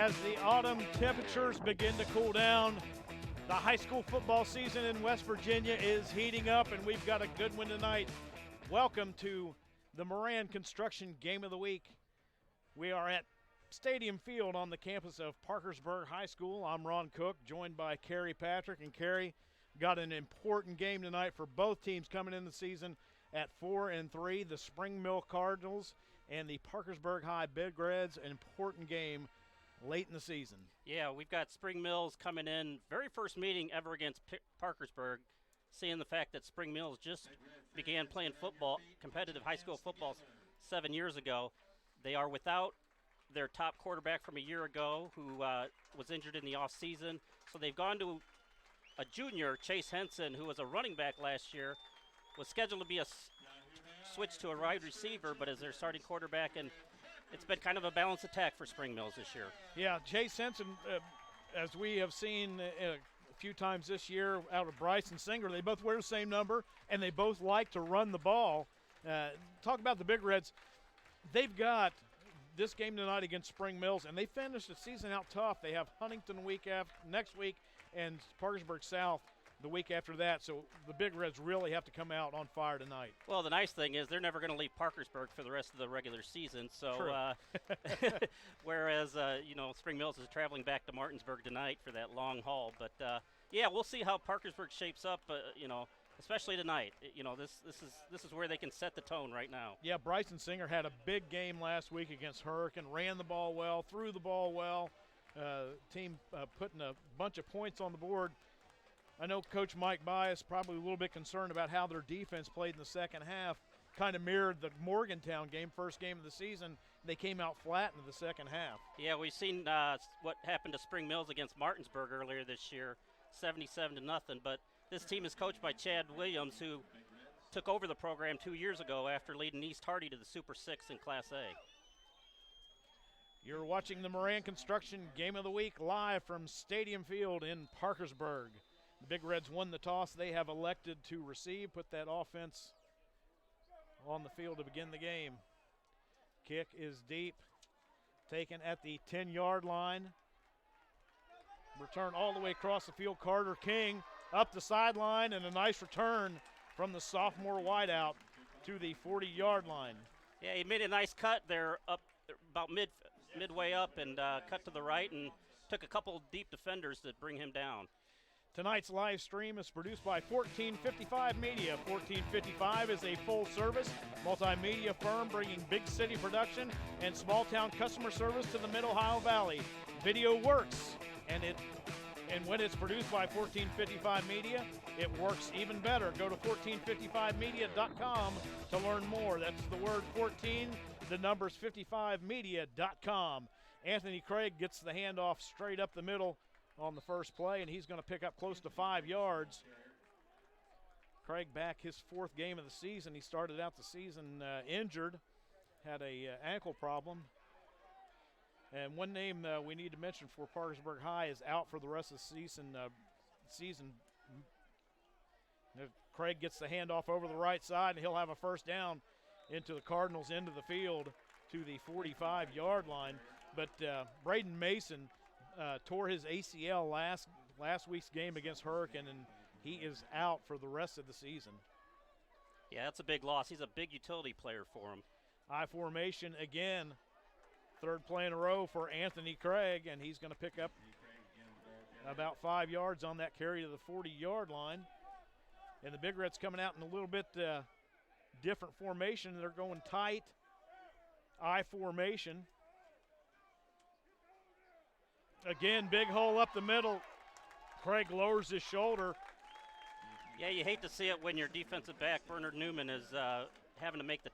as the autumn temperatures begin to cool down. The high school football season in West Virginia is heating up, and we've got a good one tonight. Welcome to the Moran Construction Game of the Week. We are at Stadium Field on the campus of Parkersburg High School. I'm Ron Cook, joined by Carrie Patrick. And Carrie, got an important game tonight for both teams coming in the season at 4-3. The Spring Mills Cardinals and the Parkersburg High Big Reds, an important game late in the season. Yeah, we've got Spring Mills coming in, very first meeting ever against Parkersburg, seeing the fact that Spring Mills just began playing football, competitive high school football 7 years ago. They are without their top quarterback from a year ago who was injured in the offseason. So they've gone to a junior, Chase Henson, who was a running back last year, was scheduled to be a switch to a wide receiver, but as their starting quarterback, and it's been kind of a balanced attack for Spring Mills this year. Yeah, Chase Henson, as we have seen a few times this year out of Bryson Singer, they both wear the same number, and they both like to run the ball. Talk about the Big Reds. They've got this game tonight against Spring Mills, and they finished the season out tough. They have Huntington next week and Parkersburg South the week after that, so the Big Reds really have to come out on fire tonight. Well, the nice thing is they're never going to leave Parkersburg for the rest of the regular season. So, whereas Spring Mills is traveling back to Martinsburg tonight for that long haul. But yeah, we'll see how Parkersburg shapes up. Especially tonight. This is where they can set the tone right now. Yeah, Bryson Singer had a big game last week against Hurricane. Ran the ball well, threw the ball well. Team putting a bunch of points on the board. I know Coach Mike Bias probably a little bit concerned about how their defense played in the second half. Kind of mirrored the Morgantown game, first game of the season. They came out flat in the second half. Yeah, we've seen what happened to Spring Mills against Martinsburg earlier this year, 77-0. But this team is coached by Chad Williams, who took over the program 2 years ago after leading East Hardy to the Super 6 in Class A. You're watching the Moran Construction Game of the Week live from Stadium Field in Parkersburg. The Big Reds won the toss. They have elected to receive, put that offense on the field to begin the game. Kick is deep, taken at the 10-yard line. Return all the way across the field. Carter King up the sideline, and a nice return from the sophomore wideout to the 40-yard line. Yeah, he made a nice cut there up about midway up and cut to the right and took a couple deep defenders to bring him down. Tonight's live stream is produced by 1455 Media. 1455 is a full-service multimedia firm bringing big city production and small-town customer service to the Mid-Ohio Valley. Video works, and when it's produced by 1455 Media, it works even better. Go to 1455media.com to learn more. That's the word 14, the numbers 55media.com. Anthony Craig gets the handoff straight up the middle on the first play, and he's going to pick up close to 5 yards. Craig back his fourth game of the season. He started out the season injured, had a ankle problem. And one name we need to mention for Parkersburg High is out for the rest of the season. Craig gets the handoff over the right side, and he'll have a first down into the Cardinals' end of the field to the 45-yard line. But Braden Mason tore his ACL last week's game against Hurricane, and he is out for the rest of the season. Yeah, that's a big loss. He's a big utility player for him. I formation again. Third play in a row for Anthony Craig, and he's going to pick up about 5 yards on that carry to the 40-yard line. And the Big Reds coming out in a little bit different formation. They're going tight I formation. Again, big hole up the middle. Craig lowers his shoulder. Yeah, you hate to see it when your defensive back, Bernard Newman, is having to make the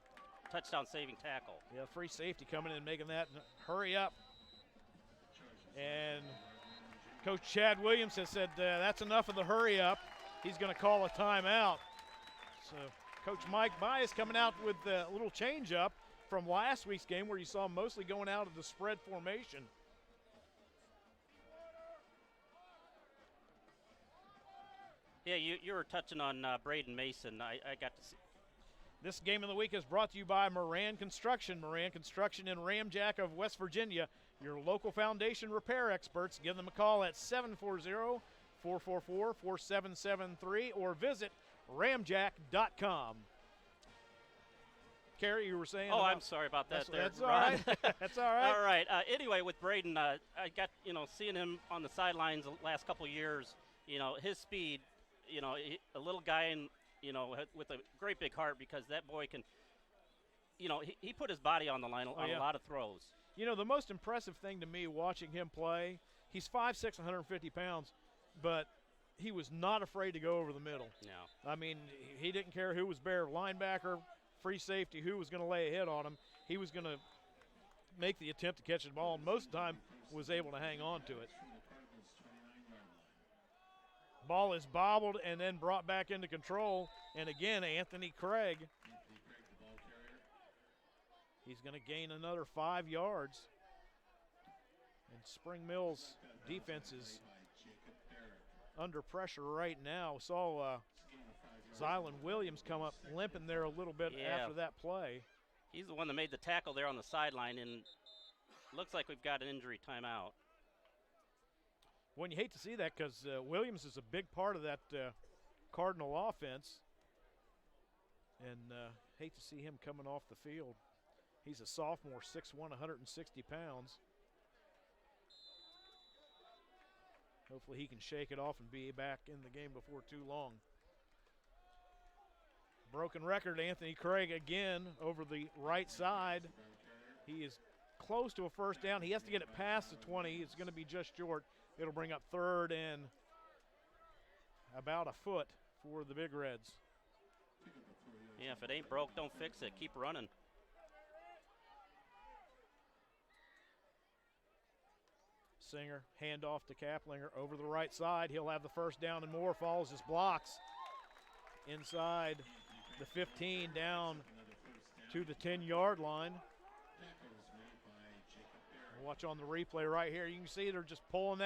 touchdown-saving tackle. Yeah, free safety coming in and making that. Hurry up. And Coach Chad Williams has said that's enough of the hurry up. He's going to call a timeout. So Coach Mike Bias coming out with a little change up from last week's game where you saw him mostly going out of the spread formation. Yeah, you were touching on Braden Mason. I got to see. This game of the week is brought to you by Moran Construction. Moran Construction in Ramjack of West Virginia. Your local foundation repair experts. Give them a call at 740-444-4773 or visit ramjack.com. Kerry, you were saying? Oh, I'm sorry about that. That's all right. That's all right. All right. Anyway, with Braden, I got, seeing him on the sidelines the last couple of years, his speed, a little guy in, with a great big heart, because that boy can, he put his body on the line on a lot of throws. The most impressive thing to me watching him play, he's 5'6", 150 pounds, but he was not afraid to go over the middle. No. I mean, he didn't care who was bare, linebacker, free safety, who was going to lay a hit on him. He was going to make the attempt to catch the ball, and most of the time was able to hang on to it. Ball is bobbled and then brought back into control, and again, Anthony Craig. He's going to gain another 5 yards. And Spring Mills defense is under pressure right now. We saw Zylan Williams come up limping there a little bit after that play. He's the one that made the tackle there on the sideline, and looks like we've got an injury timeout. When you hate to see that, because Williams is a big part of that Cardinal offense, and hate to see him coming off the field. He's a sophomore, 6'1", 160 pounds. Hopefully he can shake it off and be back in the game before too long. Broken record, Anthony Craig again over the right side. He is close to a first down. He has to get it past the 20. It's going to be just short. It'll bring up 3rd and about a foot for the Big Reds. Yeah, if it ain't broke, don't fix it. Keep running. Singer, handoff to Kaplinger over the right side. He'll have the first down and more. Follows his blocks inside the 15 down to the 10-yard line. Watch on the replay right here. You can see they're just pulling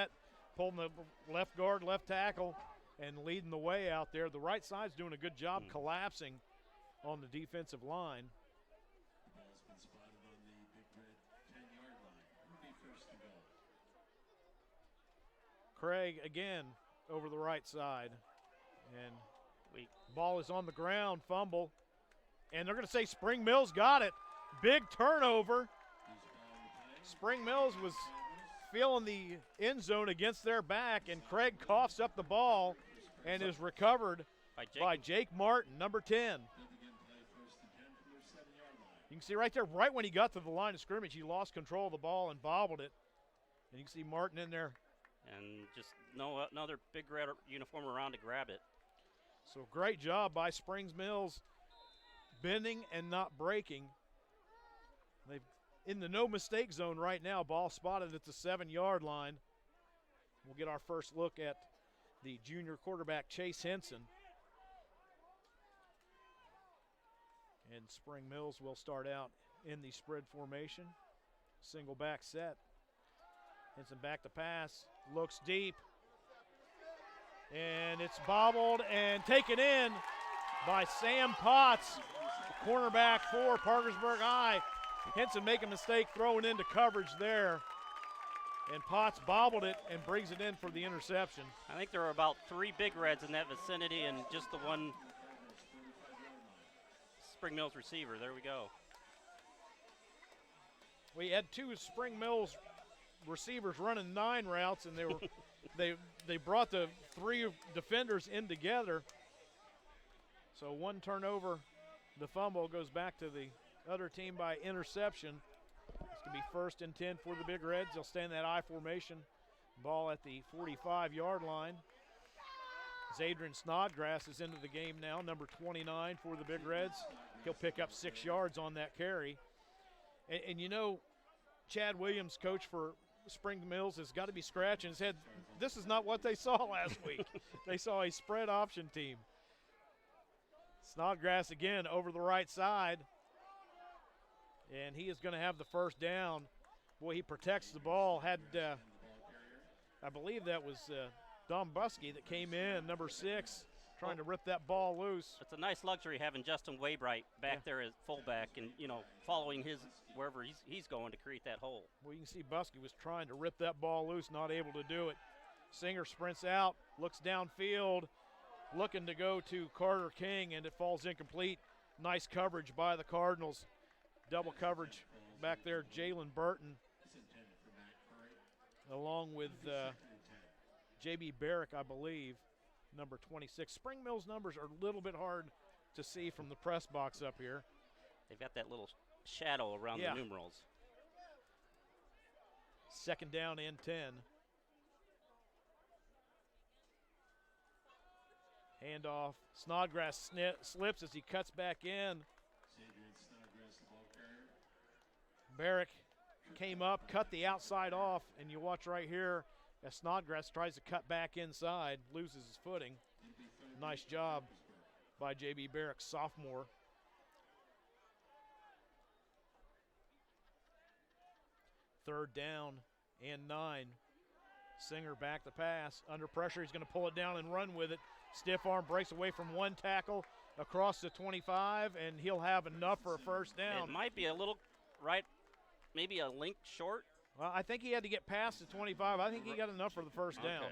the left guard, left tackle, and leading the way out there. The right side's doing a good job collapsing on the defensive line. Craig again over the right side. And ball is on the ground, fumble. And they're going to say Spring Mills got it. Big turnover. Spring Mills was feeling the end zone against their back, and Craig coughs up the ball and is recovered by Jake Martin, number 10. You can see right there, right when he got to the line of scrimmage, he lost control of the ball and bobbled it. And you can see Martin in there. And just another Big Red uniform around to grab it. So great job by Spring Mills, bending and not breaking. They've in the no-mistake zone right now. Ball spotted at the 7-yard line. We'll get our first look at the junior quarterback, Chase Henson. And Spring Mills will start out in the spread formation. Single back set. Henson back to pass. Looks deep. And it's bobbled and taken in by Sam Potts, the cornerback for Parkersburg High. Henson making a mistake throwing into coverage there. And Potts bobbled it and brings it in for the interception. I think there were about 3 Big Reds in that vicinity and just the one Spring Mills receiver. There we go. We had 2 Spring Mills receivers running 9 routes, and they were they brought the 3 defenders in together. So 1 turnover, the fumble goes back to the other team by interception. It's going to be 1st and 10 for the Big Reds. They'll stay in that I formation. Ball at the 45-yard line. Zadrian Snodgrass is into the game now, number 29 for the Big Reds. He'll pick up 6 yards on that carry. And you know, Chad Williams, coach for Spring Mills, has got to be scratching his head. This is not what they saw last week. They saw a spread option team. Snodgrass again over the right side. And he is going to have the first down. Boy, he protects the ball. Had, I believe that was Dom Buskey that came in, number 6, trying to rip that ball loose. It's a nice luxury having Justin Waybright back there as fullback and, following his wherever he's going to create that hole. Well, you can see Buskey was trying to rip that ball loose, not able to do it. Singer sprints out, looks downfield, looking to go to Carter King, and it falls incomplete. Nice coverage by the Cardinals. Double coverage back there, Jalen Burton, along with J.B. Barrick, I believe, number 26. Spring Mills numbers are a little bit hard to see from the press box up here. They've got that little shadow around the numerals. Second down and 10. Handoff. Snodgrass slips as he cuts back in. Barrick came up, cut the outside off, and you watch right here as Snodgrass tries to cut back inside, loses his footing. Nice job by J.B. Barrick, sophomore. Third down and 9. Singer back the pass. Under pressure, he's going to pull it down and run with it. Stiff arm breaks away from one tackle across the 25, and he'll have enough for a first down. It might be a little right, maybe a link short. Well, I think he had to get past the 25. I think he got enough for the first down.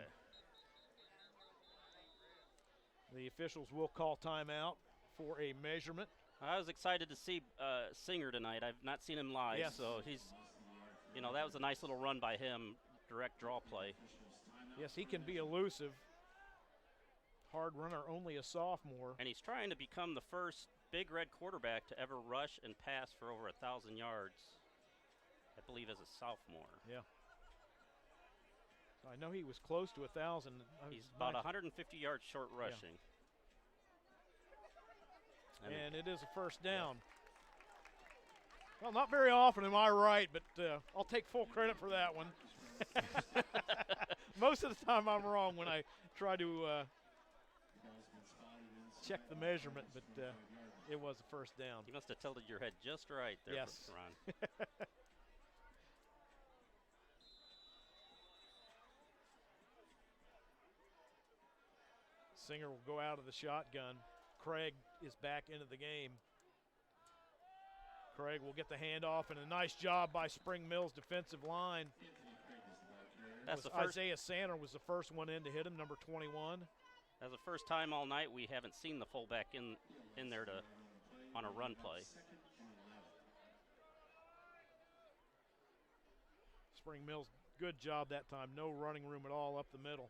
The officials will call timeout for a measurement. I was excited to see Singer tonight. I've not seen him live, so he's, that was a nice little run by him, direct draw play. Yes, he can be elusive. Hard runner, only a sophomore. And he's trying to become the first Big Red quarterback to ever rush and pass for over 1,000 yards, I believe, as a sophomore. Yeah. I know he was close to 1,000. He's about 150 yards short rushing. Yeah. And it is a first down. Well, not very often am I right, but I'll take full credit for that one. Most of the time I'm wrong when I try to check the measurement, but it was a first down. You must have tilted your head just right there, yes. Ron. Singer will go out of the shotgun. Craig is back into the game. Craig will get the handoff, and a nice job by Spring Mills defensive line. That's the first. Isaiah Sander was the first one in to hit him, number 21. That's the first time all night we haven't seen the fullback in there on a run play. Spring Mills, good job that time. No running room at all up the middle.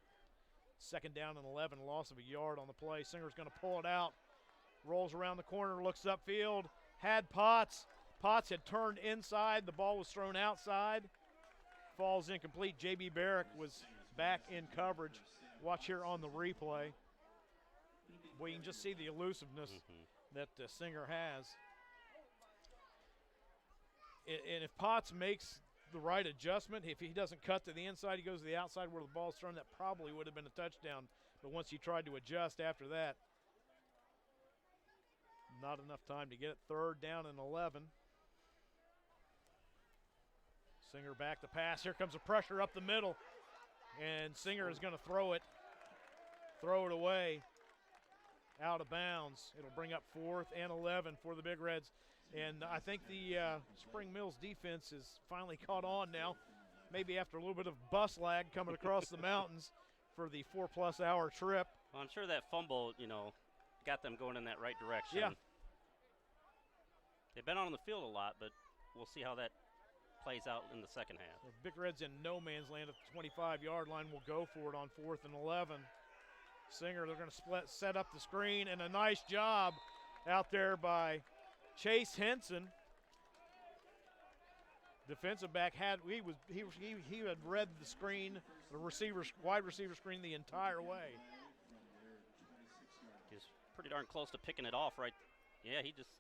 Second down and 11, loss of a yard on the play. Singer's going to pull it out. Rolls around the corner, looks upfield. Had Potts. Potts had turned inside. The ball was thrown outside. Falls incomplete. J.B. Barrick was back in coverage. Watch here on the replay. Well, you can just see the elusiveness that Singer has. And if Potts makes the right adjustment, if he doesn't cut to the inside, he goes to the outside where the ball's thrown, that probably would have been a touchdown. But once he tried to adjust after that, not enough time to get it. Third down and 11. Singer back to pass. Here comes the pressure up the middle. And Singer is going to throw it away, out of bounds. It'll bring up 4th and 11 for the Big Reds. And I think the Spring Mills defense is finally caught on now, maybe after a little bit of bus lag coming across the mountains for the 4+ hour trip. Well, I'm sure that fumble, got them going in that right direction. Yeah. They've been on the field a lot, but we'll see how that plays out in the second half. The Big Reds in no man's land at the 25-yard line will go for it on 4th and 11. Singer, they're going to set up the screen, and a nice job out there by Chase Henson. Defensive back he had read the screen, the wide receiver screen the entire way. He's pretty darn close to picking it off, right? Yeah, he just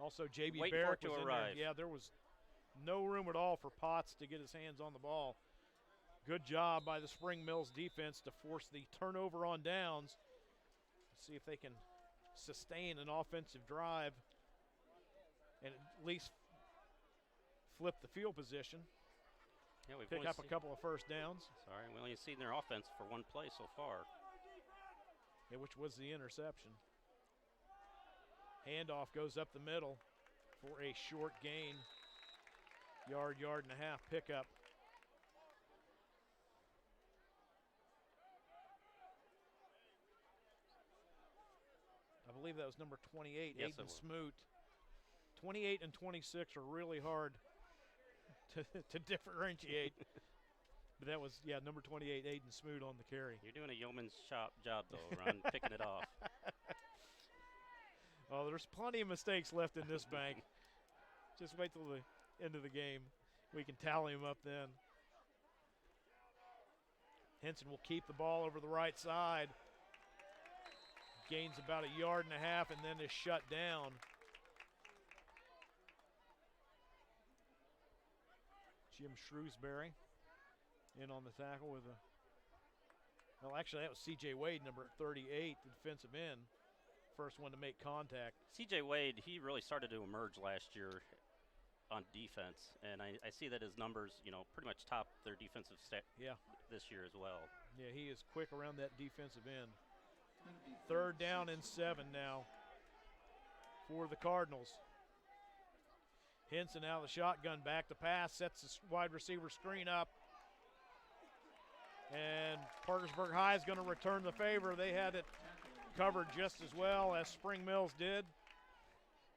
also J.B. waiting Barrick for it to was arrive. In there. Yeah, there was no room at all for Potts to get his hands on the ball. Good job by the Spring Mills defense to force the turnover on downs. Let's see if they can sustain an offensive drive and at least flip the field position. Yeah, we've pick up a couple of first downs. Sorry, we only seen their offense for one play so far. which was the interception. Handoff goes up the middle for a short gain. Yard and a half pickup. I believe that was number 28, yes, Aiden Smoot. 28 and 26 are really hard to differentiate. But that was, number 28, Aiden Smoot on the carry. You're doing a yeoman's job, though, Ron, picking it off. Oh, there's plenty of mistakes left in this bank. Just wait till the end of the game. We can tally them up then. Henson will keep the ball over the right side. Gains about a yard and a half and then is shut down. Jim Shrewsbury in on the tackle with well, actually, that was C.J. Wade, number 38, the defensive end. First one to make contact. C.J. Wade, he really started to emerge last year on defense, and I see that his numbers, pretty much top their defensive stat this year as well. Yeah, he is quick around that defensive end. 3rd down and 7 now for the Cardinals. Henson out of the shotgun, back to pass, sets the wide receiver screen up. And Parkersburg High is going to return the favor. They had it covered just as well as Spring Mills did.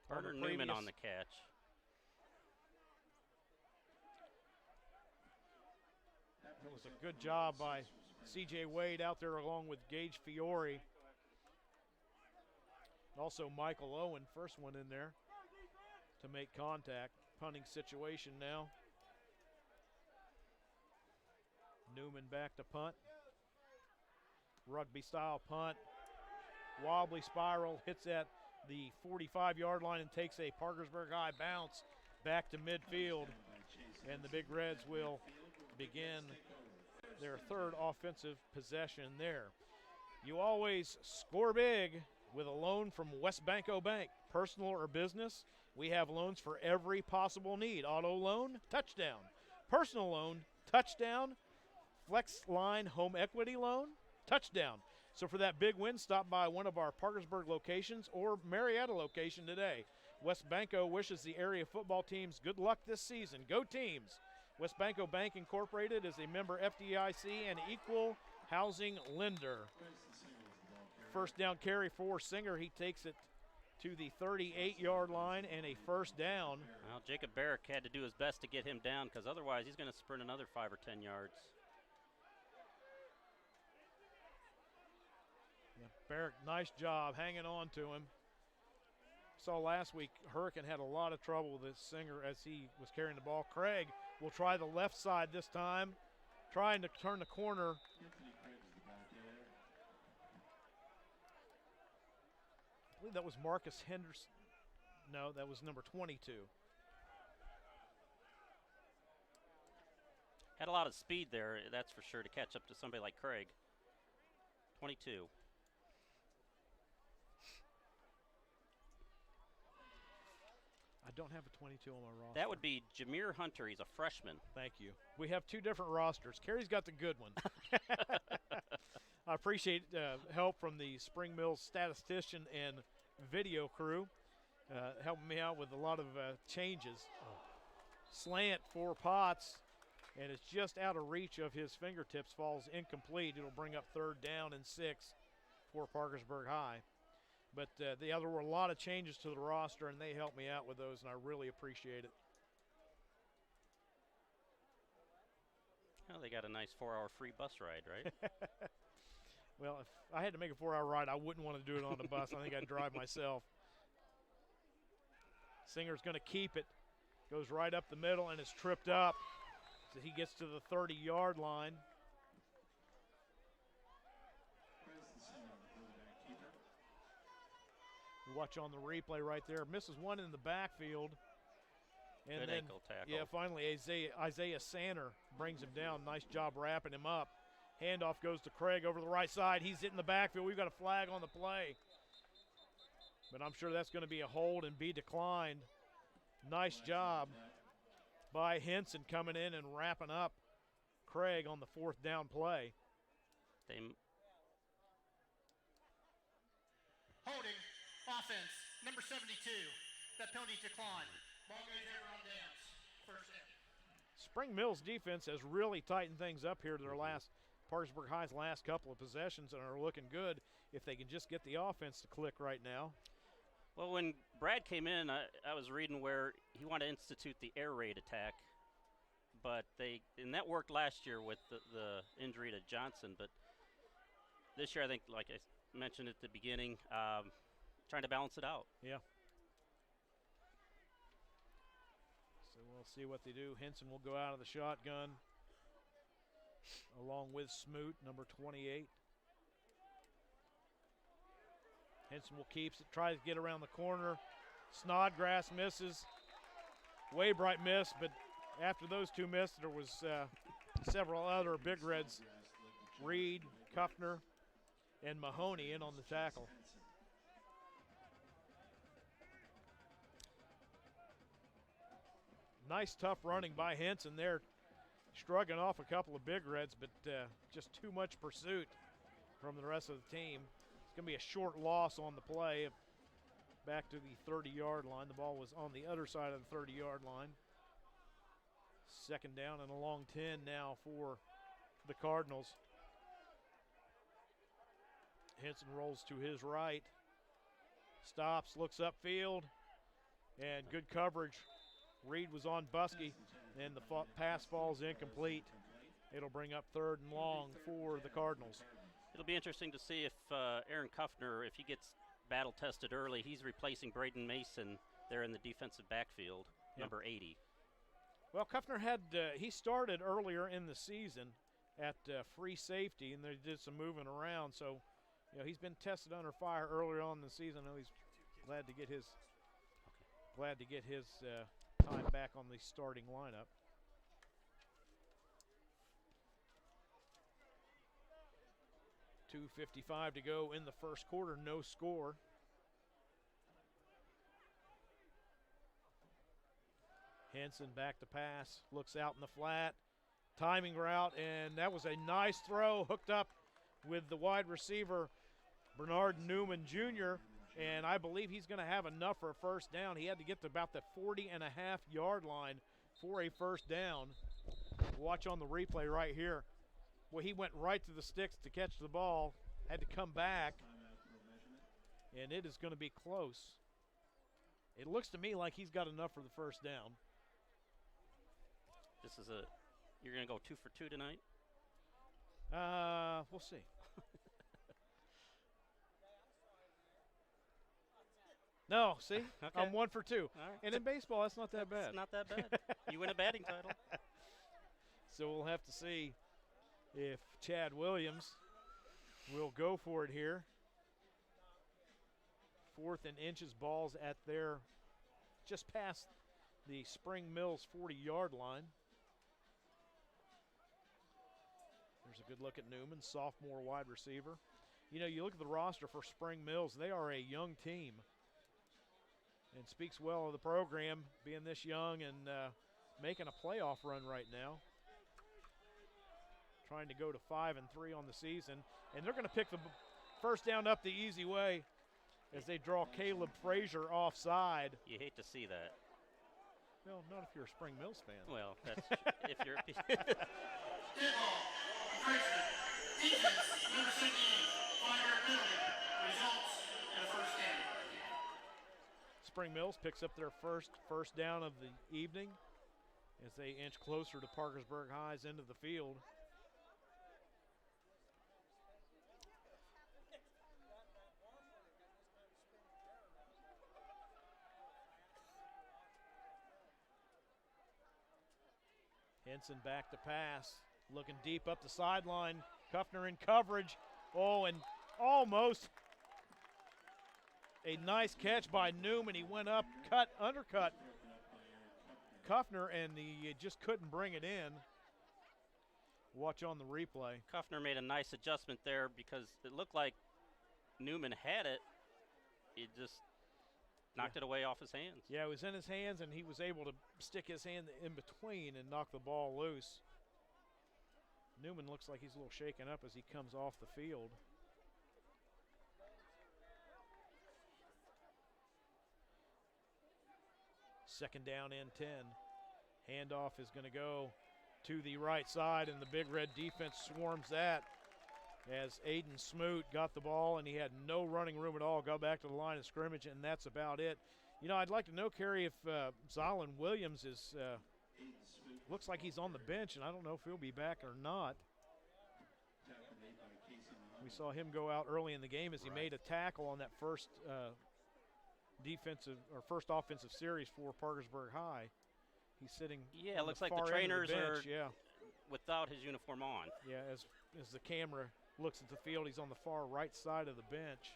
Turner Newman on the catch. It was a good job by C.J. Wade out there along with Gage Fiore. Also Michael Owen, first one in there to make contact. Punting situation now. Newman back to punt. Rugby style punt. Wobbly spiral, hits at the 45-yard line and takes a Parkersburg High bounce back to midfield. And the Big Reds will begin their 3rd offensive possession there. You always score big with a loan from West Banco Bank. Personal or business, we have loans for every possible need. Auto loan, touchdown. Personal loan, touchdown. Flex line home equity loan, touchdown. So for that big win, stop by one of our Parkersburg locations or Marietta location today. West Banco wishes the area football teams good luck this season. Go teams. West Banco Bank Incorporated is a member FDIC and equal housing lender. First down carry for Singer. He takes it to the 38-yard line and a first down. Well, Jacob Barrick had to do his best to get him down because otherwise he's going to sprint another 5 or 10 yards. Barrick, nice job hanging on to him. Saw last week Hurricane had a lot of trouble with this Singer as he was carrying the ball. Craig will try the left side this time, trying to turn the corner. I believe that was Marcus Henderson. No, that was number 22. Had a lot of speed there, that's for sure, to catch up to somebody like Craig. 22. I don't have a 22 on my roster. That would be Jameer Hunter. He's a freshman. Thank you. We have 2 different rosters. Kerry's got the good one. I appreciate help from the Spring Mills statistician and video crew, helping me out with a lot of changes. Slant for Potts, and it's just out of reach of his fingertips, falls incomplete. It'll bring up 3rd down and 6 for Parkersburg High. But there were a lot of changes to the roster, and they helped me out with those, and I really appreciate it. Well, they got a nice 4-hour free bus ride, right? Well, if I had to make a 4-hour ride, I wouldn't want to do it on the bus. I think I'd drive myself. Singer's going to keep it. Goes right up the middle and is tripped up. So he gets to the 30-yard line. You watch on the replay right there. Misses one in the backfield. And good then, ankle tackle. Yeah, finally Isaiah Sanner brings him down. Nice job wrapping him up. Handoff goes to Craig over the right side. He's hitting the backfield. We've got a flag on the play. But I'm sure that's going to be a hold and be declined. Nice job by Henson coming in and wrapping up Craig on the 4th down play. Holding, offense, number 72. That penalty declined. Ball goes over on downs. First down. Spring Mills defense has really tightened things up here to their Parkersburg High's last couple of possessions and are looking good if they can just get the offense to click right now. Well, when Brad came in, I was reading where he wanted to institute the air raid attack, but that worked last year with the injury to Johnson. But this year, I think, like I mentioned at the beginning, trying to balance it out. Yeah. So we'll see what they do. Henson will go out of the shotgun along with Smoot, number 28. Henson will keep it, tries to get around the corner. Snodgrass misses. Waybright missed, but after those two missed, there was several other Big Reds. Reed, Kuffner, and Mahoney in on the tackle. Nice tough running by Henson there, shrugging off a couple of Big Reds, but just too much pursuit from the rest of the team. It's going to be a short loss on the play back to the 30-yard line. The ball was on the other side of the 30-yard line. Second down and a long 10 now for the Cardinals. Henson rolls to his right, stops, looks upfield, and good coverage. Reed was on Buskey, and the pass falls incomplete. It'll bring up third and long for the Cardinals. It'll be interesting to see if Aaron Kuffner, if he gets battle-tested early, he's replacing Braden Mason there in the defensive backfield, number 80. Well, Kuffner he started earlier in the season at free safety, and they did some moving around. So, he's been tested under fire earlier on in the season. I know he's glad to get his time back on the starting lineup. .255 to go in the first quarter, no score. Henson back to pass, looks out in the flat, timing route, and that was a nice throw, hooked up with the wide receiver, Bernard Newman Jr., and I believe he's going to have enough for a first down. He had to get to about the 40.5-yard line for a first down. Watch on the replay right here. Well, he went right to the sticks to catch the ball, had to come back, and it is going to be close. It looks to me like he's got enough for the first down. You're going to go 2 for 2 tonight? We'll see. No, see? Okay. I'm 1 for 2. All right. And in baseball, that's not that bad. It's not that bad. You win a batting title. So we'll have to see if Chad Williams will go for it here. 4th and inches, balls at their just past the Spring Mills 40-yard line. There's a good look at Newman, sophomore wide receiver. You look at the roster for Spring Mills, they are a young team. And speaks well of the program, being this young and making a playoff run right now. Trying to go to 5-3 on the season. And they're going to pick the first down up the easy way as they draw Caleb Frazier offside. You hate to see that. Well, not if you're a Spring Mills fan. Well, that's if you're. Good ball. Frazier. Defense, number 78. 5-yard penalty. Results in a first down. Spring Mills picks up their first down of the evening as they inch closer to Parkersburg High's end of the field. Henson back to pass, looking deep up the sideline. Kuffner in coverage. Oh, and almost a nice catch by Newman. He went up, undercut Kuffner, and he just couldn't bring it in. Watch on the replay. Kuffner made a nice adjustment there because it looked like Newman had it. He just knocked it away off his hands. Yeah, it was in his hands, and he was able to stick his hand in between and knock the ball loose. Newman looks like he's a little shaken up as he comes off the field. Second down and 10. Handoff is going to go to the right side, and the Big Red defense swarms that as Aiden Smoot got the ball, and he had no running room at all. Got back to the line of scrimmage, and that's about it. You know, I'd like to know, Kerry, if Zylan Williams is looks like he's on the bench, and I don't know if he'll be back or not. We saw him go out early in the game as he made a tackle on that first first offensive series for Parkersburg High. He's sitting. Yeah, it looks like the trainers are without his uniform on. Yeah, as the camera looks at the field, he's on the far right side of the bench.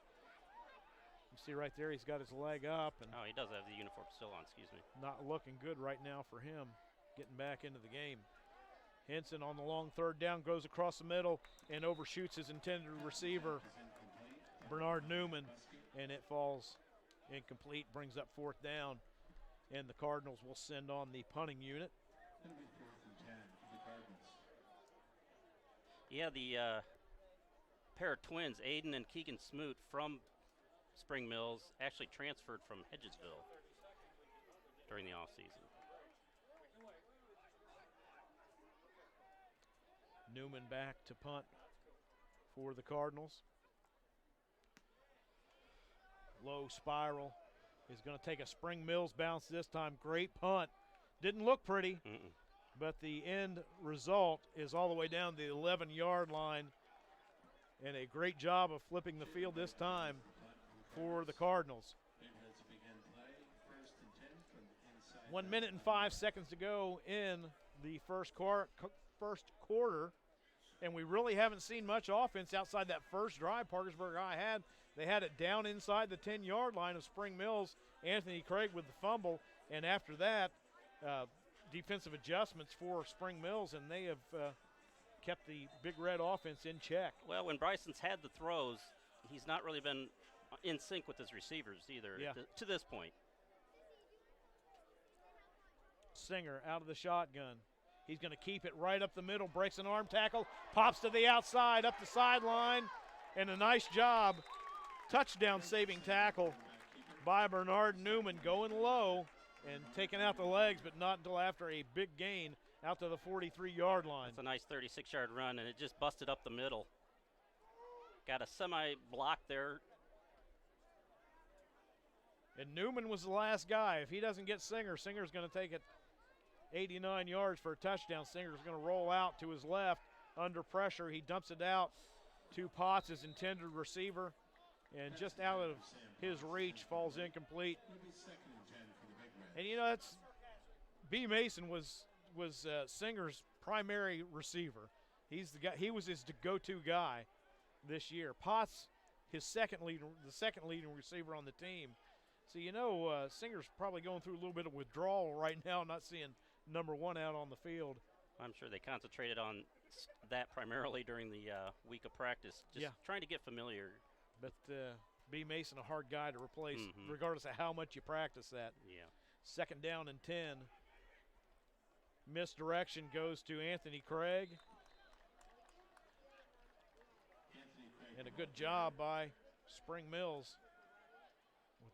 You see right there, he's got his leg up. And oh, he does have the uniform still on, excuse me. Not looking good right now for him, getting back into the game. Henson on the long third down goes across the middle and overshoots his intended receiver, Bernard Newman, and it falls incomplete, brings up fourth down, and the Cardinals will send on the punting unit. Yeah, the pair of twins, Aiden and Keegan Smoot from Spring Mills, actually transferred from Hedgesville during the offseason. Newman back to punt for the Cardinals. Low spiral is going to take a Spring Mills bounce this time. Great punt. Didn't look pretty, but the end result is all the way down the 11-yard line, and a great job of flipping the field this time for the Cardinals. 1 minute and 5 seconds to go in the first quarter, and we really haven't seen much offense outside that first drive Parkersburg High had. They had it down inside the 10-yard line of Spring Mills. Anthony Craig with the fumble, and after that, defensive adjustments for Spring Mills, and they have kept the Big Red offense in check. Well, when Bryson's had the throws, he's not really been in sync with his receivers either to this point. Singer out of the shotgun. He's going to keep it right up the middle, breaks an arm tackle, pops to the outside, up the sideline, and a nice job. Touchdown saving tackle by Bernard Newman, going low and taking out the legs, but not until after a big gain out to the 43-yard line. It's a nice 36-yard run, and it just busted up the middle. Got a semi-block there. And Newman was the last guy. If he doesn't get Singer, Singer's going to take it 89 yards for a touchdown. Singer's going to roll out to his left under pressure. He dumps it out to Potts, his intended receiver, and just out of his reach, falls incomplete. And you know, that's B. Mason was Singer's primary receiver. He's the guy. He was his go-to guy this year. Potts, the second leading receiver on the team. So you know, Singer's probably going through a little bit of withdrawal right now, not seeing number one out on the field. I'm sure they concentrated on that primarily during the week of practice, just trying to get familiar. But B. Mason, a hard guy to replace, regardless of how much you practice that. Yeah. Second down and 10. Misdirection goes to Anthony Craig. And a good job by Spring Mills.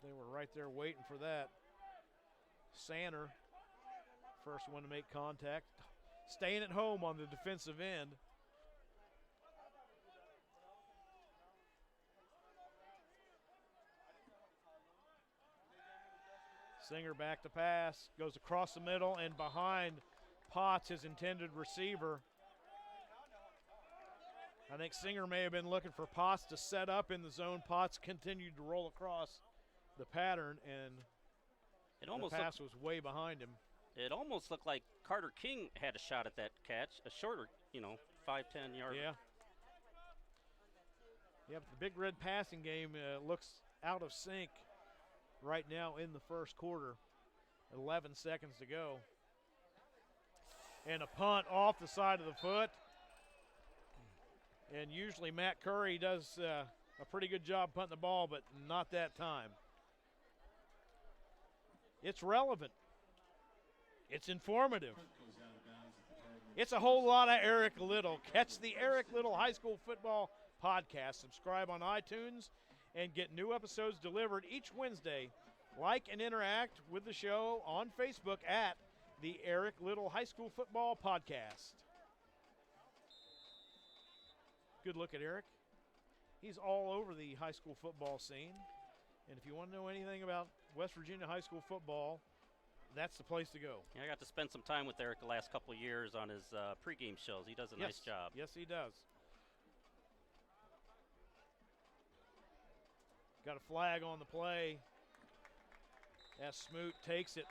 They were right there waiting for that. Sanner, first one to make contact. Staying at home on the defensive end. Singer back to pass, goes across the middle and behind Potts, his intended receiver. I think Singer may have been looking for Potts to set up in the zone. Potts continued to roll across the pattern, and the pass was way behind him. It almost looked like Carter King had a shot at that catch, a shorter, 5-10 yard. Yeah. Yeah, but the Big Red passing game looks out of sync right now in the first quarter. 11 seconds to go. And a punt off the side of the foot. And usually Matt Curry does a pretty good job punting the ball, but not that time. It's relevant. It's informative. It's a whole lot of Eric Little. Catch the Eric Little High School Football Podcast. Subscribe on iTunes and get new episodes delivered each Wednesday Like and interact with the show on Facebook at the Eric Little High School Football Podcast. Good look at Eric. He's all over the high school football scene. And if you want to know anything about West Virginia high school football, that's the place to go. Yeah, I got to spend some time with Eric the last couple of years on his pregame shows. He does a nice job. Yes, he does. Got a flag on the play. As Smoot takes it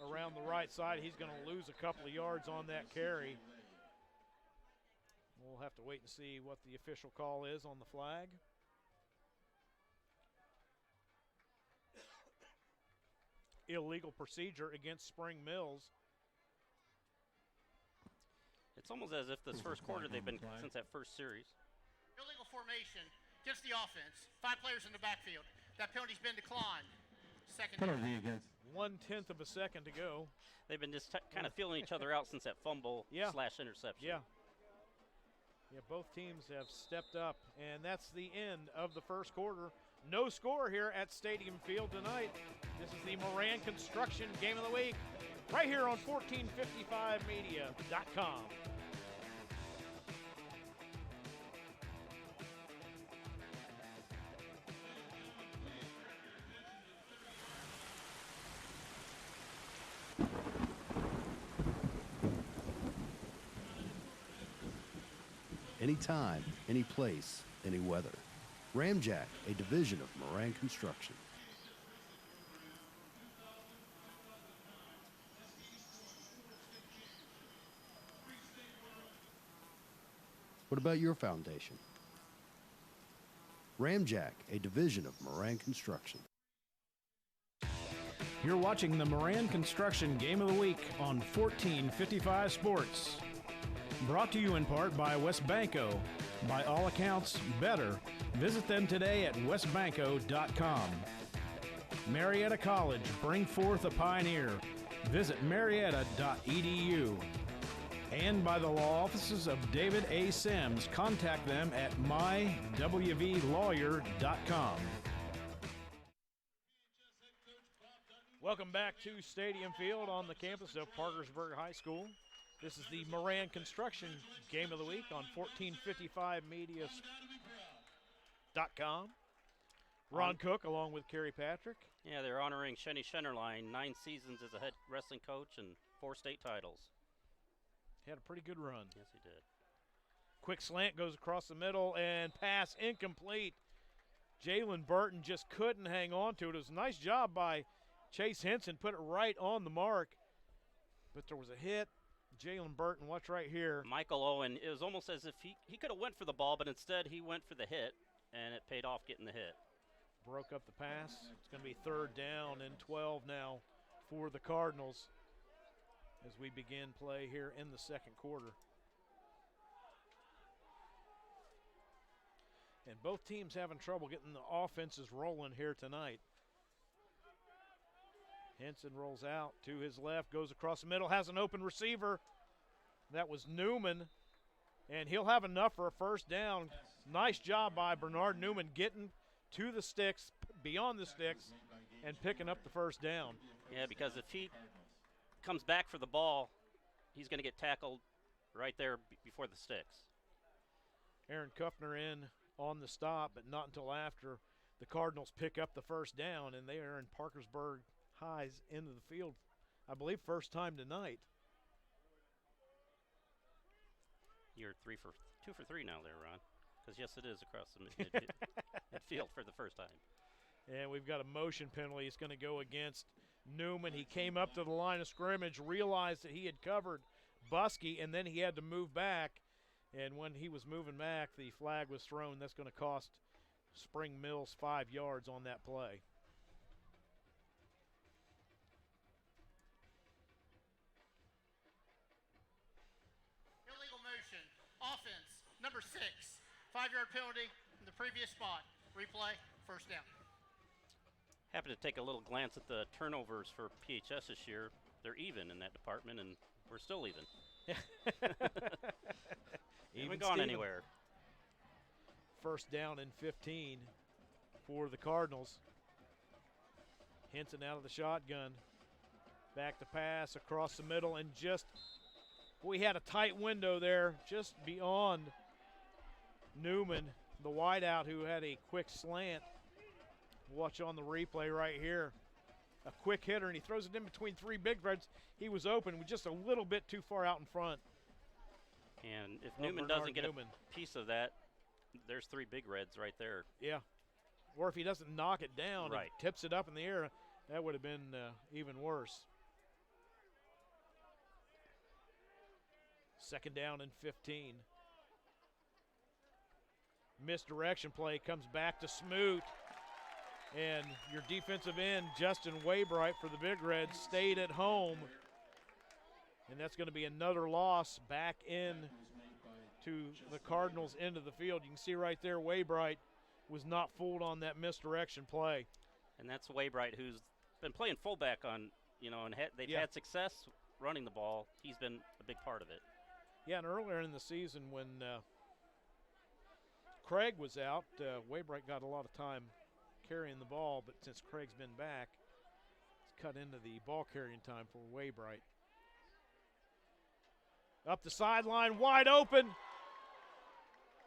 around the right side, he's going to lose a couple of yards on that carry. We'll have to wait and see what the official call is on the flag. Illegal procedure against Spring Mills. It's almost as if this first quarter they've been since that first series. Illegal formation against the offense. 5 players in the backfield. That penalty's been declined. Second Penalty against. 1/10 of a second to go. They've been just kind of feeling each other out since that fumble slash interception. Yeah, both teams have stepped up, and that's the end of the first quarter. No score here at Stadium Field tonight. This is the Moran Construction Game of the Week, right here on 1455media.com. Anytime, any place, any weather. Ramjack, a division of Moran Construction. What about your foundation? Ramjack, a division of Moran Construction. You're watching the Moran Construction Game of the Week on 1455 Sports. Brought to you in part by Westbanco. By all accounts, better. Visit them today at westbanco.com. Marietta College, bring forth a pioneer. Visit marietta.edu. And by the law offices of David A. Sims. Contact them at mywvlawyer.com. Welcome back to Stadium Field on the campus of Parkersburg High School. This is the Moran Construction Game of the Week on 1455media.com. Ron Cook along with Kerry Patrick. Yeah, they're honoring Shenny Schennerline, 9 seasons as a head wrestling coach and 4 state titles. Had a pretty good run. Yes, he did. Quick slant goes across the middle and pass incomplete. Jalen Burton just couldn't hang on to it. It was a nice job by Chase Henson, put it right on the mark. But there was a hit. Jalen Burton, watch right here. Michael Owen, it was almost as if he could have went for the ball, but instead he went for the hit, and it paid off getting the hit. Broke up the pass. It's going to be 3rd down and 12 now for the Cardinals as we begin play here in the second quarter. And both teams having trouble getting the offenses rolling here tonight. Henson rolls out to his left, goes across the middle, has an open receiver. That was Newman, and he'll have enough for a first down. Nice job by Bernard Newman getting to the sticks, beyond the sticks, and picking up the first down. Yeah, because if he comes back for the ball, he's going to get tackled right there before the sticks. Aaron Kuffner in on the stop, but not until after the Cardinals pick up the first down, and they are in Parkersburg High's into the field, I believe, first time tonight. You're 2 for 3 now there, Ron. Because, yes, it is across the midfield for the first time. And we've got a motion penalty. It's going to go against Newman. He came up to the line of scrimmage, realized that he had covered Buskey, and then he had to move back. And when he was moving back, the flag was thrown. That's going to cost Spring Mills 5 yards on that play. Offense, number 6, 5-yard penalty in the previous spot. Replay, first down. Happened to take a little glance at the turnovers for PHS this year. They're even in that department, and we're still even. Haven't gone anywhere. First down and 15 for the Cardinals. Henson out of the shotgun. Back to pass across the middle, and just, we had a tight window there just beyond Newman, the wideout, who had a quick slant. Watch on the replay right here. A quick hitter, and he throws it in between three Big Reds. He was open, with just a little bit too far out in front. And if Newman doesn't get a piece of that, there's three Big Reds right there. Yeah. Or if he doesn't knock it down right. and tips it up in the air, that would have been even worse. Second down and 15. Misdirection play comes back to Smoot. And your defensive end, Justin Waybright for the Big Reds, stayed at home. And that's going to be another loss back in to the Cardinals' end of the field. You can see right there, Waybright was not fooled on that misdirection play. And that's Waybright, who's been playing fullback on, and they've had success running the ball. He's been a big part of it. Yeah, and earlier in the season when Craig was out, Waybright got a lot of time carrying the ball, but since Craig's been back, it's cut into the ball carrying time for Waybright. Up the sideline, wide open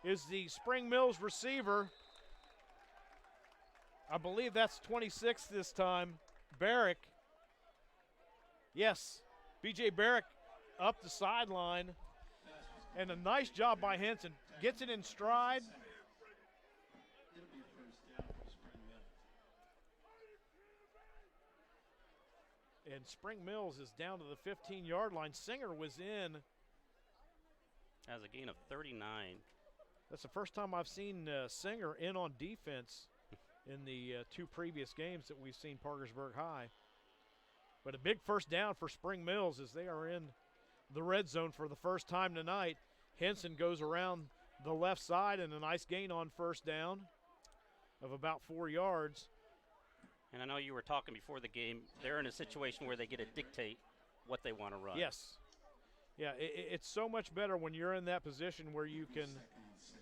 is the Spring Mills receiver. I believe that's 26 this time, Barrick. Yes, B.J. Barrick up the sideline, and a nice job by Henson. Gets it in stride. And Spring Mills is down to the 15-yard line. Singer was in. Has a gain of 39. That's the first time I've seen Singer in on defense in the two previous games that we've seen Parkersburg High. But a big first down for Spring Mills as they are in the red zone for the first time tonight. Henson goes around the left side, and a nice gain on first down of about 4 yards. And I know you were talking before the game. They're in a situation where they get to dictate what they want to run. Yes. Yeah, it's so much better when you're in that position where you can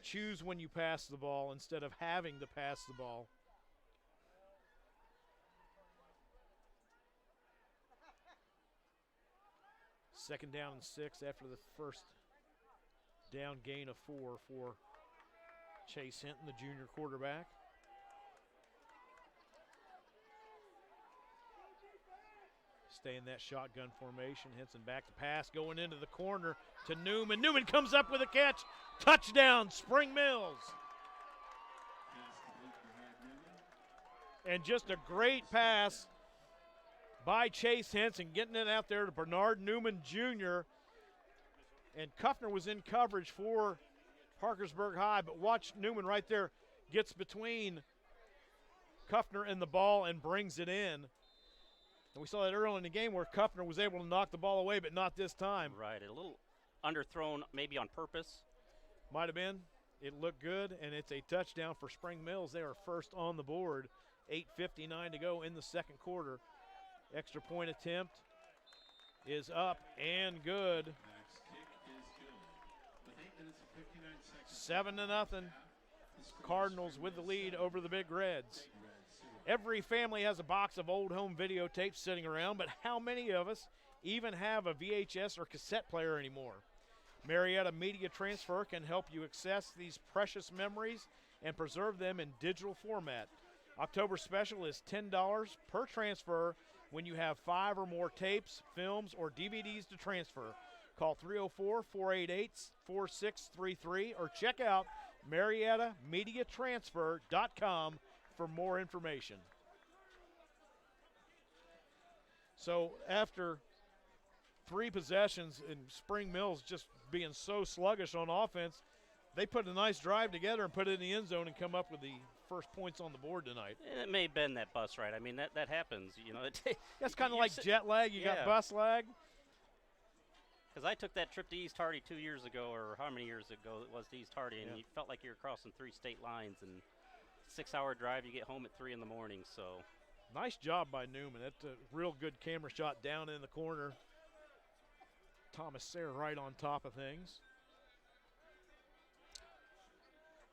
choose when you pass the ball instead of having to pass the ball. Second down and 6 after the first down gain of 4 for Chase Hinton, the junior quarterback. Stay in that shotgun formation. Henson back to pass, going into the corner to Newman. Newman comes up with a catch. Touchdown, Spring Mills. And just a great pass by Chase Henson, getting it out there to Bernard Newman Jr. And Kuffner was in coverage for Parkersburg High, but watch Newman right there, gets between Kuffner and the ball and brings it in. And we saw that early in the game where Kuffner was able to knock the ball away, but not this time. Right, a little underthrown, maybe on purpose. Might have been. It looked good, and it's a touchdown for Spring Mills. They are first on the board. 8:59 to go in the second quarter. Extra point attempt is up and good. 7-0. Cardinals with the lead over the Big Reds. Every family has a box of old home videotapes sitting around, but how many of us even have a VHS or cassette player anymore? Marietta Media Transfer can help you access these precious memories and preserve them in digital format. October special is $10 per transfer when you have 5 or more tapes, films, or DVDs to transfer. Call 304-488-4633 or check out MariettaMediaTransfer.com for more information. So after 3 possessions and Spring Mills just being so sluggish on offense, they put a nice drive together and put it in the end zone and come up with the first points on the board tonight. It may have been that bus ride. I mean, that happens. That's kind of like jet lag. You got bus lag. Because I took that trip to East Hardy 2 years ago, or how many years ago it was to East Hardy, and you felt like you were crossing 3 state lines, and 6-hour drive, you get home at 3 in the morning. So nice job by Newman. That's a real good camera shot down in the corner. Thomas Sayre right on top of things.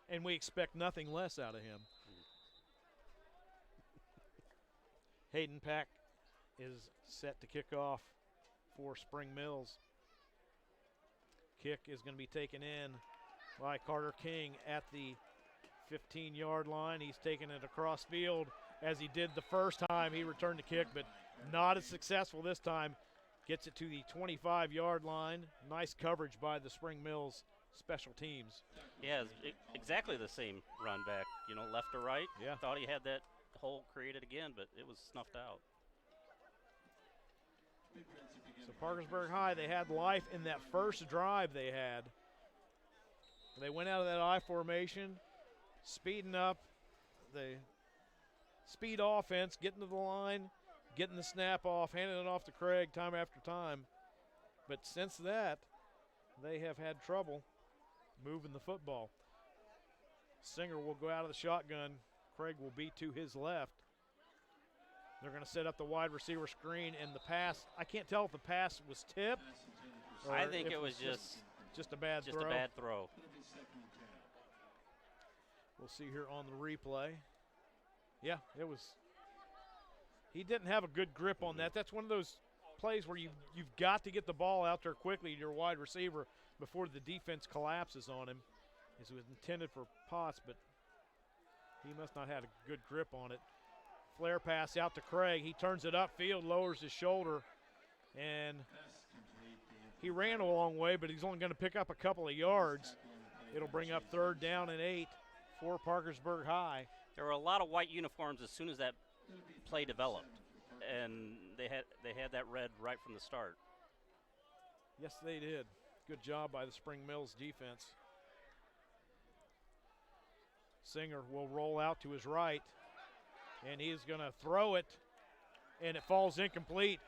And we expect nothing less out of him. Hayden Pack is set to kick off for Spring Mills. Kick is going to be taken in by Carter King at the 15-yard line. He's taking it across field as he did the first time he returned the kick, but not as successful this time. Gets it to the 25-yard line. Nice coverage by the Spring Mills special teams. Yeah, exactly the same run back. Left to right. Yeah. Thought he had that hole created again, but it was snuffed out. So Parkersburg High, they had life in that first drive they had. They went out of that I formation, speeding up the speed offense, getting to the line, getting the snap off, handing it off to Craig time after time. But since that, they have had trouble moving the football. Singer will go out of the shotgun. Craig will be to his left. They're going to set up the wide receiver screen, and the pass, I can't tell if the pass was tipped. I think it was just a bad throw. Just a bad throw. We'll see here on the replay. Yeah, it was. He didn't have a good grip on that. That's one of those plays where you've got to get the ball out there quickly to your wide receiver before the defense collapses on him. It was intended for Potts, but he must not have a good grip on it. Flare pass out to Craig. He turns it upfield, lowers his shoulder, and he ran a long way, but he's only going to pick up a couple of yards. It'll bring up 3rd down and 8 for Parkersburg High. There were a lot of white uniforms as soon as that play developed, and they had that red right from the start. Yes, they did. Good job by the Spring Mills defense. Singer will roll out to his right, and he's going to throw it, and it falls incomplete.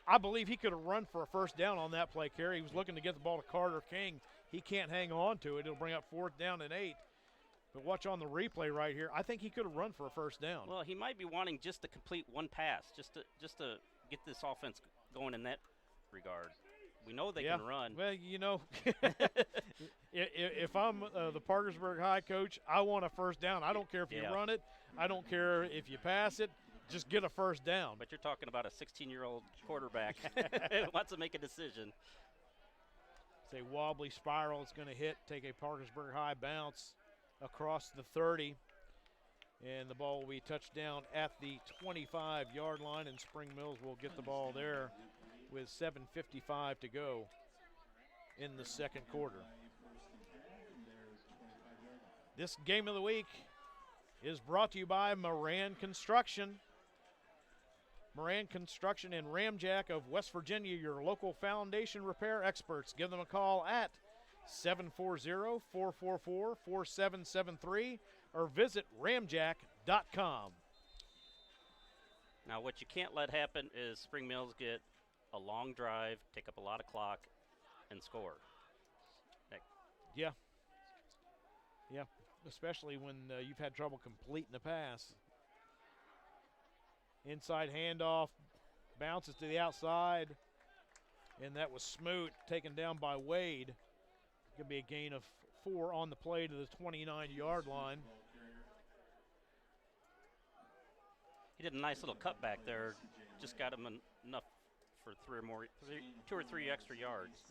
I believe he could have run for a 1st down on that play, Kerry. He was looking to get the ball to Carter King. He can't hang on to it. It'll bring up 4th down and 8. But watch on the replay right here. I think he could have run for a 1st down. Well, he might be wanting just to complete one pass, just to get this offense going in that regard. We know they can run. Well, if I'm the Parkersburg High coach, I want a 1st down. I don't care if you run it. I don't care if you pass it. Just get a 1st down. But you're talking about a 16-year-old quarterback who wants to make a decision. It's a wobbly spiral. It's going to take a Parkersburg High bounce across the 30. And the ball will be touched down at the 25-yard line, and Spring Mills will get the ball there with 7:55 to go in the 2nd quarter. This game of the week is brought to you by Moran Construction. Moran Construction in Ramjack of West Virginia, your local foundation repair experts. Give them a call at 740-444-4773 or visit ramjack.com. Now, what you can't let happen is Spring Mills get a long drive, take up a lot of clock, and score. Yeah, especially when you've had trouble completing the pass. Inside handoff, bounces to the outside, and that was Smoot taken down by Wade. Could be a gain of 4 on the play to the 29-yard line. He did a nice little cutback there, just got him enough for 2 or 3 extra yards.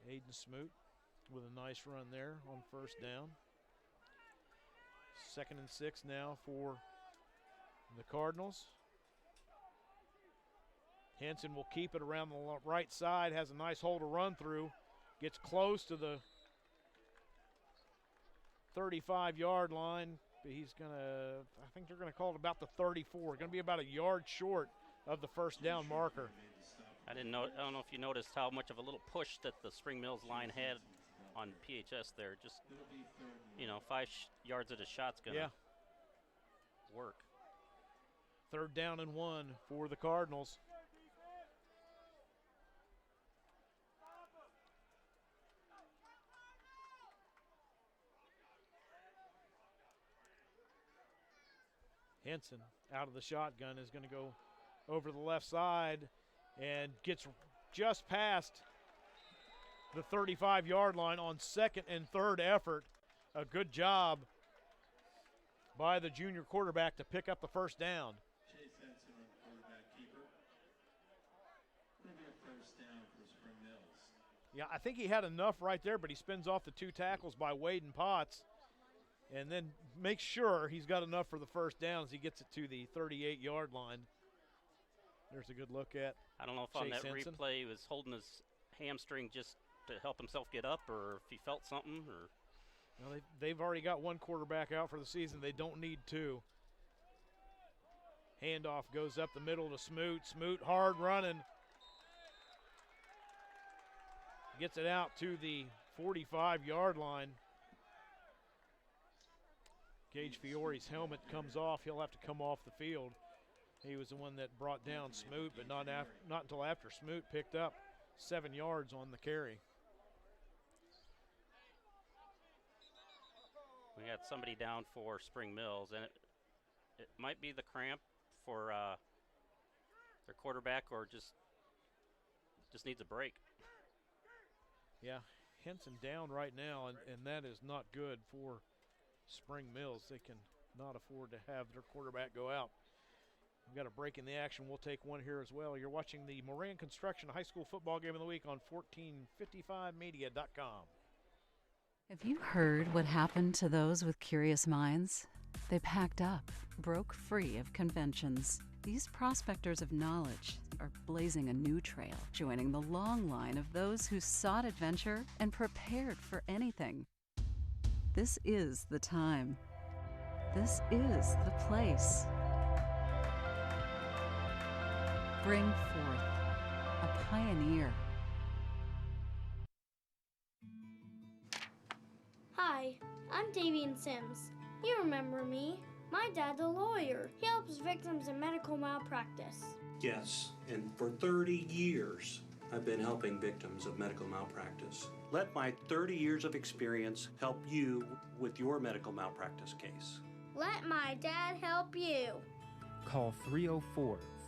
Aiden Smoot with a nice run there on 1st down. 2nd and 6 now for the Cardinals. Henson will keep it around the right side, has a nice hole to run through, gets close to the 35-yard line, but I think they're going to call it about the 34. Going to be about a yard short of the 1st down marker. I don't know if you noticed how much of a little push that the Spring Mills line had on PHS there. Just, 5 yards at a shot's going to work. 3rd down and 1 for the Cardinals. Henson out of the shotgun is going to go over the left side and gets just past the 35-yard line on 2nd and 3rd effort. A good job by the junior quarterback to pick up the first down. Chase Henson on quarterback keeper. Going to be a first down for Spring Mills. Yeah, I think he had enough right there, but he spins off the 2 tackles by Wade and Potts and then makes sure he's got enough for the first down as he gets it to the 38-yard line. There's a good look at I don't know if Chase on that Henson. replay he was holding his hamstring just to help himself get up, or if he felt something. Or Well, they've already got 1 quarterback out for the season. They don't need 2. Handoff goes up the middle to Smoot. Smoot hard running. Gets it out to the 45-yard line. Gage Fiore's helmet comes off. He'll have to come off the field. He was the one that brought down Smoot, but not until after Smoot picked up 7 yards on the carry. we got somebody down for Spring Mills, and it might be the cramp for their quarterback, or just needs a break. Yeah, Henson down right now, and that is not good for Spring Mills. They can not afford to have their quarterback go out. We've got a break in the action. We'll take one here as well. You're watching the Moran Construction High School Football Game of the Week on 1455media.com. Have you heard what happened to those with curious minds? They packed up, broke free of conventions. These prospectors of knowledge are blazing a new trail, joining the long line of those who sought adventure and prepared for anything. This is the time. This is the place. Bring forth a pioneer. Hi, I'm Davian Sims. You remember me. My dad's a lawyer. He helps victims of medical malpractice. Yes, and for 30 years, I've been helping victims of medical malpractice. Let my 30 years of experience help you with your medical malpractice case. Let my dad help you. Call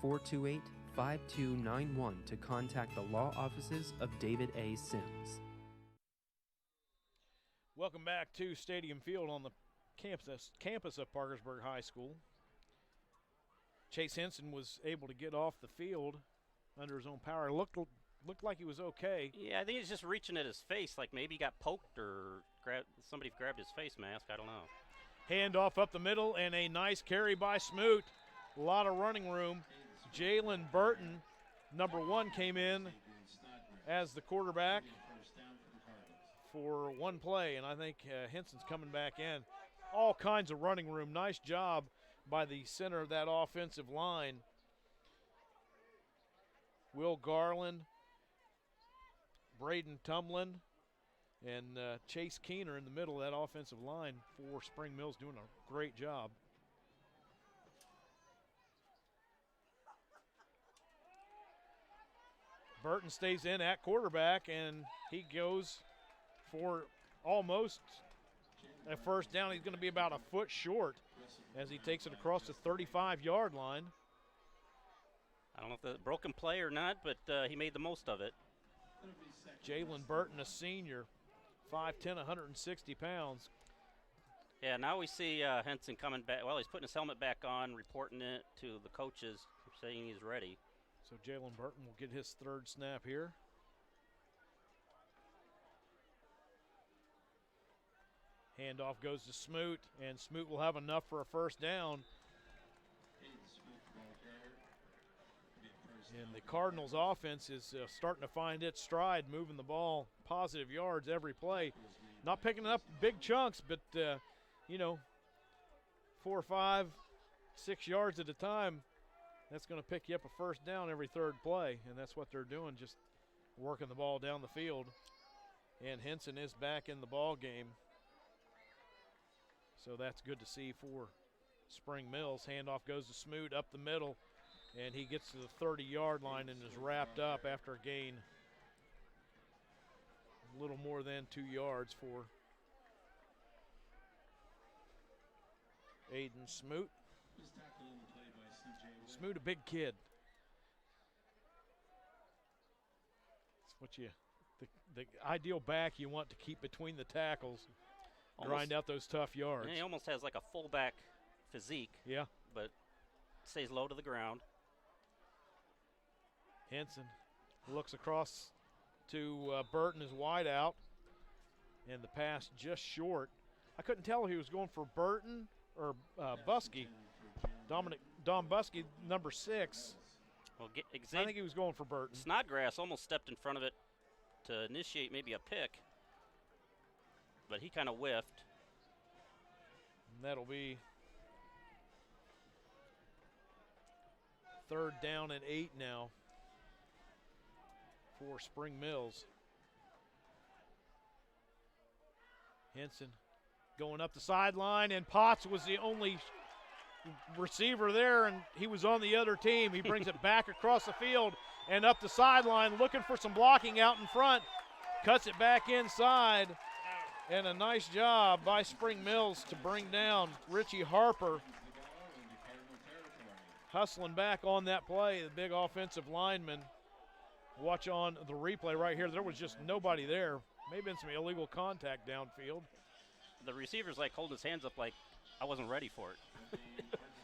304-428-5291 to contact the law offices of David A. Sims. Welcome back to Stadium Field on the campus of Parkersburg High School. Chase Henson was able to get off the field under his own power. Looked like he was okay. Yeah, I think he's just reaching at his face, like maybe he got poked or somebody grabbed his face mask. I don't know. Handoff up the middle and a nice carry by Smoot. A lot of running room. Jalen Burton, number 1, came in as the quarterback for one play, and I think Henson's coming back in. All kinds of running room. Nice job by the center of that offensive line. Will Garland, Braden Tumlin, and Chase Keener in the middle of that offensive line for Spring Mills, doing a great job. Burton stays in at quarterback, and he goes for almost a first down. He's going to be about a foot short as he takes it across the 35-yard line. I don't know if that's a broken play or not, but he made the most of it. Jalen Burton, a senior, 5'10", 160 pounds. Yeah, now we see Henson coming back. Well, he's putting his helmet back on, reporting it to the coaches, saying he's ready. So Jalen Burton will get his third snap here. Handoff goes to Smoot, and Smoot will have enough for a first down. And the Cardinals' offense is starting to find its stride, moving the ball positive yards every play. Not picking up big chunks, but, 4, 5, 6 yards at a time. That's going to pick you up a first down every third play, and that's what they're doing, just working the ball down the field. And Henson is back in the ball game. So that's good to see for Spring Mills. Handoff goes to Smoot up the middle, and he gets to the 30-yard line and is wrapped up after a gain a little more than 2 yards for Aiden Smoot. Smoot, a big kid. It's what the ideal back you want to keep between the tackles, grind out those tough yards. And he almost has like a fullback physique. Yeah. But stays low to the ground. Henson looks across to Burton as wide out, and the pass just short. I couldn't tell if he was going for Burton or Buskey. Dom Buskey, number 6. Well, I think he was going for Burton. Snodgrass almost stepped in front of it to initiate maybe a pick, but he kind of whiffed. And that'll be 3rd down and 8 now for Spring Mills. Henson going up the sideline, and Potts was the only receiver there, and he was on the other team. He brings it back across the field and up the sideline, looking for some blocking out in front. Cuts it back inside, and a nice job by Spring Mills to bring down Richie Harper. Hustling back on that play, the big offensive lineman. Watch on the replay right here. There was just nobody there. Maybe been some illegal contact downfield. The receiver's like holding his hands up like, I wasn't ready for it,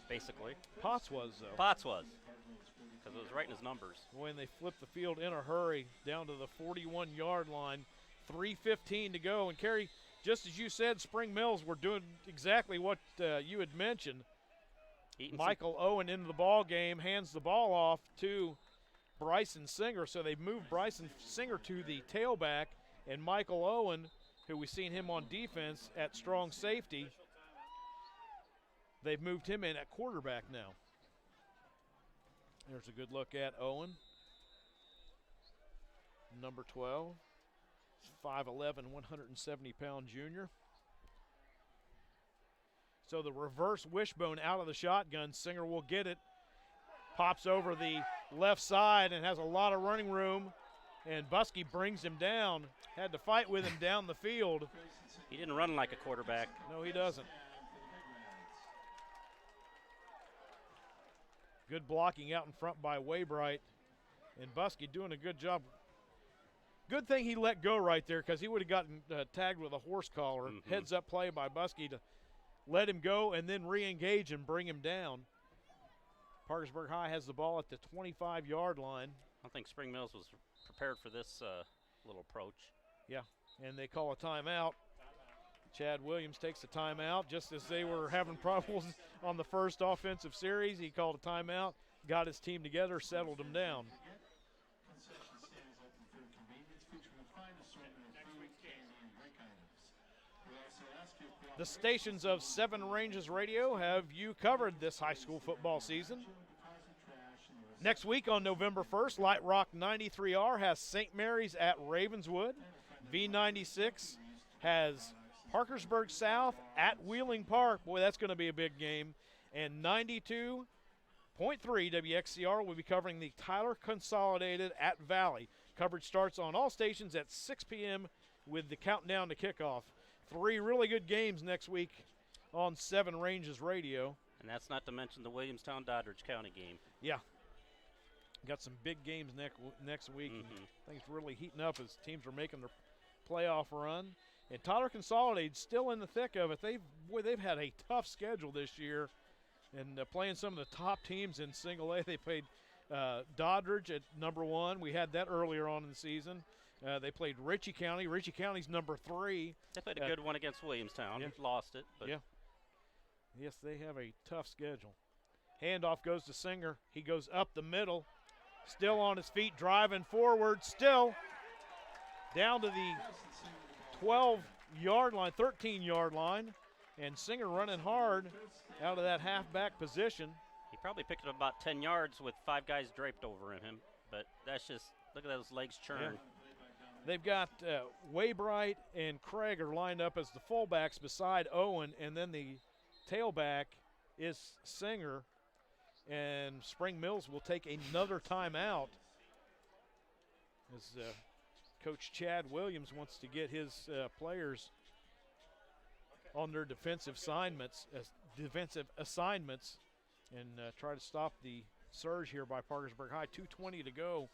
basically. Potts was, though. Potts was, because it was right in his numbers. When they flipped the field in a hurry down to the 41-yard line, 3:15 to go. And, Kerry, just as you said, Spring Mills were doing exactly what you had mentioned. Michael Owen into the ball game, hands the ball off to Bryson Singer. So they moved Bryson Singer to the tailback, and Michael Owen, who we've seen him on defense at strong safety, they've moved him in at quarterback now. There's a good look at Owen. Number 12, 5'11", 170-pound junior. So the reverse wishbone out of the shotgun. Singer will get it. Pops over the left side and has a lot of running room. And Buskey brings him down. Had to fight with him down the field. He didn't run like a quarterback. No, he doesn't. Good blocking out in front by Waybright. And Buskey doing a good job. Good thing he let go right there, because he would have gotten tagged with a horse collar. Mm-hmm. Heads up play by Buskey to let him go and then re-engage and bring him down. Parkersburg High has the ball at the 25-yard line. I think Spring Mills was prepared for this little approach. Yeah, and they call a timeout. Chad Williams takes a timeout just as they were having problems on the first offensive series. He called a timeout, got his team together, settled them down. The stations of Seven Ranges Radio have you covered this high school football season. Next week on November 1st, Light Rock 93R has St. Mary's at Ravenswood. V96 has Parkersburg South at Wheeling Park. Boy, that's going to be a big game. And 92.3 WXCR will be covering the Tyler Consolidated at Valley. Coverage starts on all stations at 6 p.m. with the countdown to kickoff. 3 really good games next week on Seven Ranges Radio. And that's not to mention the Williamstown-Doddridge County game. Yeah. Got some big games next week. Mm-hmm. Things really heating up as teams are making their playoff run. And Tyler Consolidated still in the thick of it. They've had a tough schedule this year, and playing some of the top teams in Single A. They played Doddridge at number 1. We had that earlier on in the season. They played Ritchie County. Ritchie County's number 3. They played a good one against Williamstown. Yeah. Lost it. But yeah. Yes, they have a tough schedule. Handoff goes to Singer. He goes up the middle. Still on his feet, driving forward. Still down to the 12-yard line, 13-yard line. And Singer running hard out of that halfback position. He probably picked up about 10 yards with 5 guys draped over him. But that's just, look at those legs churn. Yeah. They've got Waybright and Craig are lined up as the fullbacks beside Owen, and then the tailback is Singer. And Spring Mills will take another timeout as Coach Chad Williams wants to get his players on their defensive assignments and try to stop the surge here by Parkersburg High. 2:20 to go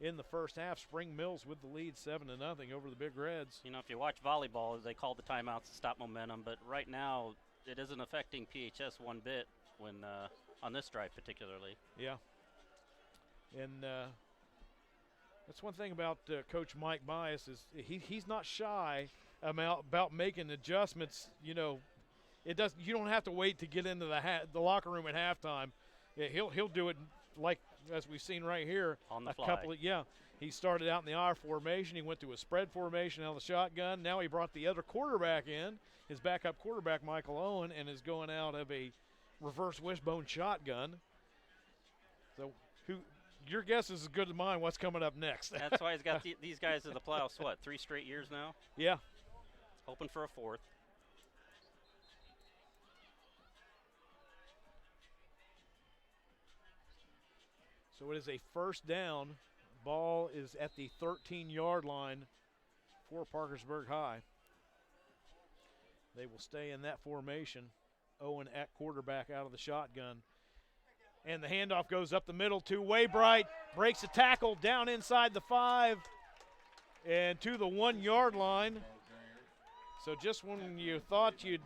in the first half. Spring Mills with the lead 7-0 over the Big Reds. You know, if you watch volleyball, they call the timeouts to stop momentum, but right now it isn't affecting PHS one bit when on this drive particularly. Yeah. And that's one thing about Coach Mike Bias is he's not shy about making adjustments. You know, you don't have to wait to get into the locker room at halftime. Yeah, he'll do it like as we've seen right here. On the fly. He started out in the I formation. He went to a spread formation out of the shotgun. Now he brought the other quarterback in, his backup quarterback Michael Owen, and is going out of a reverse wishbone shotgun. So your guess is as good as mine what's coming up next. That's why he's got these guys in the playoffs, 3 straight years now? Yeah. Hoping for a 4th. So it is a first down. Ball is at the 13-yard line for Parkersburg High. They will stay in that formation. Owen at quarterback out of the shotgun. And the handoff goes up the middle to Waybright. Breaks a tackle down inside the 5 and to the 1-yard line. So just when you thought you'd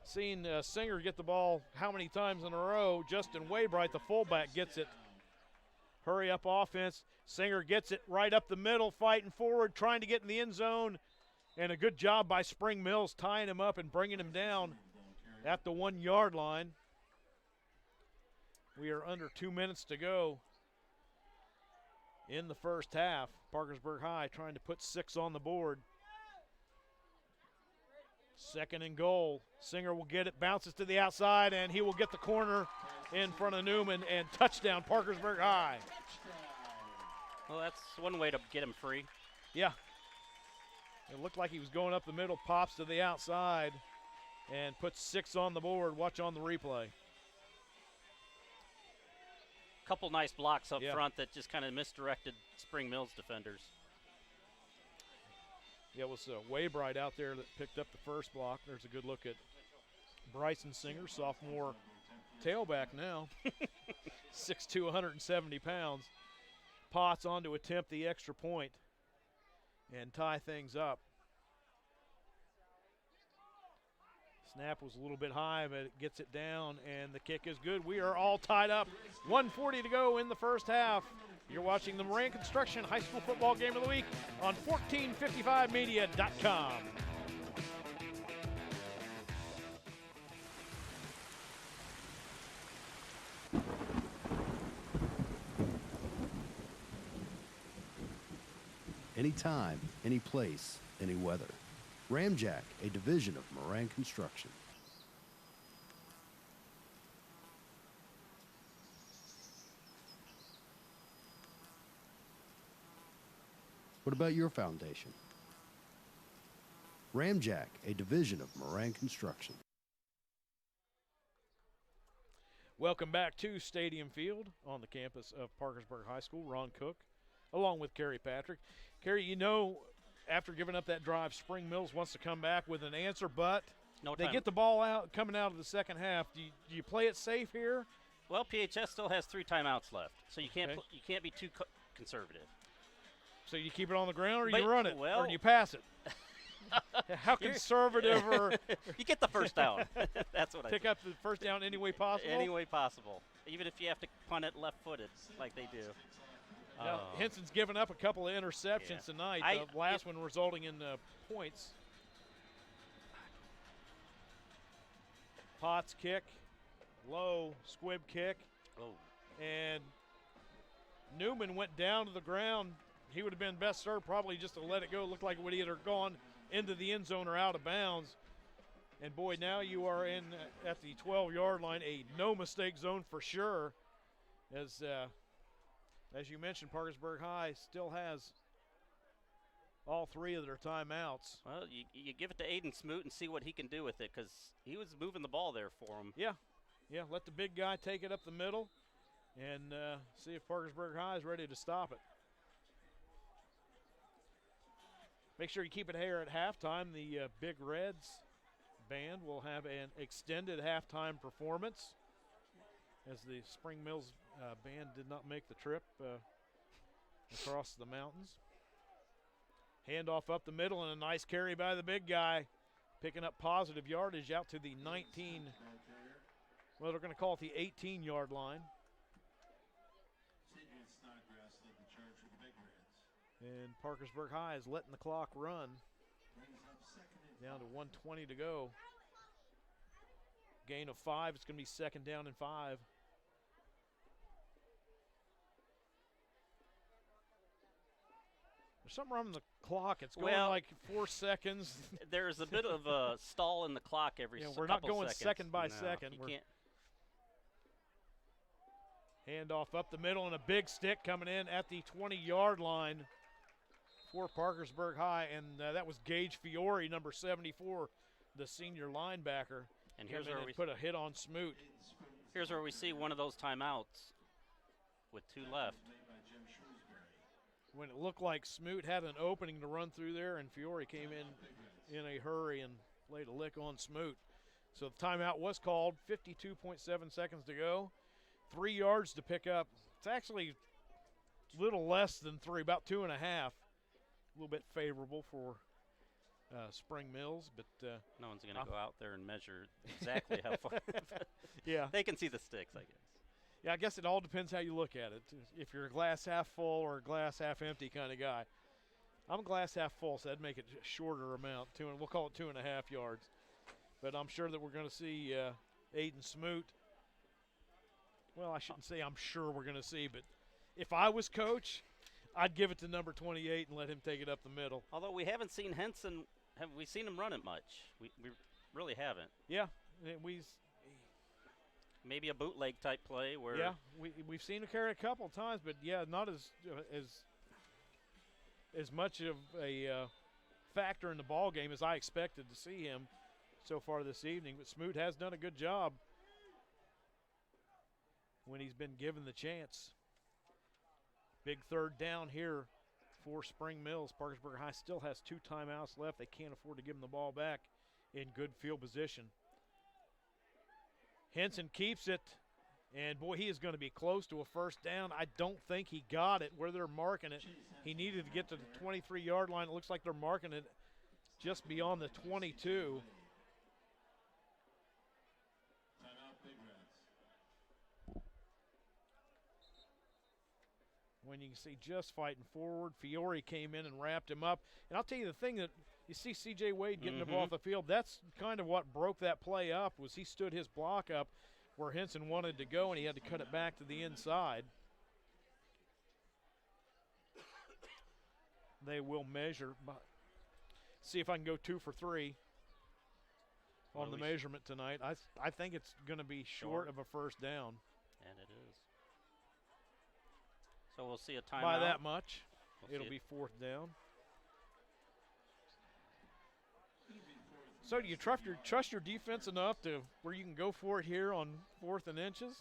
seen Singer get the ball how many times in a row, Justin Waybright, the fullback, gets it. Hurry up offense. Singer gets it right up the middle, fighting forward, trying to get in the end zone. And a good job by Spring Mills tying him up and bringing him down at the 1-yard line. We are under 2 minutes to go in the first half. Parkersburg High trying to put 6 on the board. 2nd and goal. Singer will get it, bounces to the outside, and he will get the corner in front of Newman, and touchdown Parkersburg High. Well, that's one way to get him free. Yeah. It looked like he was going up the middle, pops to the outside, and puts 6 on the board. Watch on the replay. Couple nice blocks up front that just kind of misdirected Spring Mills defenders. Yeah, it was Waybright out there that picked up the first block. There's a good look at Bryson Singer, sophomore tailback now. 6'2", 170 pounds. Potts on to attempt the extra point and tie things up. Snap was a little bit high, but it gets it down, and the kick is good. We are all tied up. 1:40 to go in the first half. You're watching the Moran Construction High School Football Game of the Week on 1455media.com. Anytime, any place, any weather. Ramjack, a division of Moran Construction. What about your foundation? Ramjack, a division of Moran Construction. Welcome back to Stadium Field on the campus of Parkersburg High School. Ron Cook, along with Kerry Patrick. Kerry, you know, after giving up that drive, Spring Mills wants to come back with an answer, but they get the ball out coming out of the second half. Do you play it safe here? Well, PHS still has 3 timeouts left, so you can't be too conservative. So you keep it on the ground, or you run it, or you pass it? How conservative or you get the first down. That's what I pick up the first down any way possible. Any way possible, even if you have to punt it left-footed like they do. Now, Henson's given up a couple of interceptions tonight. The last one resulting in points. Potts kick, low squib kick, and Newman went down to the ground. He would have been best served probably just to let it go. It looked like it would either gone into the end zone or out of bounds. And boy, now you are in at the 12-yard line, a no-mistake zone for sure. As you mentioned, Parkersburg High still has all 3 of their timeouts. Well, you give it to Aiden Smoot and see what he can do with it, because he was moving the ball there for him. Yeah, let the big guy take it up the middle and see if Parkersburg High is ready to stop it. Make sure you keep it here at halftime. The Big Reds band will have an extended halftime performance, as the Spring Mills band did not make the trip across the mountains. Handoff up the middle and a nice carry by the big guy. picking up positive yardage out to the 19. Well, they're going to call it the 18-yard line. And Parkersburg High is letting the clock run. Down to 1:20 to go. Gain of 5. It's going to be second down and 5. There's something wrong with the clock. It's going like 4 seconds. There's a bit of a stall in the clock every couple we're not going seconds. second by second. You can't. Handoff up the middle and a big stick coming in at the 20-yard line for Parkersburg High, and that was Gage Fiore, number 74, the senior linebacker. And here's where we put a hit on Smoot. Here's where we see one of those timeouts with 2 left. When it looked like Smoot had an opening to run through there, and Fiore came in a hurry and laid a lick on Smoot. So the timeout was called. 52.7 seconds to go. 3 yards to pick up. It's actually a little less than 3, about 2.5. A little bit favorable for Spring Mills, but no one's going to go out there and measure exactly how far. Yeah, they can see the sticks, I guess. Yeah, I guess it all depends how you look at it. If you're a glass half full or a glass half empty kind of guy. I'm a glass half full, so that'd make it a shorter amount. We'll call it 2.5 yards. But I'm sure that we're going to see Aiden Smoot. Well, I shouldn't say I'm sure we're going to see, but if I was coach, I'd give it to number 28 and let him take it up the middle. Although we haven't seen Henson, have we seen him run it much? We really haven't. Yeah, maybe a bootleg type play where. Yeah, we've seen him carry a couple times, but yeah, not as much of a factor in the ball game as I expected to see him so far this evening. But Smoot has done a good job when he's been given the chance. Big third down here for Spring Mills. Parkersburg High still has 2 timeouts left. They can't afford to give him the ball back in good field position. Henson keeps it, and boy, he is going to be close to a first down. I don't think he got it where they're marking it. He needed to get to the 23-yard line. It looks like they're marking it just beyond the 22. When you can see just fighting forward, Fiore came in and wrapped him up. And I'll tell you the thing that you see C.J. Wade getting the ball off the field, that's kind of what broke that play up, was he stood his block up where Henson wanted to go, and he had to cut it back to the inside. They will measure, see if I can go 2 for 3 on the measurement tonight. I think it's going to be short of a first down. And it is. So we'll see a timeout. By that much, it'll be 4th down. So do you trust your defense enough to where you can go for it here on 4th and inches?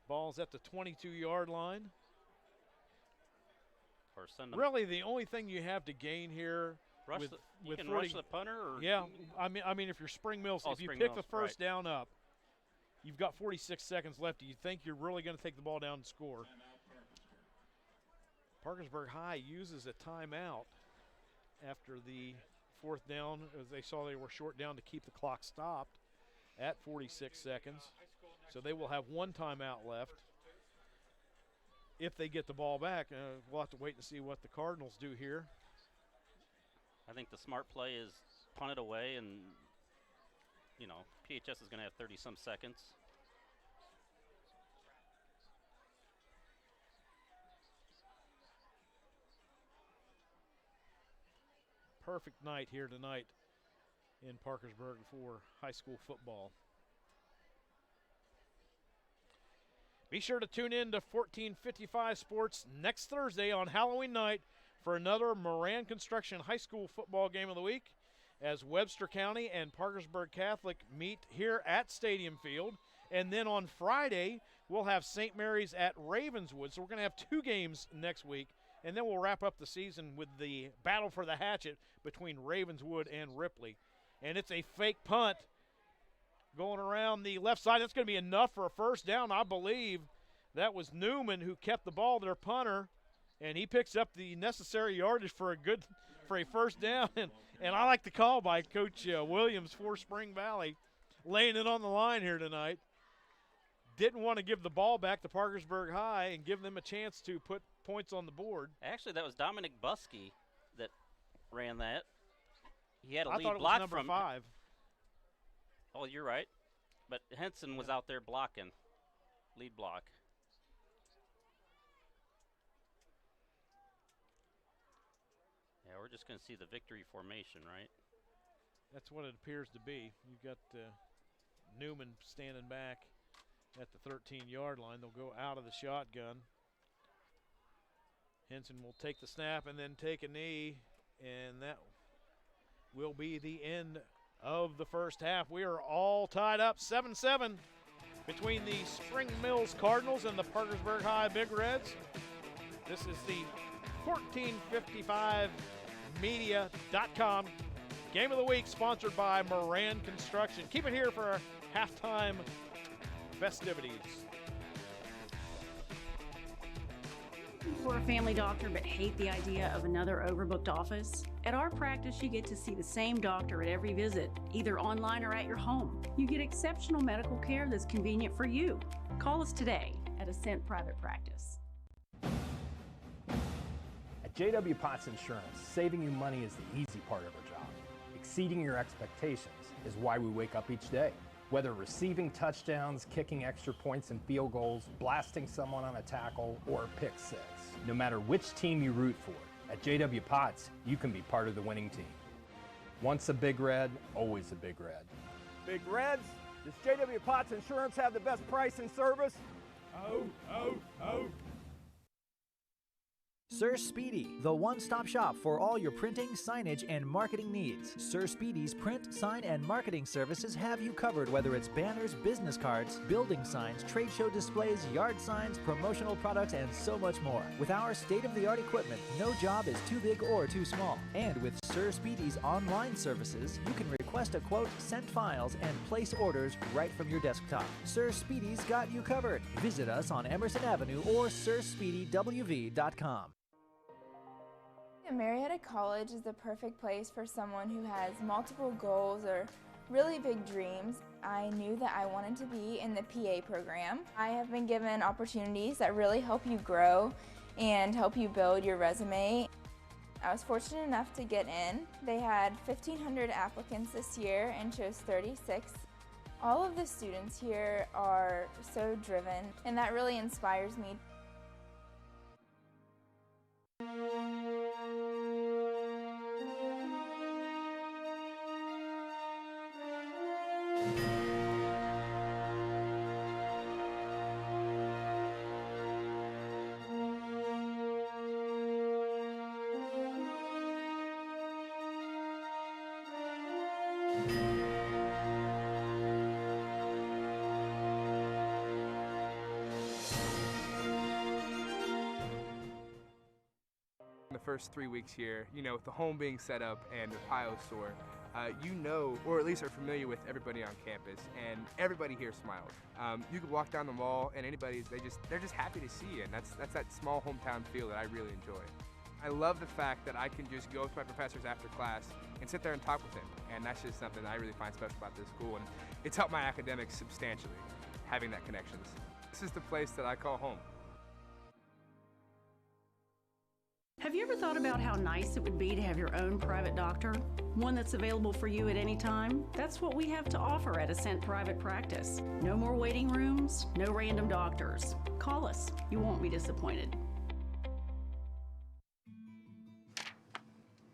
Ball's at the 22-yard line. Or send them. Really, the only thing you have to gain here rush with you with can 40, rush the punter, or yeah. I mean, if you're Spring Mills, if you pick the first down up, you've got 46 seconds left. Do you think you're really going to take the ball down and score? Parkersburg High uses a timeout after the 4th down, as they saw they were short down to keep the clock stopped at 46 seconds. So they will have 1 timeout left. If they get the ball back, we'll have to wait and see what the Cardinals do here. I think the smart play is punt it away, and, PHS is going to have 30-some seconds. Perfect night here tonight in Parkersburg for high school football. Be sure to tune in to 1455 Sports next Thursday on Halloween night for another Moran Construction High School football game of the week as Webster County and Parkersburg Catholic meet here at Stadium Field. And then on Friday, we'll have St. Mary's at Ravenswood. So we're going to have 2 games next week. And then we'll wrap up the season with the battle for the hatchet between Ravenswood and Ripley. And it's a fake punt going around the left side. That's going to be enough for a first down, I believe. That was Newman who kept the ball, their punter, and he picks up the necessary yardage for a good for a first down, and I like the call by Coach Williams for Spring Valley, laying it on the line here tonight. Didn't want to give the ball back to Parkersburg High and give them a chance to put points on the board. Actually, that was Dominic Buskey that ran that. He had a lead thought it block was number from 5. Oh, you're right. But Henson was out there blocking, lead block. Yeah, we're just going to see the victory formation, right? That's what it appears to be. You've got Newman standing back at the 13-yard line. They'll go out of the shotgun. Henson will take the snap and then take a knee, and that will be the end of the first half. We are all tied up 7-7 between the Spring Mills Cardinals and the Parkersburg High Big Reds. This is the 1455media.com Game of the Week, sponsored by Moran Construction. Keep it here for our halftime festivities. For a family doctor but hate the idea of another overbooked office? At our practice, you get to see the same doctor at every visit, either online or at your home. You get exceptional medical care that's convenient for you. Call us today at Ascent Private Practice. At J.W. Potts Insurance, saving you money is the easy part of our job. Exceeding your expectations is why we wake up each day. Whether receiving touchdowns, kicking extra points and field goals, blasting someone on a tackle, or a pick six. No matter which team you root for, at J.W. Potts, you can be part of the winning team. Once a Big Red, always a Big Red. Big Reds, does J.W. Potts Insurance have the best price and service? Oh. Sir Speedy, the one-stop shop for all your printing, signage, and marketing needs. Sir Speedy's print, sign, and marketing services have you covered, whether it's banners, business cards, building signs, trade show displays, yard signs, promotional products, and so much more. With our state-of-the-art equipment, no job is too big or too small. And with Sir Speedy's online services, you can request a quote, send files, and place orders right from your desktop. Sir Speedy's got you covered. Visit us on Emerson Avenue or SirSpeedyWV.com. Marietta College is the perfect place for someone who has multiple goals or really big dreams. I knew that I wanted to be in the PA program. I have been given opportunities that really help you grow and help you build your resume. I was fortunate enough to get in. They had 1,500 applicants this year and chose 36. All of the students here are so driven, and that really inspires me. The first 3 weeks here, with the home being set up and the Ohio store, or at least are familiar with everybody on campus, and everybody here smiles. You could walk down the mall and they're just happy to see you, and that's that small hometown feel that I really enjoy. I love the fact that I can just go with my professors after class and sit there and talk with them, and that's just something that I really find special about this school, and it's helped my academics substantially, having that connections. This is the place that I call home. Have you ever thought about how nice it would be to have your own private doctor? One that's available for you at any time? That's what we have to offer at Ascent Private Practice. No more waiting rooms, no random doctors. Call us. You won't be disappointed.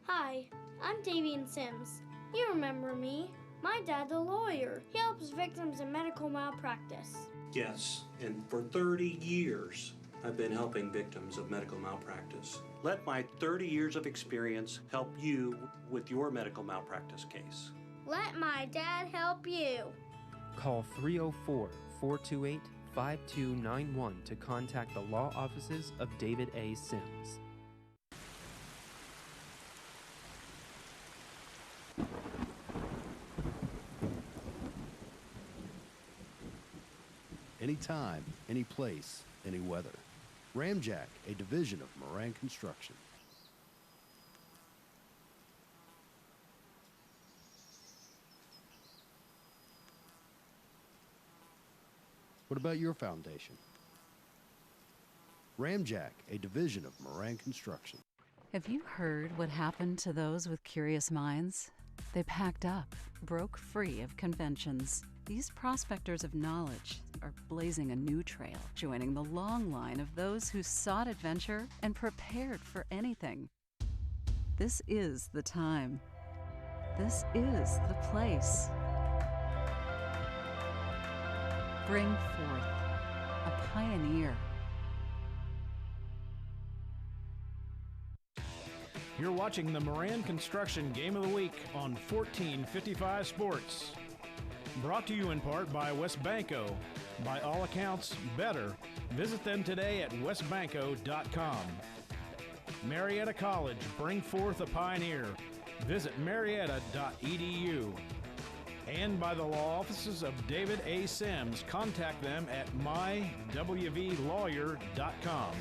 Hi, I'm Davian Sims. You remember me. My dad's a lawyer. He helps victims of medical malpractice. Yes, and for 30 years, I've been helping victims of medical malpractice. Let my 30 years of experience help you with your medical malpractice case. Let my dad help you. Call 304-428-5291 to contact the law offices of David A. Sims. Anytime, any place, any weather. Ramjack, a division of Moran Construction. What about your foundation? Ramjack, a division of Moran Construction. Have you heard what happened to those with curious minds? They packed up, broke free of conventions. These prospectors of knowledge are blazing a new trail, joining the long line of those who sought adventure and prepared for anything. This is the time. This is the place. Bring forth a pioneer. You're watching the Moran Construction Game of the Week on 1455 Sports. Brought to you in part by Westbanco. By all accounts, better. Visit them today at westbanco.com. Marietta College, bring forth a pioneer. Visit marietta.edu. And by the law offices of David A. Sims. Contact them at mywvlawyer.com.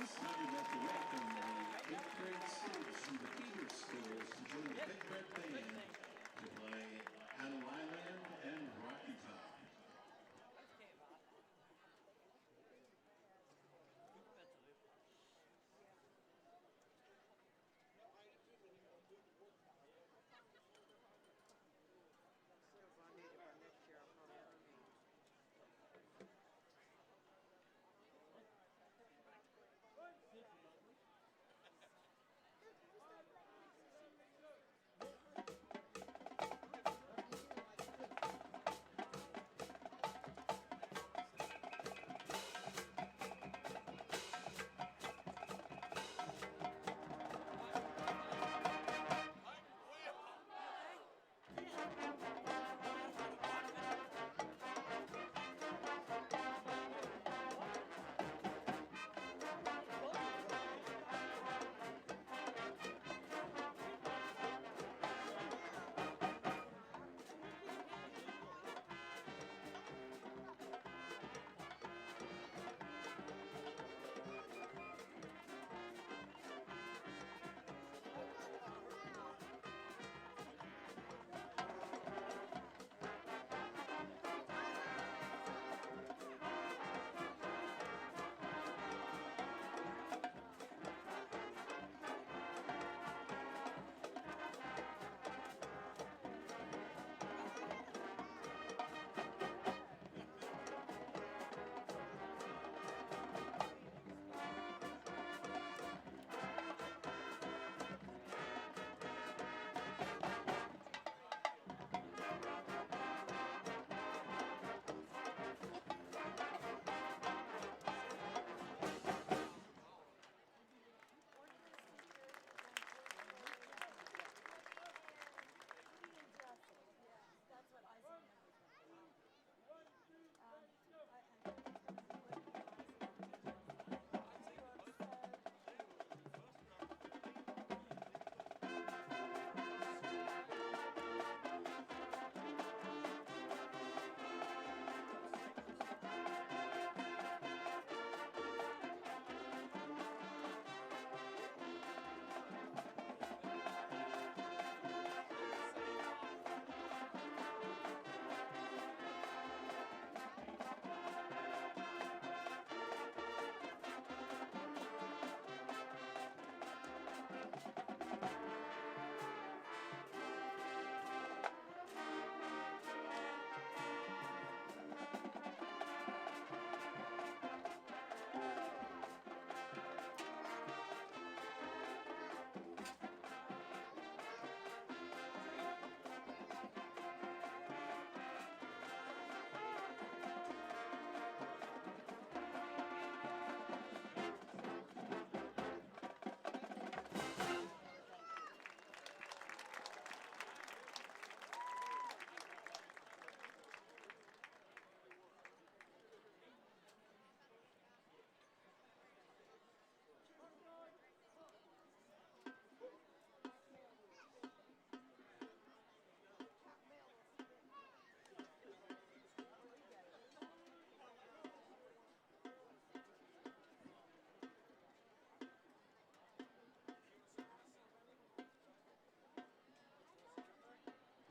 We'd like to welcome the 8th grade students from the feeder schools to join the Big Red Band to play Adel Island and Rocky Top.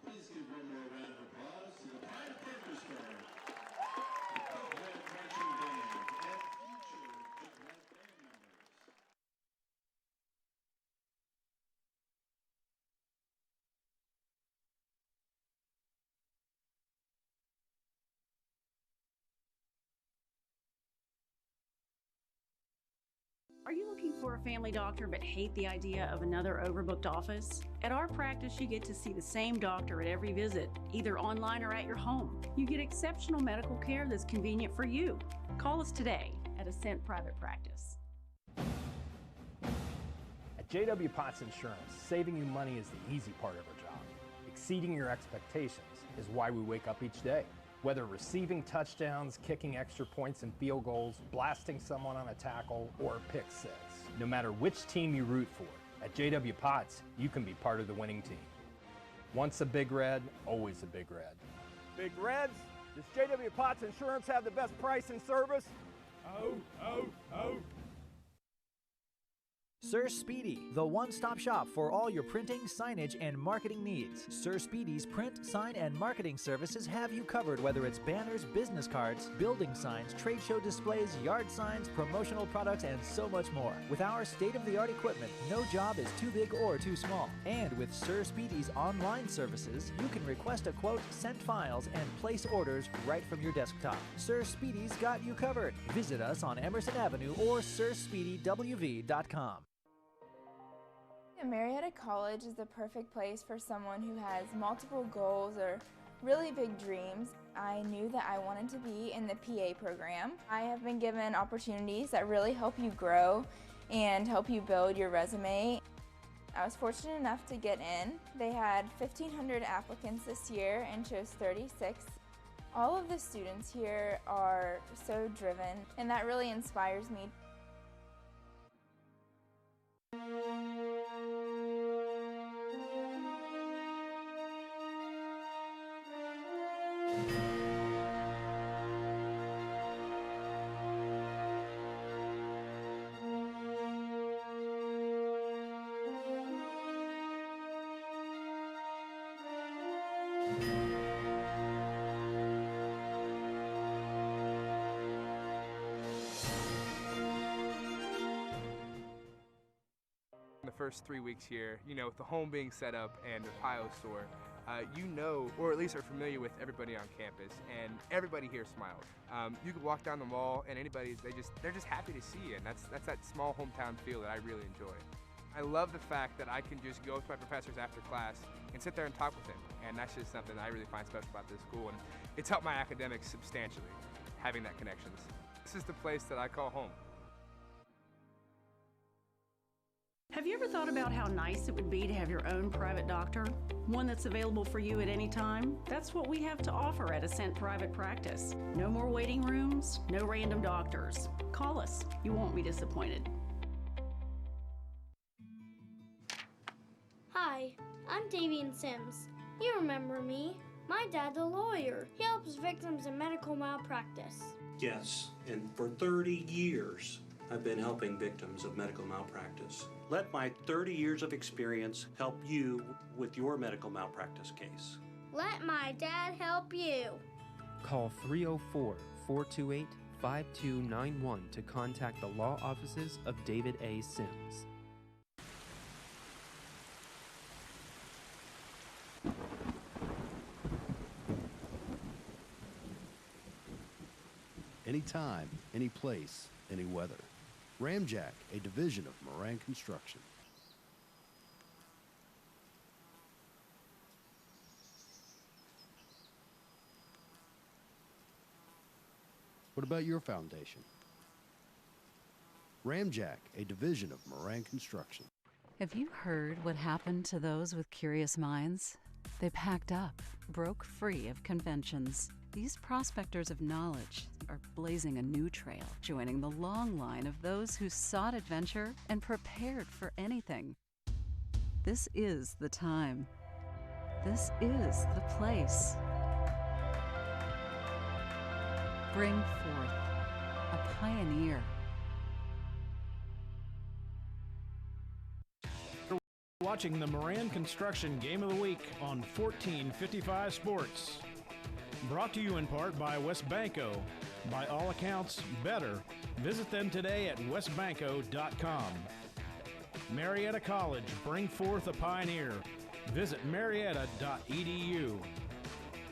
Please give one more round of applause to the Pride of Parkersburg, the Moran Construction Game, and future Big Red Band members. Are you looking for a family doctor but hate the idea of another overbooked office? At our practice, you get to see the same doctor at every visit, either online or at your home. You get exceptional medical care that's convenient for you. Call us today at Ascent Private Practice. At J.W. Potts Insurance, saving you money is the easy part of our job. Exceeding your expectations is why we wake up each day. Whether receiving touchdowns, kicking extra points and field goals, blasting someone on a tackle, or a pick six. No matter which team you root for, at J.W. Potts, you can be part of the winning team. Once a Big Red, always a Big Red. Big Reds, does J.W. Potts Insurance have the best price and service? Oh, oh, oh. Sir Speedy, the one-stop shop for all your printing, signage, and marketing needs. Sir Speedy's print, sign, and marketing services have you covered, whether it's banners, business cards, building signs, trade show displays, yard signs, promotional products, and so much more. With our state-of-the-art equipment, no job is too big or too small. And with Sir Speedy's online services, you can request a quote, send files, and place orders right from your desktop. Sir Speedy's got you covered. Visit us on Emerson Avenue or SirSpeedyWV.com. Marietta College is the perfect place for someone who has multiple goals or really big dreams. I knew that I wanted to be in the PA program. I have been given opportunities that really help you grow and help you build your resume. I was fortunate enough to get in. They had 1,500 applicants this year and chose 36. All of the students here are so driven, and that really inspires me. The first 3 weeks here, with the home being set up and the Ohio store, or at least are familiar with everybody on campus, and everybody here smiles. You could walk down the mall, and they're just happy to see you, and that's that small hometown feel that I really enjoy. I love the fact that I can just go with my professors after class and sit there and talk with them, and that's just something that I really find special about this school, and it's helped my academics substantially, having that connections. This is the place that I call home. Have you ever thought about how nice it would be to have your own private doctor? One that's available for you at any time? That's what we have to offer at Ascent Private Practice. No more waiting rooms, no random doctors. Call us. You won't be disappointed. Hi, I'm Davian Sims. You remember me. My dad's a lawyer. He helps victims in medical malpractice. Yes, and for 30 years, I've been helping victims of medical malpractice. Let my 30 years of experience help you with your medical malpractice case. Let my dad help you. Call 304-428-5291 to contact the law offices of David A. Sims. Anytime, any place, any weather. Ramjack, a division of Moran Construction. What about your foundation? Ramjack, a division of Moran Construction. Have you heard what happened to those with curious minds? They packed up, broke free of conventions. These prospectors of knowledge are blazing a new trail, joining the long line of those who sought adventure and prepared for anything. This is the time. This is the place. Bring forth a pioneer. Watching the Moran Construction Game of the Week on 1455 Sports. Brought to you in part by Westbanco. By all accounts, better. Visit them today at westbanco.com. Marietta College, bring forth a pioneer. Visit marietta.edu.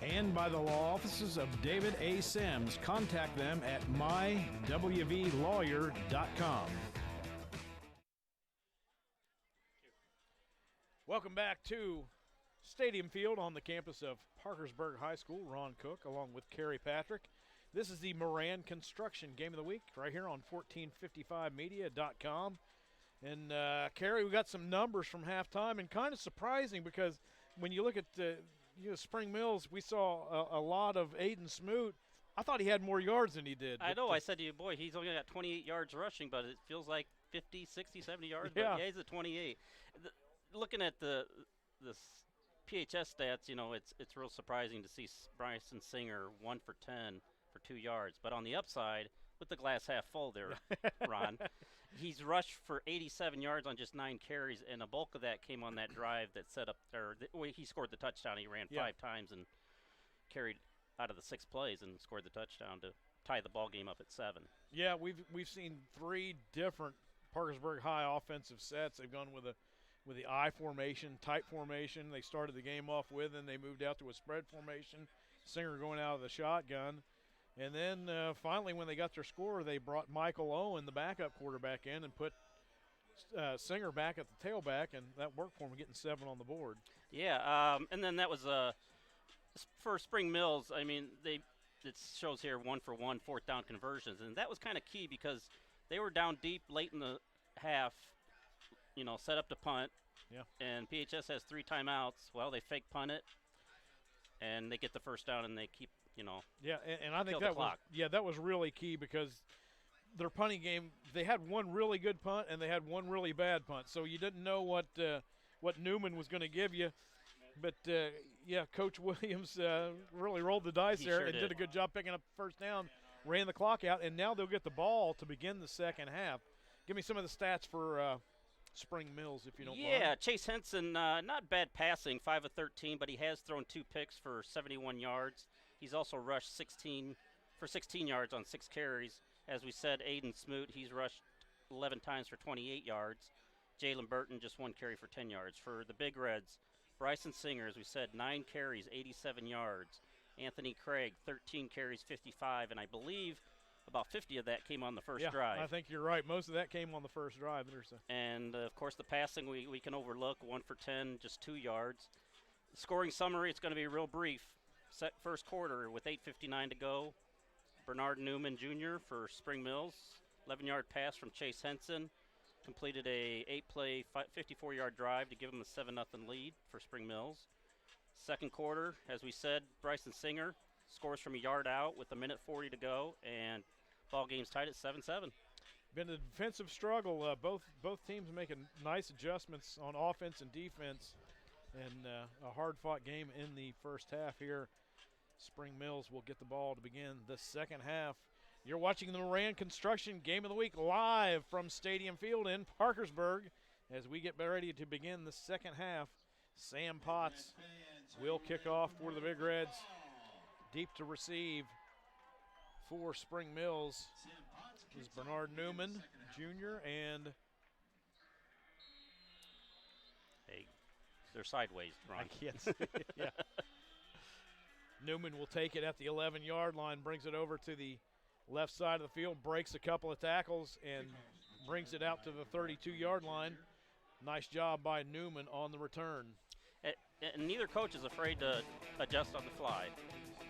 And by the law offices of David A. Sims. Contact them at mywvlawyer.com. Welcome back to Stadium Field on the campus of Parkersburg High School. Ron Cook along with Kerry Patrick. This is the Moran Construction Game of the Week right here on 1455media.com. And Kerry, we got some numbers from halftime, and kind of surprising because when you look at Spring Mills, we saw a lot of Aiden Smoot. I thought he had more yards than he did. I know. I said to you, boy, he's only got 28 yards rushing, but it feels like 50, 60, 70 yards. Yeah. But yeah, he's at 28. Looking at the PHS stats, it's real surprising to see Bryson Singer 1 for 10 for 2 yards. But on the upside, with the glass half full there, Ron. He's rushed for 87 yards on just 9 carries, and a bulk of that came on that drive that set up, he scored the touchdown. He ran 5 times and carried out of the 6 plays and scored the touchdown to tie the ball game up at 7. Yeah, we've seen 3 different Parkersburg High offensive sets. They've gone with the I formation, tight formation. They started the game off with, and they moved out to a spread formation. Singer going out of the shotgun. And then finally, when they got their score, they brought Michael Owen, the backup quarterback, in and put Singer back at the tailback, and that worked for him, getting 7 on the board. Yeah, and then that was for Spring Mills. I mean, it shows here 1-for-1 4th down conversions, and that was kind of key because they were down deep late in the half, set up to punt. Yeah. And PHS has 3 timeouts. Well, they fake punt it, and they get the first down, and they keep, Yeah, and I think that was really key because their punting game, they had one really good punt and they had one really bad punt. So you didn't know what Newman was going to give you. But, Coach Williams really rolled the dice there and did a good job picking up the first down, ran the clock out, and now they'll get the ball to begin the second half. Give me some of the stats for Spring Mills, if you don't mind. Yeah, Chase Henson, not bad passing, 5 of 13, but he has thrown 2 picks for 71 yards. He's also rushed 16 yards on 6 carries. As we said, Aiden Smoot, he's rushed 11 times for 28 yards. Jalen Burton, just 1 carry for 10 yards. For the Big Reds, Bryson Singer, as we said, 9 carries, 87 yards. Anthony Craig, 13 carries, 55, and I believe about 50 of that came on the first drive. I think you're right. Most of that came on the first drive. And, of course, the passing we can overlook, 1 for 10, just 2 yards. Scoring summary, it's going to be real brief. First quarter with 8:59 to go. Bernard Newman Jr. for Spring Mills, 11-yard pass from Chase Henson. Completed a 8-play, 54-yard drive to give him a 7-0 lead for Spring Mills. Second quarter, as we said, Bryson Singer scores from a yard out with 1:40 to go, and ball game's tied at 7-7. Been a defensive struggle. Both teams making nice adjustments on offense and defense, and a hard-fought game in the first half here. Spring Mills will get the ball to begin the second half. You're watching the Moran Construction Game of the Week live from Stadium Field in Parkersburg as we get ready to begin the second half. Sam Potts will kick off for the Big Reds. Deep to receive for Spring Mills is Bernard Newman Jr. and they're sideways, Ron. Yeah. Newman will take it at the 11-yard line, brings it over to the left side of the field, breaks a couple of tackles, and brings it out to the 32-yard line. Nice job by Newman on the return. And neither coach is afraid to adjust on the fly.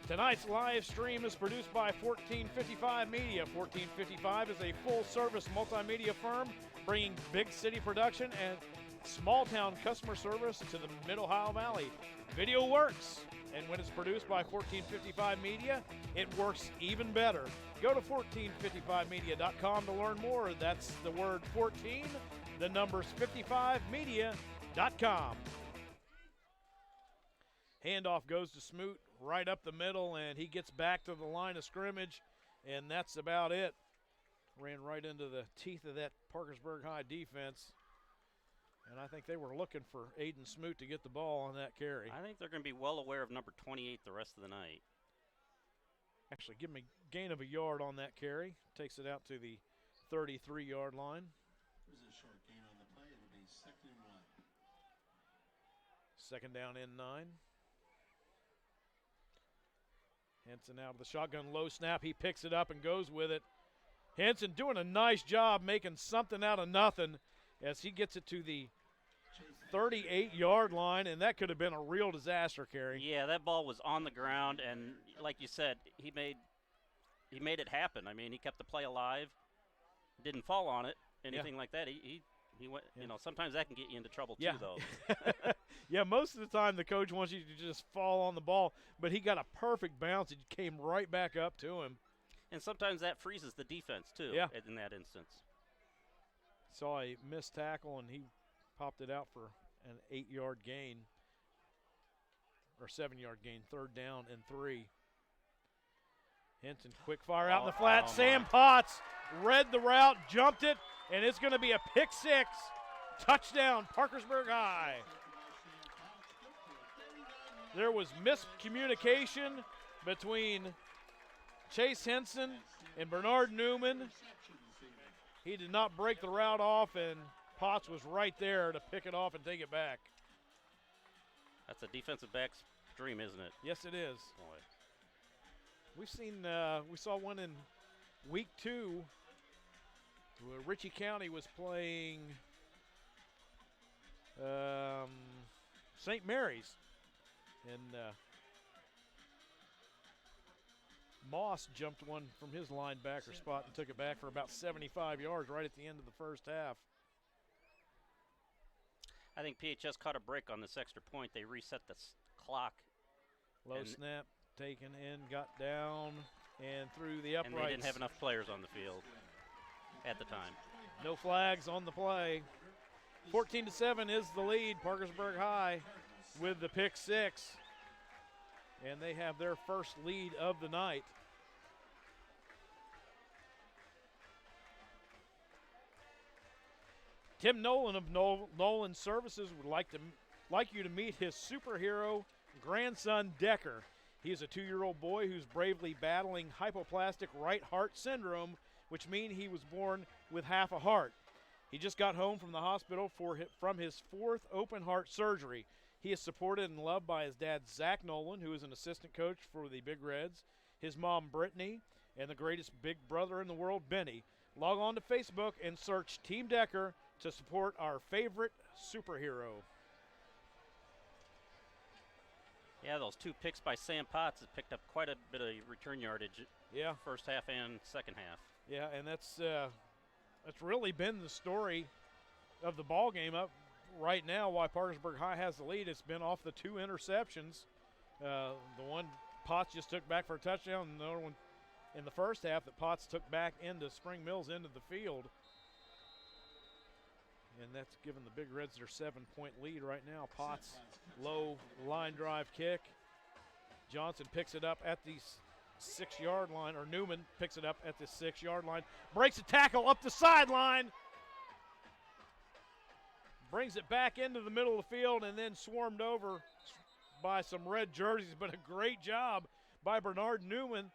Tonight's live stream is produced by 1455 Media. 1455 is a full-service multimedia firm bringing big city production and small-town customer service to the Mid-Ohio Valley. Video works, and when it's produced by 1455 Media, it works even better. Go to 1455media.com to learn more. That's the word 14, the numbers 55media.com. Handoff goes to Smoot right up the middle, and he gets back to the line of scrimmage, and that's about it. Ran right into the teeth of that Parkersburg High defense. And I think they were looking for Aiden Smoot to get the ball on that carry. I think they're going to be well aware of number 28 the rest of the night. Actually, give him a gain of a yard on that carry. Takes it out to the 33-yard line. There's a short gain on the play. It'll be 2nd and 1. Second down in 9. Henson out of the shotgun, low snap. He picks it up and goes with it. Henson doing a nice job making something out of nothing as he gets it to the 38-yard line, and that could have been a real disaster, Kerry. Yeah, that ball was on the ground, and like you said, he made it happen. I mean, he kept the play alive, didn't fall on it, anything like that. He went. You know, sometimes that can get you into trouble too, though. Yeah, most of the time the coach wants you to just fall on the ball, but he got a perfect bounce. It came right back up to him. And sometimes that freezes the defense too. In that instance. Saw a missed tackle, and he popped it out for an 8-yard gain, or 7-yard gain, 3rd down and 3. Henson, quick fire out in the flat. Sam Potts read the route, jumped it, and it's going to be a pick six. Touchdown, Parkersburg High. There was miscommunication between Chase Henson and Bernard Newman. He did not break the route off, and Potts was right there to pick it off and take it back. That's a defensive back's dream, isn't it? Yes, it is. Boy. We've seen, we saw one in week 2 where Ritchie County was playing St. Mary's. And Moss jumped one from his linebacker spot and took it back for about 75 yards right at the end of the first half. I think PHS caught a break on this extra point. They reset the clock. Low snap, taken in, got down, and through the uprights. And they didn't have enough players on the field at the time. No flags on the play. 14-7 is the lead. Parkersburg High with the pick six. And they have their first lead of the night. Tim Nolan of Nolan Services would like you to meet his superhero grandson, Decker. He is a 2-year-old boy who's bravely battling hypoplastic right heart syndrome, which means he was born with half a heart. He just got home from the hospital from his 4th open heart surgery. He is supported and loved by his dad, Zach Nolan, who is an assistant coach for the Big Reds, his mom, Brittany, and the greatest big brother in the world, Benny. Log on to Facebook and search Team Decker to support our favorite superhero. Yeah, those 2 picks by Sam Potts has picked up quite a bit of return yardage. Yeah, first half and second half. Yeah, and that's really been the story of the ball game up right now. Why Parkersburg High has the lead? It's been off the 2 interceptions. The one Potts just took back for a touchdown, and the other one in the first half that Potts took back into Spring Mills into the field. And that's given the Big Reds their 7-point lead right now. Potts, low line drive kick. Johnson picks it up at the 6-yard line, or Newman picks it up at the 6-yard line. Breaks a tackle up the sideline. Brings it back into the middle of the field and then swarmed over by some red jerseys. But a great job by Bernard Newman,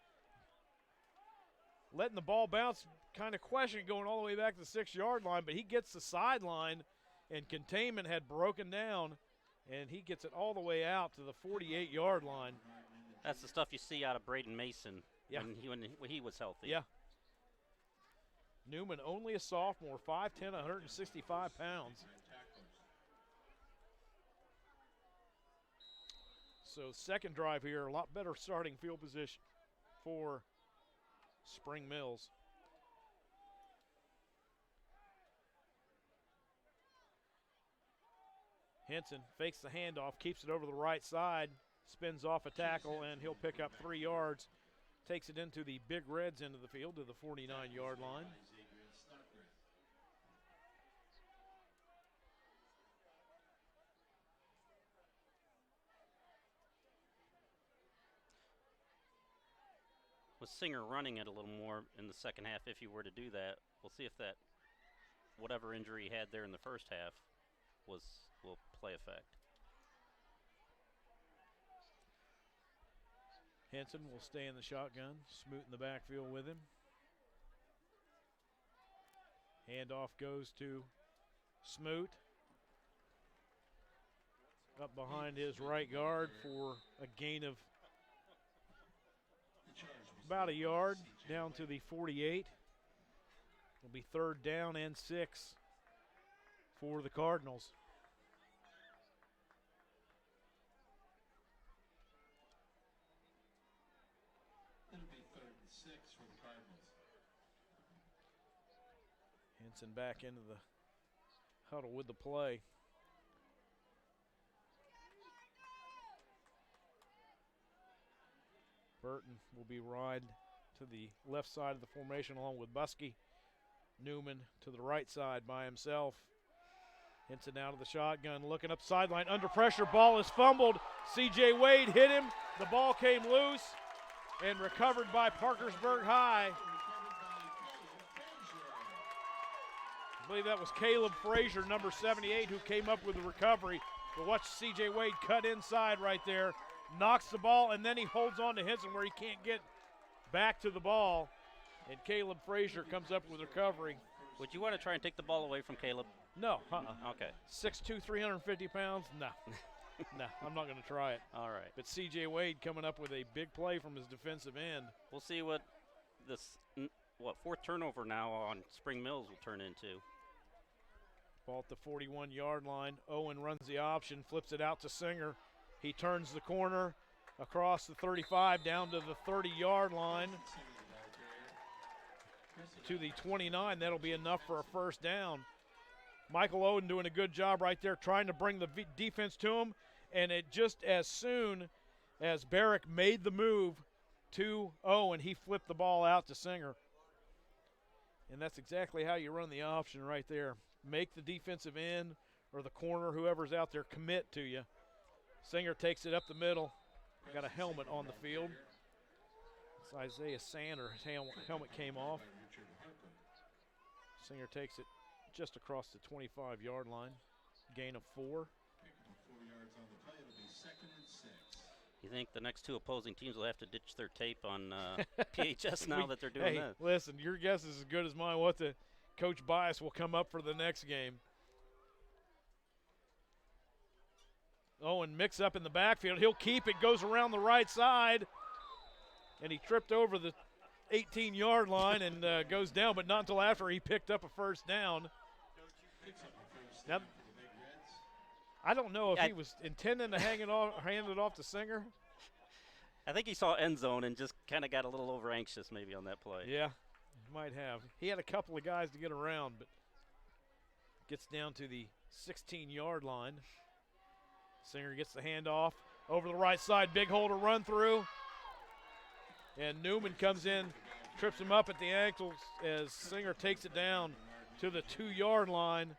letting the ball bounce, kind of question going all the way back to the 6-yard line, but he gets the sideline, and containment had broken down, and he gets it all the way out to the 48-yard line. That's the stuff you see out of Braden Mason when he was healthy. Yeah. Newman, only a sophomore, 5'10", 165 pounds. So second drive here, a lot better starting field position for Spring Mills. Henson fakes the handoff, keeps it over the right side, spins off a tackle, and he'll pick up 3 yards. Takes it into the Big Reds end of the field to the 49-yard line. With Singer running it a little more in the second half, if you were to do that, we'll see if that whatever injury he had there in the first half will play effect. Henson will stay in the shotgun, Smoot in the backfield with him. Handoff goes to Smoot. Up behind his right guard for a gain of about a yard down to the 48. It'll be 3rd down and 6 for the Cardinals. It'll be 3rd and 6 for the Cardinals. Henson back into the huddle with the play. Burton will be wide to the left side of the formation along with Buskey. Newman to the right side by himself. Henson out of the shotgun, looking up sideline, under pressure, ball is fumbled. C.J. Wade hit him, the ball came loose, and recovered by Parkersburg High. I believe that was Caleb Frazier, number 78, who came up with the recovery. But watch C.J. Wade cut inside right there, knocks the ball, and then he holds on to Hinson where he can't get back to the ball. And Caleb Frazier comes up with recovery. Would you want to try and take the ball away from Caleb? No. Okay. 6'2", 350 pounds? No. No, I'm not going to try it. All right. But C.J. Wade coming up with a big play from his defensive end. We'll see what this, fourth turnover now on Spring Mills will turn into. Ball at the 41-yard line. Owen runs the option, flips it out to Singer. He turns the corner across the 35 down to the 30-yard line. To the 29, that'll be enough for a first down. Michael Owen doing a good job right there, trying to bring the defense to him, and it just as soon as Barrick made the move to Owen, he flipped the ball out to Singer. And that's exactly how you run the option right there. Make the defensive end or the corner, whoever's out there, commit to you. Singer takes it up the middle. Got a helmet on the field. It's Isaiah Sander. His helmet came off. Singer takes it just across the 25-yard line. Gain of 4. You think the next two opposing teams will have to ditch their tape on PHS now that they're doing that? Listen, your guess is as good as mine. What the Coach Bias will come up for the next game. Owen mix up in the backfield. He'll keep it, goes around the right side, and he tripped over the 18-yard line and goes down, but not until after he picked up a first down. Now, I don't know if he was intending to hand it off to Singer. I think he saw end zone and just kind of got a little over anxious maybe on that play. Yeah, might have. He had a couple of guys to get around, but gets down to the 16-yard line. Singer gets the handoff over the right side. Big hole to run through. And Newman comes in, trips him up at the ankles as Singer takes it down to the 2-yard line.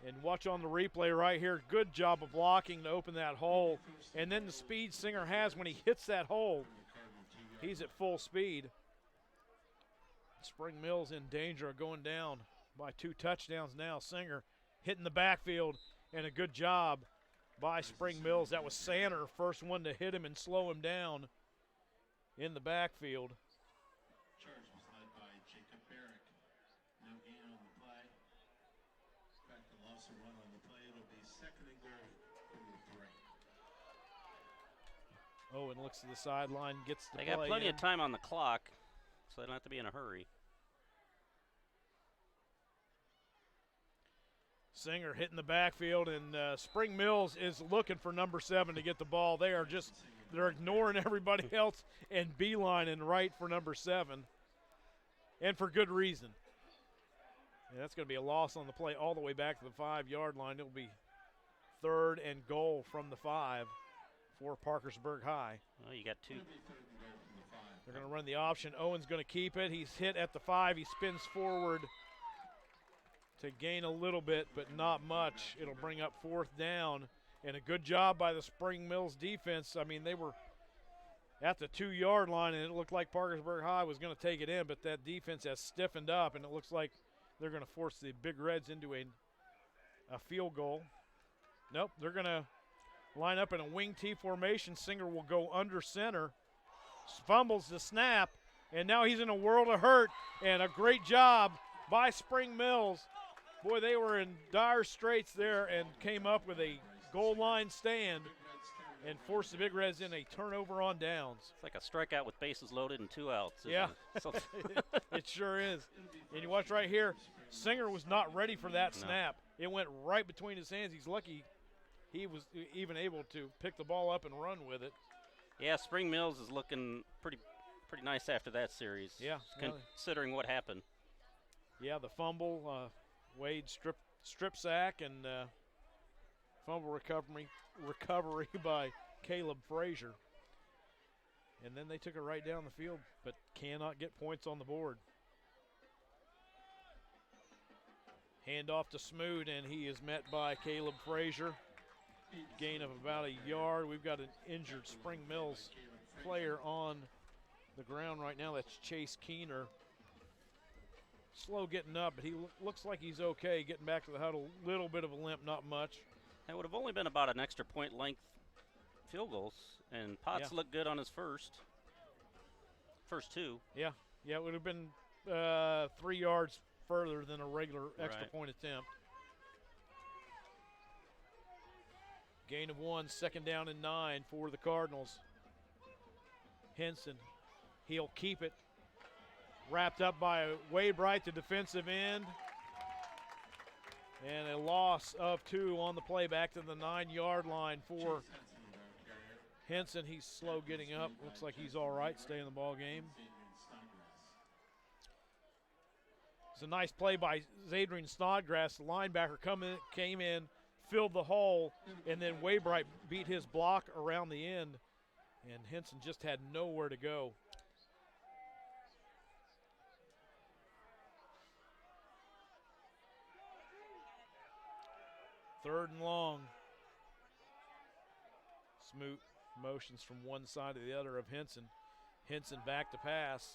And watch on the replay right here. Good job of blocking to open that hole. And then the speed Singer has when he hits that hole. He's at full speed. Spring Mills in danger of going down by 2 touchdowns now. Singer hitting the backfield, and a good job by Spring Mills. That was Sander, first one to hit him and slow him down in the backfield. Charge was led by Jacob Barrick. No gain on the play. Back to loss of run on the play. It'll be second and goal from the 3. Owen looks to the sideline, gets the play. They got plenty of time on the clock, so they don't have to be in a hurry. Singer hitting the backfield, and Spring Mills is looking for number 7 to get the ball. They're ignoring everybody else and beelining right for number 7, and for good reason. And that's going to be a loss on the play all the way back to the 5-yard line. It'll be 3rd and goal from the 5 for Parkersburg High. Well, you got 2. They're going to run the option. Owen's going to keep it. He's hit at the 5. He spins forward to gain a little bit, but not much. It'll bring up 4th down, and a good job by the Spring Mills defense. I mean, they were at the 2-yard line, and it looked like Parkersburg High was going to take it in, but that defense has stiffened up, and it looks like they're going to force the Big Reds into a field goal. Nope, they're going to line up in a wing T formation. Singer will go under center, fumbles the snap, and now he's in a world of hurt, and a great job by Spring Mills. Boy, they were in dire straits there and came up with a goal line stand and forced the Big Reds in a turnover on downs. It's like a strikeout with bases loaded and 2 outs. Yeah, it sure is. And you watch right here, Singer was not ready for that snap. It went right between his hands. He's lucky he was even able to pick the ball up and run with it. Yeah, Spring Mills is looking pretty nice after that series. Yeah. Considering what happened. Yeah, the fumble, Wade strip sack, and fumble recovery by Caleb Frazier. And then they took it right down the field, but cannot get points on the board. Handoff to Smoot, and he is met by Caleb Frazier. Gain of about a yard. We've got an injured Spring Mills player on the ground right now. That's Chase Keener. Slow getting up, but he looks like he's okay. Getting back to the huddle, little bit of a limp, not much. It would have only been about an extra point length field goals, and Potts looked good on his first two. Yeah, it would have been 3 yards further than a regular extra point attempt. Gain of 1, 2nd down and 9 for the Cardinals. Henson, he'll keep it. Wrapped up by Waybright, the defensive end. And a loss of 2 on the play back to the 9-yard line for Henson. He's slow getting up. Looks like he's all right, staying in the ball game. It's a nice play by Zadrian Snodgrass. The linebacker came in, filled the hole, and then Waybright beat his block around the end, and Henson just had nowhere to go. Third and long. Smoot motions from one side to the other of Henson. Henson back to pass.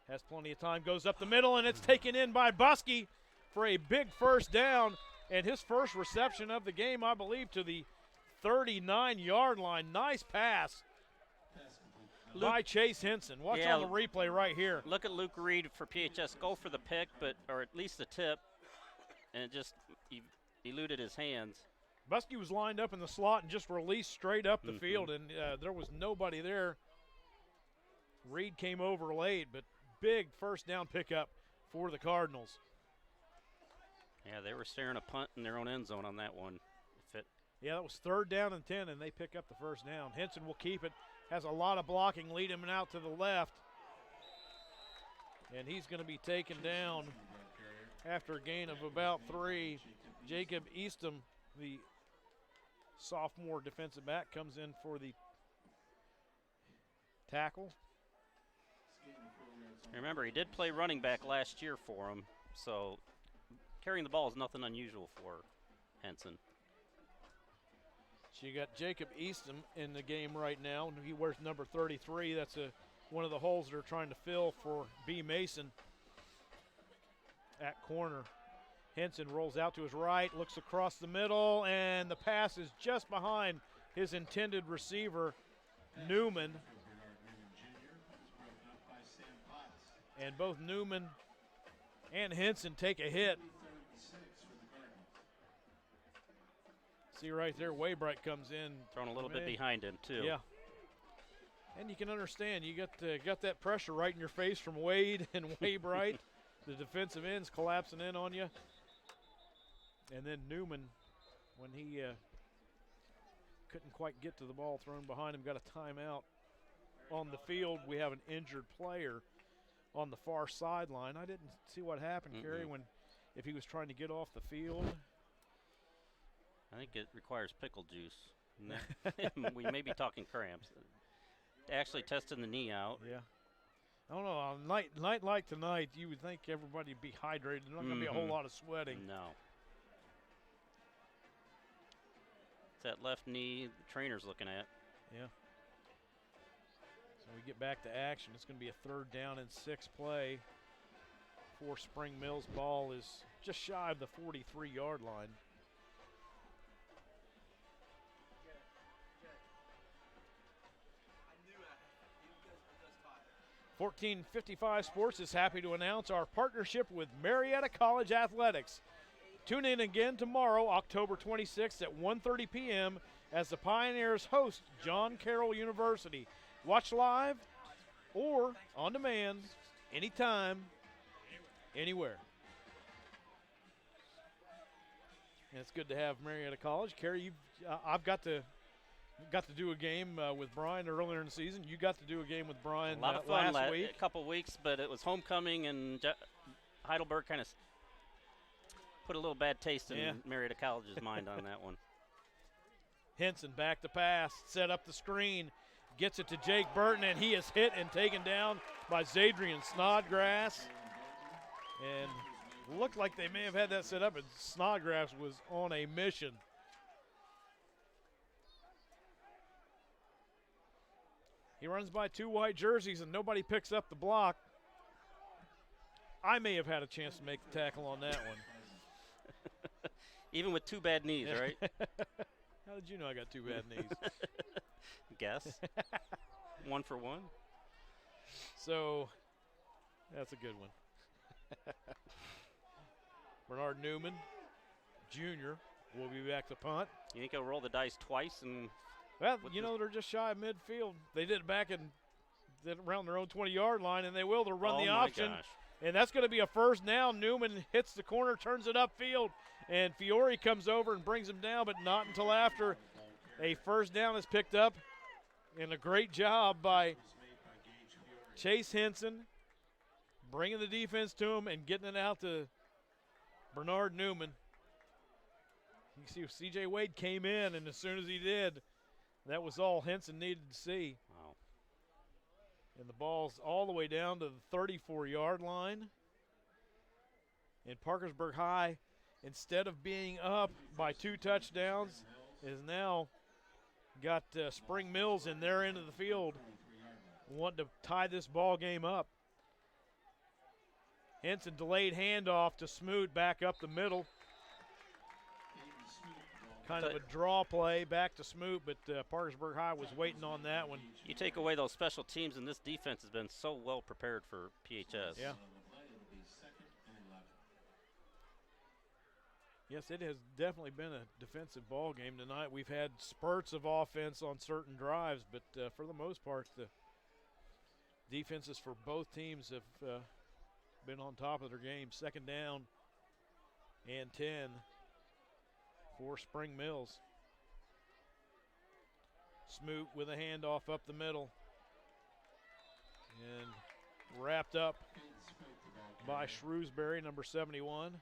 Has plenty of time, goes up the middle, and it's taken in by Buskey for a big first down. And his first reception of the game, I believe, to the 39-yard line. Nice pass by Chase Henson. Watch on the replay right here. Look at Luke Reed for PHS. Go for the pick, or at least the tip, and it just eluded his hands. Buskey was lined up in the slot and just released straight up the field, and there was nobody there. Reed came over late, but big first down pickup for the Cardinals. Yeah, they were staring a punt in their own end zone on that one. Yeah, that was 3rd down and 10, and they pick up the first down. Henson will keep it. Has a lot of blocking, lead him out to the left. And he's going to be taken down after a gain of about 3. Jacob Eastham, the sophomore defensive back, comes in for the tackle. Remember, he did play running back last year for him, so carrying the ball is nothing unusual for Henson. So you got Jacob Eastham in the game right now. He wears number 33. That's one of the holes they're trying to fill for B. Mason at corner. Henson rolls out to his right, looks across the middle, and the pass is just behind his intended receiver, Newman. And both Newman and Henson take a hit. See right there, Waybright comes in. Thrown a little bit behind him, too. Yeah. And you can understand, you got that pressure right in your face from Wade and Waybright. The defensive ends collapsing in on you. And then Newman, when he couldn't quite get to the ball thrown behind him, got a timeout. On the field, we have an injured player on the far sideline. I didn't see what happened, Kerry, if he was trying to get off the field. I think it requires pickle juice. We may be talking cramps. Actually testing the knee out. Yeah. I don't know. On a night like tonight, you would think everybody would be hydrated. There's not going to be a whole lot of sweating. No. It's that left knee the trainer's looking at. Yeah. So we get back to action. It's going to be a 3rd down and 6 play for Spring Mills. Ball is just shy of the 43-yard line. .1455 Sports is happy to announce our partnership with Marietta College Athletics. Tune in again tomorrow, October 26th at 1:30 p.m. as the Pioneers host John Carroll University. Watch live or on demand, anytime, anywhere. And it's good to have Marietta College. Kerry, I've got to do a game with Brian earlier in the season. You got to do a game with Brian a lot of fun last week. A couple weeks, but it was homecoming, and Heidelberg kind of put a little bad taste in Marietta College's mind on that one. Henson back to pass, set up the screen, gets it to Jake Burton, and he is hit and taken down by Zadrian Snodgrass. And looked like they may have had that set up, and Snodgrass was on a mission. He runs by 2 white jerseys, and nobody picks up the block. I may have had a chance to make the tackle on that one. Even with 2 bad knees, right? How did you know I got 2 bad knees? Guess. 1 for 1. So, that's a good one. Bernard Newman, Jr., will be back to punt. You think he'll roll the dice twice? And well, you know, they're just shy of midfield. They did it back and did it around their own 20-yard line, and they will. They'll run the option. Gosh. And that's going to be a first down. Newman hits the corner, turns it upfield, and Fiore comes over and brings him down, but not until after a first down is picked up. And a great job by Chase Henson, bringing the defense to him and getting it out to Bernard Newman. You can see C.J. Wade came in, and as soon as he did, that was all Henson needed to see. Wow. And the ball's all the way down to the 34-yard line. And Parkersburg High, instead of being up by 2 touchdowns, is now got Spring Mills in their end of the field, wanting to tie this ball game up. Henson delayed handoff to Smoot back up the middle. Kind of a draw play back to Smoot, but Parkersburg High was waiting on that one. You take away those special teams, and this defense has been so well prepared for PHS. Yeah. Yes, it has definitely been a defensive ball game tonight. We've had spurts of offense on certain drives, but for the most part, the defenses for both teams have been on top of their game. Second down and 10 for Spring Mills. Smoot with a handoff up the middle and wrapped up by Shrewsbury, number 71,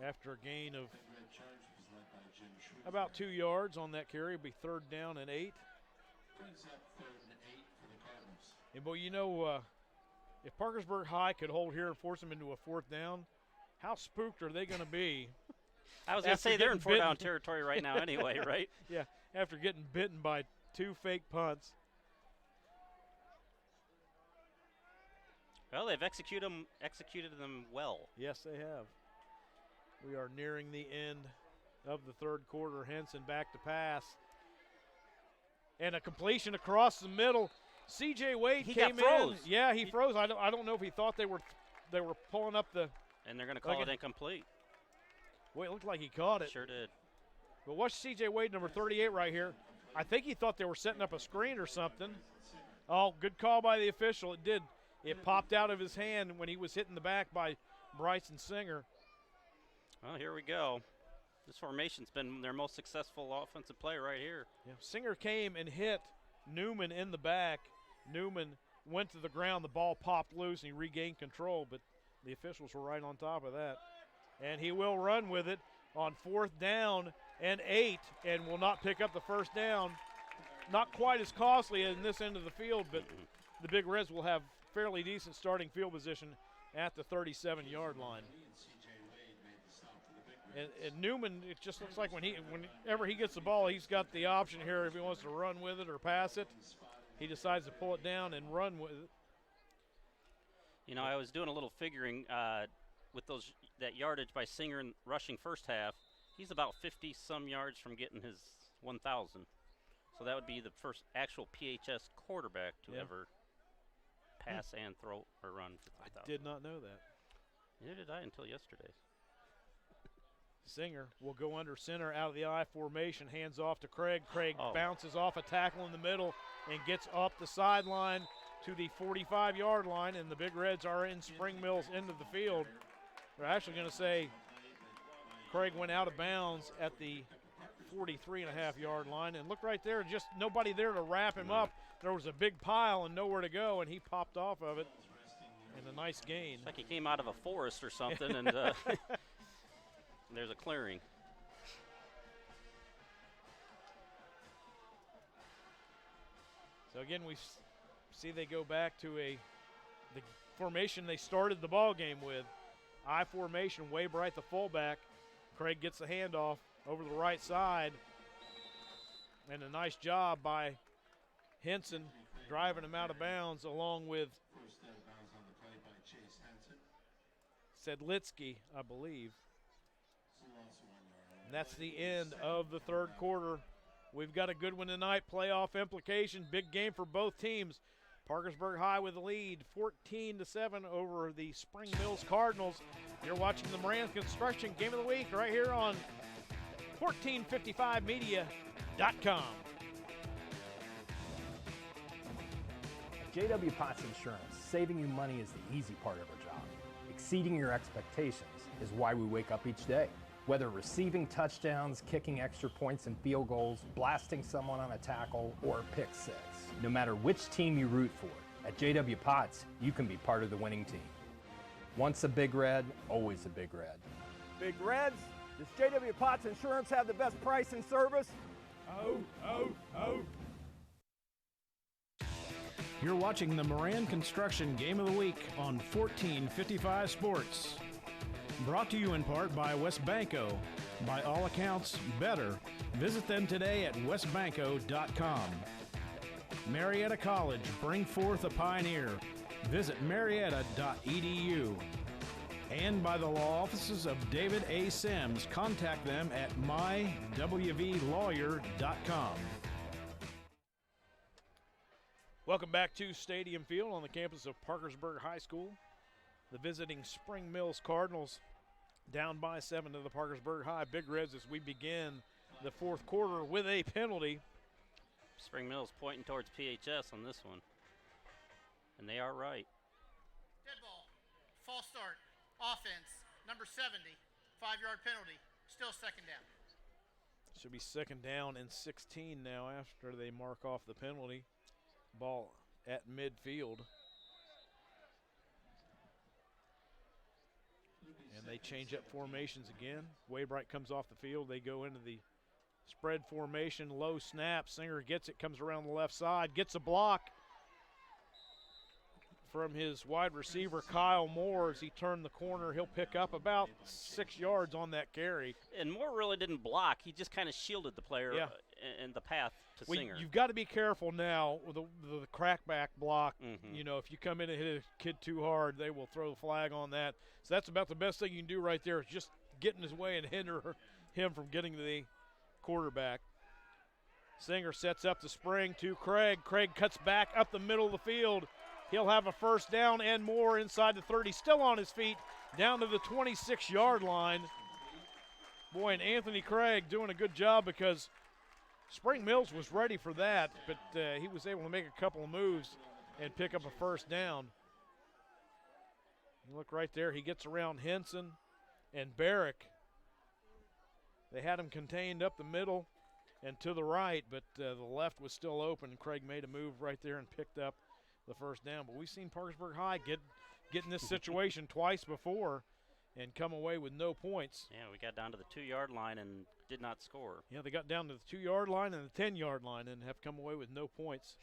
after a gain of about 2 yards on that carry. It'll be 3rd down and 8. And, boy, you know, if Parkersburg High could hold here and force them into a 4th down, how spooked are they going to be? I was going to say they're in 4th down territory right now anyway, right? Yeah, after getting bitten by 2 fake punts. Well, they've executed them well. Yes, they have. We are nearing the end of the 3rd quarter. Henson back to pass. And a completion across the middle. C.J. Wade came in. Yeah, he froze. I don't know if he thought they were pulling up the. And they're going to call it incomplete. Well, it looked like he caught it. Sure did. But watch C.J. Wade, number 38 right here. I think he thought they were setting up a screen or something. Oh, good call by the official. It did. It popped out of his hand when he was hitting the back by Bryson Singer. Well, here we go. This formation's been their most successful offensive play right here. Yeah, Singer came and hit Newman in the back. Newman went to the ground. The ball popped loose, and he regained control, but the officials were right on top of that. And he will run with it on 4th down and 8 and will not pick up the first down. Not quite as costly in this end of the field, but the Big Reds will have fairly decent starting field position at the 37-yard line. And Newman, it just looks like whenever he gets the ball, he's got the option here if he wants to run with it or pass it. He decides to pull it down and run with it. You know, I was doing a little figuring with that yardage by Singer in rushing first half. He's about 50-some yards from getting his 1,000. So that would be the first actual PHS quarterback to ever pass and throw or run for 1,000. I did not know that. Neither did I until yesterday. Singer will go under center out of the I formation, hands off to Craig. Craig bounces off a tackle in the middle and gets up the sideline to the 45-yard line, and the Big Reds are in Spring Mills end of the field. They're actually going to say Craig went out of bounds at the 43.5-yard line, and look right there, just nobody there to wrap him up. There was a big pile and nowhere to go, and he popped off of it, and a nice gain. It's like he came out of a forest or something, and there's a clearing. So again, we see they go back to the formation they started the ball game with. I formation, Waybright the fullback. Craig gets the handoff over the right side. And a nice job by Henson driving him out of bounds along with First out of bounds on the play by Chase Hansen. Sedlitsky, I believe. So loss of 1 yard. And that's the end of the third quarter. We've got a good one tonight. Playoff implication. Big game for both teams. Parkersburg High with the lead, 14-7 over the Spring Mills Cardinals. You're watching the Moran Construction Game of the Week right here on 1455media.com. At JW Potts Insurance, saving you money is the easy part of our job. Exceeding your expectations is why we wake up each day. Whether receiving touchdowns, kicking extra points and field goals, blasting someone on a tackle, or a pick six. No matter which team you root for, at JW Potts, you can be part of the winning team. Once a Big Red, always a Big Red. Big Reds, does JW Potts Insurance have the best price and service? Oh, oh, oh. You're watching the Moran Construction Game of the Week on 1455 Sports. Brought to you in part by Westbanco. By all accounts, better. Visit them today at westbanco.com. Marietta College, bring forth a pioneer. Visit marietta.edu. And by the law offices of David A. Sims. Contact them at mywvlawyer.com. Welcome back to Stadium Field on the campus of Parkersburg High School. The visiting Spring Mills Cardinals down by 7 to the Parkersburg High Big Reds as we begin the fourth quarter with a penalty. Spring Mills pointing towards PHS on this one. And they are right. Dead ball. False start. Offense. Number 70. 5-yard penalty. Still second down. Should be second down and 16 now after they mark off the penalty. Ball at midfield. And they change up formations again. Waybright comes off the field. They go into the spread formation, low snap. Singer gets it, comes around the left side, gets a block from his wide receiver, Kyle Moore, as he turned the corner. He'll pick up about 6 yards on that carry. And Moore really didn't block. He just kind of shielded the player in the path to Singer. You've got to be careful now with the crackback block. You know, if you come in and hit a kid too hard, they will throw the flag on that. So that's about the best thing you can do right there, is just get in his way and hinder him from getting to the quarterback. Singer sets up the spring to Craig. Craig cuts back up the middle of the field. He'll have a first down and more inside the 30. Still on his feet, down to the 26-yard line. Boy, and Anthony Craig doing a good job, because Spring Mills was ready for that, but he was able to make a couple of moves and pick up a first down. Look right there. He gets around Henson and Barrick. They had him contained up the middle and to the right, but the left was still open. Craig made a move right there and picked up the first down. But we've seen Parkersburg High get in this situation twice before and come away with no points. Yeah, we got down to the 2-yard line and did not score. Yeah, they got down to the 2-yard line and the 10-yard line and have come away with no points.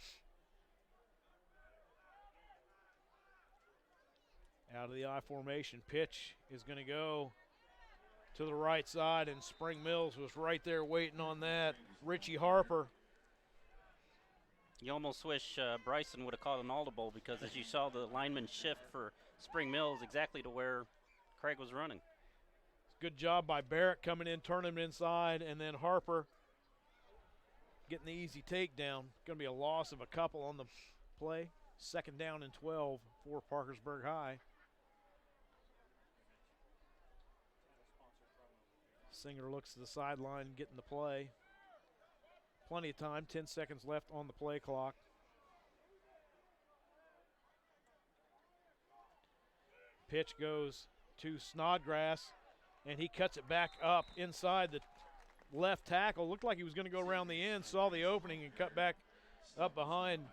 Out of the I formation, pitch is going to go to the right side, and Spring Mills was right there waiting on that. Richie Harper. You almost wish Bryson would have called an audible, because as you saw the lineman shift for Spring Mills exactly to where Craig was running. Good job by Barrett coming in, turning him inside, and then Harper getting the easy takedown. Going to be a loss of a couple on the play. Second down and 12 for Parkersburg High. Singer looks to the sideline, getting the play. Plenty of time, 10 seconds left on the play clock. Pitch goes to Snodgrass, and he cuts it back up inside the left tackle. Looked like he was going to go around the end, saw the opening, and cut back up behind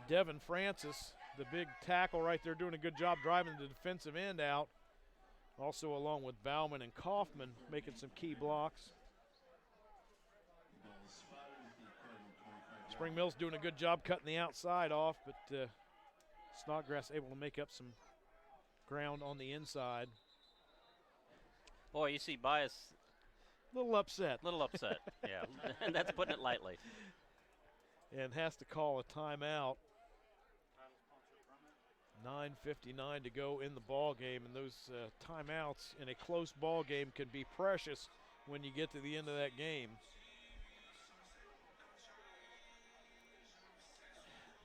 Devin Francis, the big tackle right there, doing a good job driving the defensive end out. Also along with Bauman and Kaufman making some key blocks. Spring Mills doing a good job cutting the outside off, but Snodgrass able to make up some ground on the inside. Boy, you see Bias. Little upset. Yeah, and that's putting it lightly. and has to call a timeout. 9:59 to go in the ball game, and those timeouts in a close ball game can be precious when you get to the end of that game.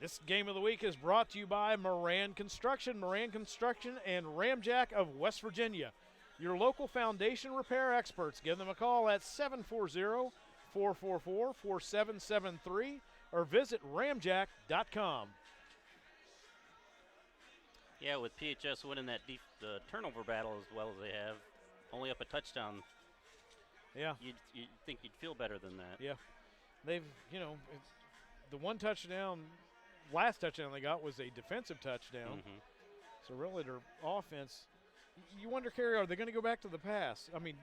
This game of the week is brought to you by Moran Construction and Ramjack of West Virginia, your local foundation repair experts. Give them a call at 740-444-4773 or visit ramjack.com. Yeah, with PHS winning that the turnover battle as well as they have, only up a touchdown. Yeah. You'd think you'd feel better than that. Yeah. They've, the one touchdown, last touchdown they got was a defensive touchdown. Mm-hmm. So really their offense, you wonder, Kerry, are they going to go back to the pass? I mean,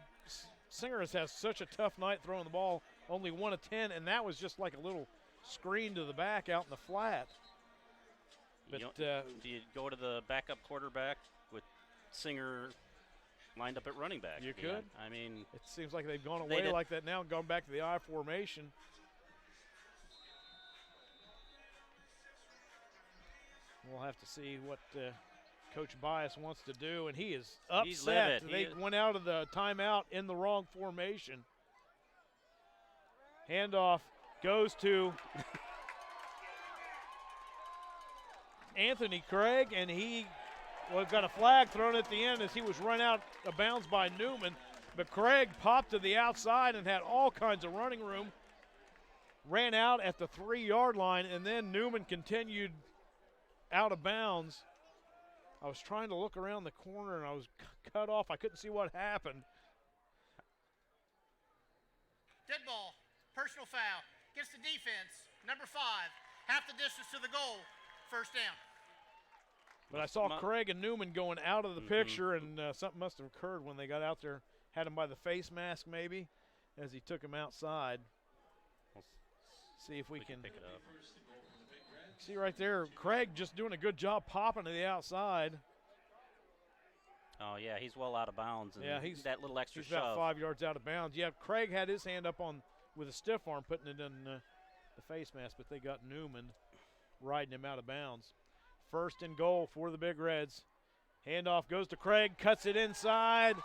Singers has such a tough night throwing the ball, only 1 of 10, and that was just like a little screen to the back out in the flat. But do you go to the backup quarterback with Singer lined up at running back? You again? could. I mean, it seems like they've gone away like that now and gone back to the I formation. We'll have to see what Coach Bias wants to do, and he is upset. They went out of the timeout in the wrong formation. Handoff goes to Anthony Craig, and he got a flag thrown at the end as he was run out of bounds by Newman. But Craig popped to the outside and had all kinds of running room. Ran out at the 3-yard line, and then Newman continued out of bounds. I was trying to look around the corner, and I was cut off. I couldn't see what happened. Dead ball, personal foul, gets the defense, number 5, half the distance to the goal, first down. But I saw Craig and Newman going out of the picture, and something must have occurred when they got out there. Had him by the face mask, maybe, as he took him outside. We'll see if we can pick it up. See right there, Craig just doing a good job popping to the outside. Oh, yeah, he's well out of bounds. And yeah, he's that little extra he's shove. about 5 yards out of bounds. Yeah, Craig had his hand up on with a stiff arm, putting it in the face mask, but they got Newman riding him out of bounds. 1st and goal for the Big Reds. Handoff goes to Craig, cuts it inside,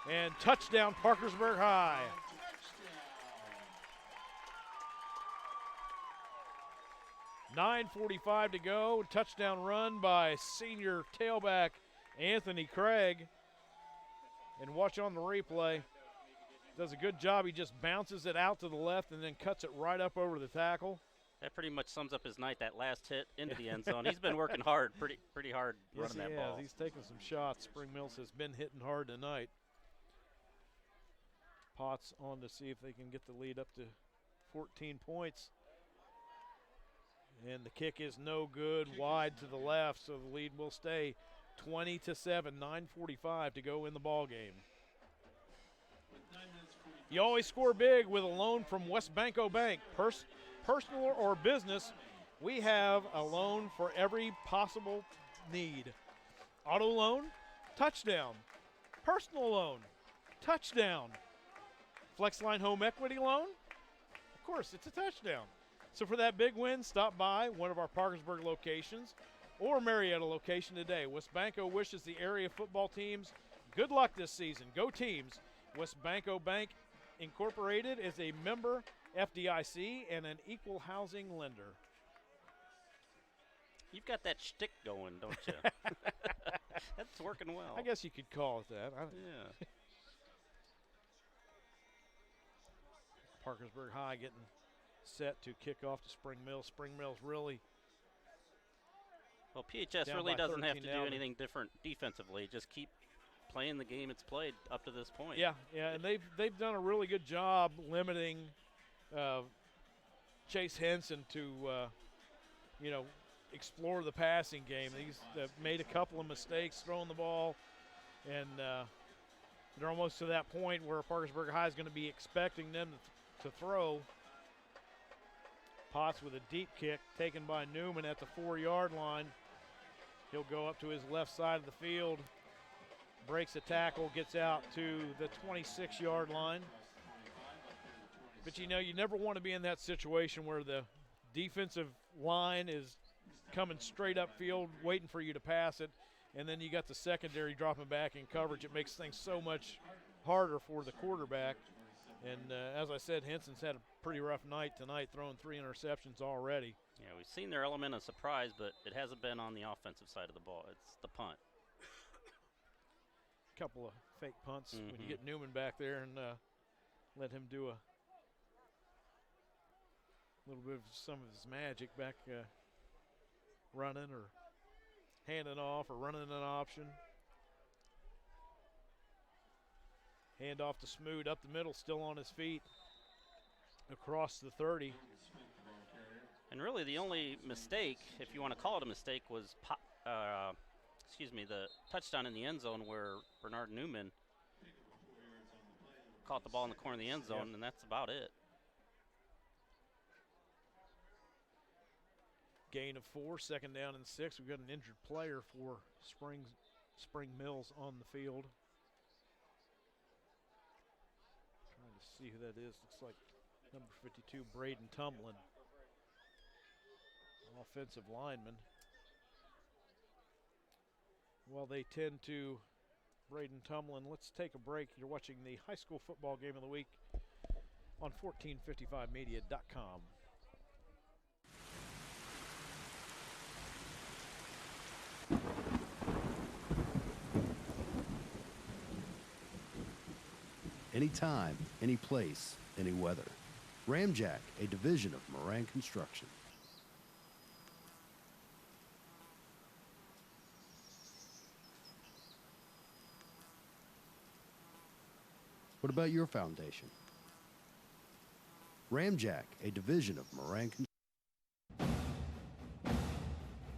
and touchdown Parkersburg High. .9:45 to go. Touchdown run by senior tailback Anthony Craig. And watch on the replay. Does a good job. He just bounces it out to the left and then cuts it right up over the tackle. That pretty much sums up his night, that last hit into the end zone. He's been working hard, pretty hard running that ball. He's taking some shots. Spring Mills has been hitting hard tonight. Potts on to see if they can get the lead up to 14 points. And the kick is no good, wide to the left, so the lead will stay 20-7, 9:45 to go in the ball game. You always score big with a loan from West Banco Bank. Personal or business, we have a loan for every possible need. Auto loan, touchdown. Personal loan, touchdown. Flexline home equity loan, of course, it's a touchdown. So for that big win, stop by one of our Parkersburg locations or Marietta location today. West Banco wishes the area football teams good luck this season. Go teams. West Banco Bank Incorporated is a member FDIC and an equal housing lender. You've got that shtick going, don't you? That's working well. I guess you could call it that. Yeah. Parkersburg High getting set to kick off to Spring Mills. Spring Mills really. Well, PHS really doesn't have to do anything different defensively. Just keep playing the game it's played up to this point. Yeah, and they've done a really good job limiting Chase Henson to explore the passing game. He's made a couple of mistakes throwing the ball, and they're almost to that point where Parkersburg High is going to be expecting them to throw. Potts with a deep kick taken by Newman at the 4-yard line. He'll go up to his left side of the field, breaks a tackle, gets out to the 26-yard line. But you never want to be in that situation where the defensive line is coming straight upfield, waiting for you to pass it, and then you got the secondary dropping back in coverage. It makes things so much harder for the quarterback. And as I said, Henson's had a pretty rough night tonight, throwing 3 interceptions already. Yeah, we've seen their element of surprise, but it hasn't been on the offensive side of the ball. It's the punt. Couple of fake punts when you get Newman back there and let him do a little bit of some of his magic back running or handing off or running an option. Hand off to Smoot up the middle, still on his feet, across the 30. And really the only mistake, if you want to call it a mistake, was the touchdown in the end zone where Bernard Newman caught the ball in the corner of the end zone, and that's about it. Gain of 4, 2nd down and 6. We've got an injured player for Spring Mills on the field. Trying to see who that is. Looks like number 52, Braden Tumlin, offensive lineman. Well, they tend to Braden Tumlin. Let's take a break. You're watching the high school football game of the week on 1455media.com. Anytime, any place, any weather. Ramjack, a division of Moran Construction. What about your foundation? Ramjack, a division of Moran Construction.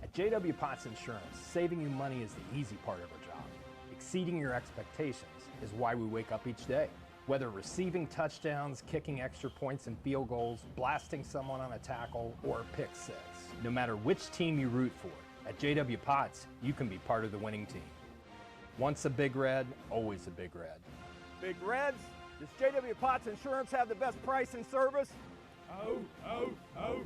At J.W. Potts Insurance, saving you money is the easy part of our job. Exceeding your expectations is why we wake up each day. Whether receiving touchdowns, kicking extra points and field goals, blasting someone on a tackle, or a pick six. No matter which team you root for, at J.W. Potts, you can be part of the winning team. Once a Big Red, always a Big Red. Big Reds, does J.W. Potts Insurance have the best price and service? Oh, oh, oh.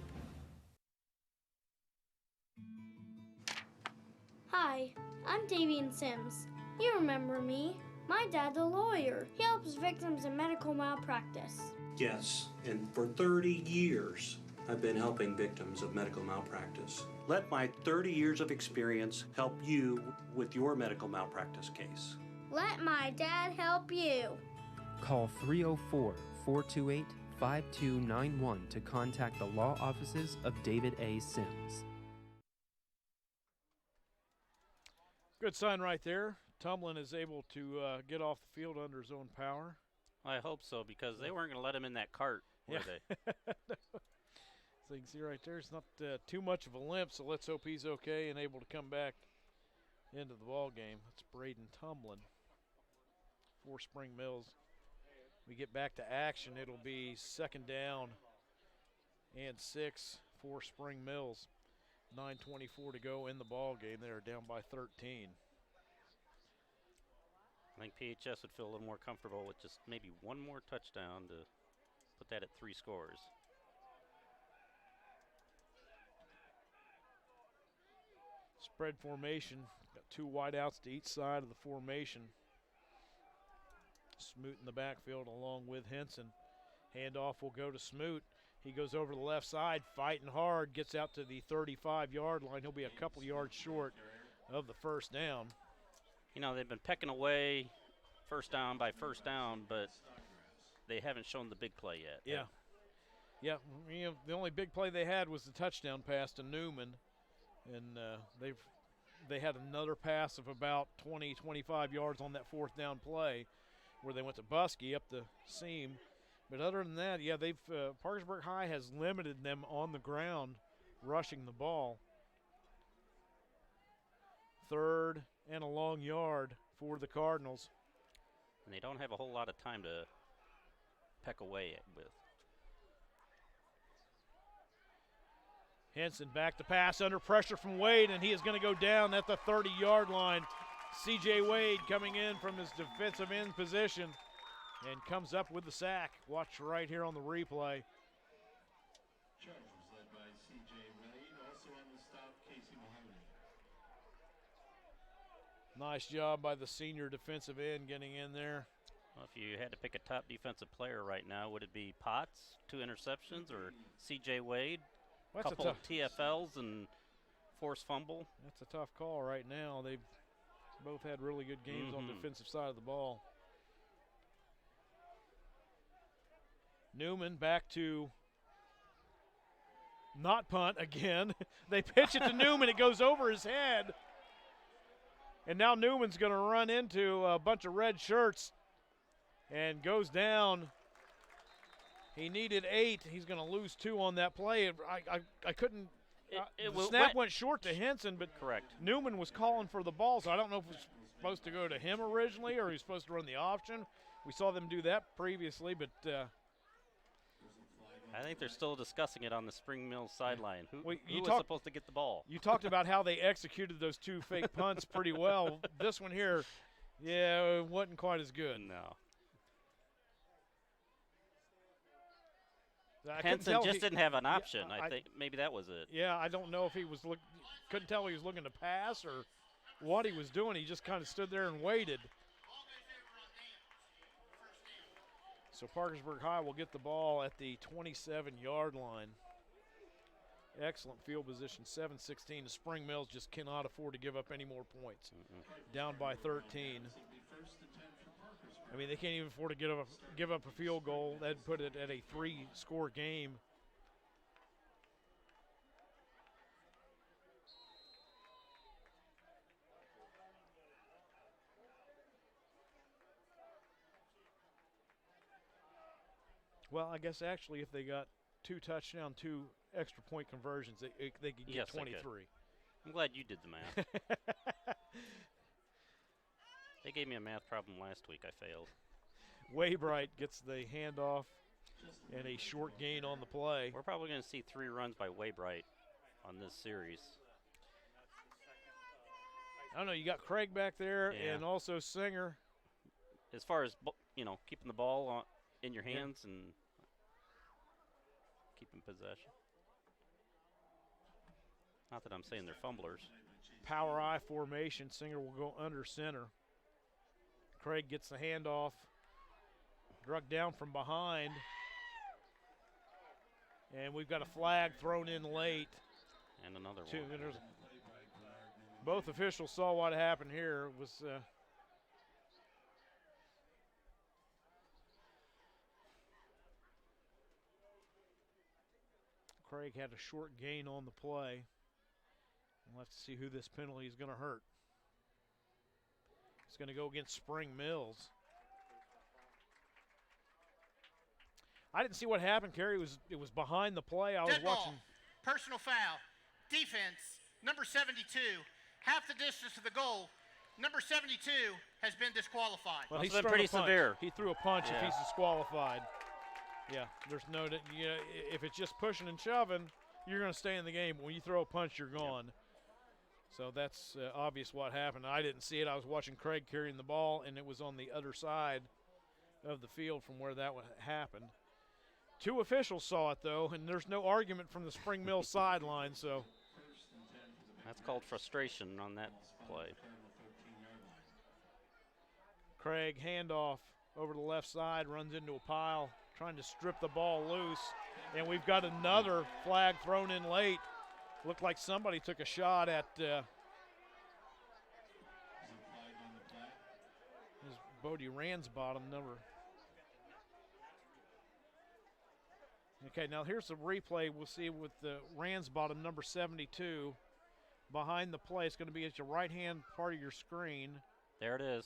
Hi, I'm Davian Sims. You remember me. My dad's a lawyer. He helps victims of medical malpractice. Yes, and for 30 years, I've been helping victims of medical malpractice. Let my 30 years of experience help you with your medical malpractice case. Let my dad help you. Call 304-428-5291 to contact the law offices of David A. Sims. Good sign right there. Tumlin is able to get off the field under his own power. I hope so, because they weren't going to let him in that cart, were they? So you can see right there, it's not too much of a limp, so let's hope he's okay and able to come back into the ball game. That's Braden Tumlin for Spring Mills. We get back to action. It'll be 2nd down and 6 for Spring Mills. 9:24 to go in the ball game. They're down by 13. I think PHS would feel a little more comfortable with just maybe one more touchdown to put that at 3 scores. Spread formation. Got 2 wideouts to each side of the formation. Smoot in the backfield along with Henson. Handoff will go to Smoot. He goes over the left side, fighting hard, gets out to the 35-yard line. He'll be a couple yards short of the 1st down. You know, they've been pecking away first down by first down, but they haven't shown the big play yet. Yeah. Yeah, you know, the only big play they had was the touchdown pass to Newman. And they had another pass of about 20, 25 yards on that 4th down play where they went to Buskey up the seam. But other than that, yeah, Parkersburg High has limited them on the ground rushing the ball. 3rd and a long yard for the Cardinals. And they don't have a whole lot of time to peck away with. Henson back to pass under pressure from Wade, and he is going to go down at the 30-yard line. C.J. Wade coming in from his defensive end position and comes up with the sack. Watch right here on the replay. Charge was led by Nice job by the senior defensive end getting in there. Well, if you had to pick a top defensive player right now, would it be Potts, 2 interceptions, or C.J. Wade, a couple of TFLs and forced fumble? That's a tough call right now. They've both had really good games on the defensive side of the ball. Newman back to not punt again. They pitch it to Newman. It goes over his head. And now Newman's going to run into a bunch of red shirts and goes down. He needed 8. He's going to lose 2 on that play. I couldn't. The snap went short to Henson, but correct. Newman was calling for the ball, so I don't know if it was supposed to go to him originally or he was supposed to run the option. We saw them do that previously, but I think they're still discussing it on the Spring Mills sideline. Who was supposed to get the ball? You talked about how they executed those 2 fake punts pretty well. This one here, yeah, it wasn't quite as good. No. I Henson just didn't have an option. I think maybe that was it. Yeah, I don't know if he was couldn't tell he was looking to pass or what he was doing. He just kind of stood there and waited. So Parkersburg High will get the ball at the 27-yard line. Excellent field position, 7-16. The Spring Mills just cannot afford to give up any more points. Down by 13. I mean, they can't even afford to give up a field goal. That'd put it at a 3-score game. Well, I guess actually if they got 2 touchdowns, 2 extra point conversions, they could get 23. They could. I'm glad you did the math. They gave me a math problem last week. I failed. Waybright gets the handoff and a short gain on the play. We're probably going to see 3 runs by Waybright on this series. I don't know. You got Craig back there and also Singer. As far as, keeping the ball in your hands and keeping possession. Not that I'm saying they're fumblers. Power I formation. Singer will go under center. Craig gets the handoff. Drug down from behind. And we've got a flag thrown in late. And another one. Both officials saw what happened here. It was Craig had a short gain on the play. We'll have to see who this penalty is going to hurt. It's going to go against Spring Mills. I didn't see what happened, Kerry. It was behind the play. I was watching. Personal foul. Defense, number 72. Half the distance to the goal. Number 72 has been disqualified. Well, he's been pretty severe. He threw a punch if he's disqualified. Yeah, there's no, if it's just pushing and shoving, you're going to stay in the game. But when you throw a punch, you're gone. Yep. So that's obvious what happened. I didn't see it. I was watching Craig carrying the ball, and it was on the other side of the field from where that happened. 2 officials saw it, though, and there's no argument from the Spring Mills sideline. So that's called frustration on that play. Craig, handoff over the left side, runs into a pile, trying to strip the ball loose. And we've got another flag thrown in late. Looked like somebody took a shot at Bodie Ransbottom number. Okay, now here's the replay. We'll see with the Ransbottom number 72 behind the play. It's going to be at your right-hand part of your screen. There it is.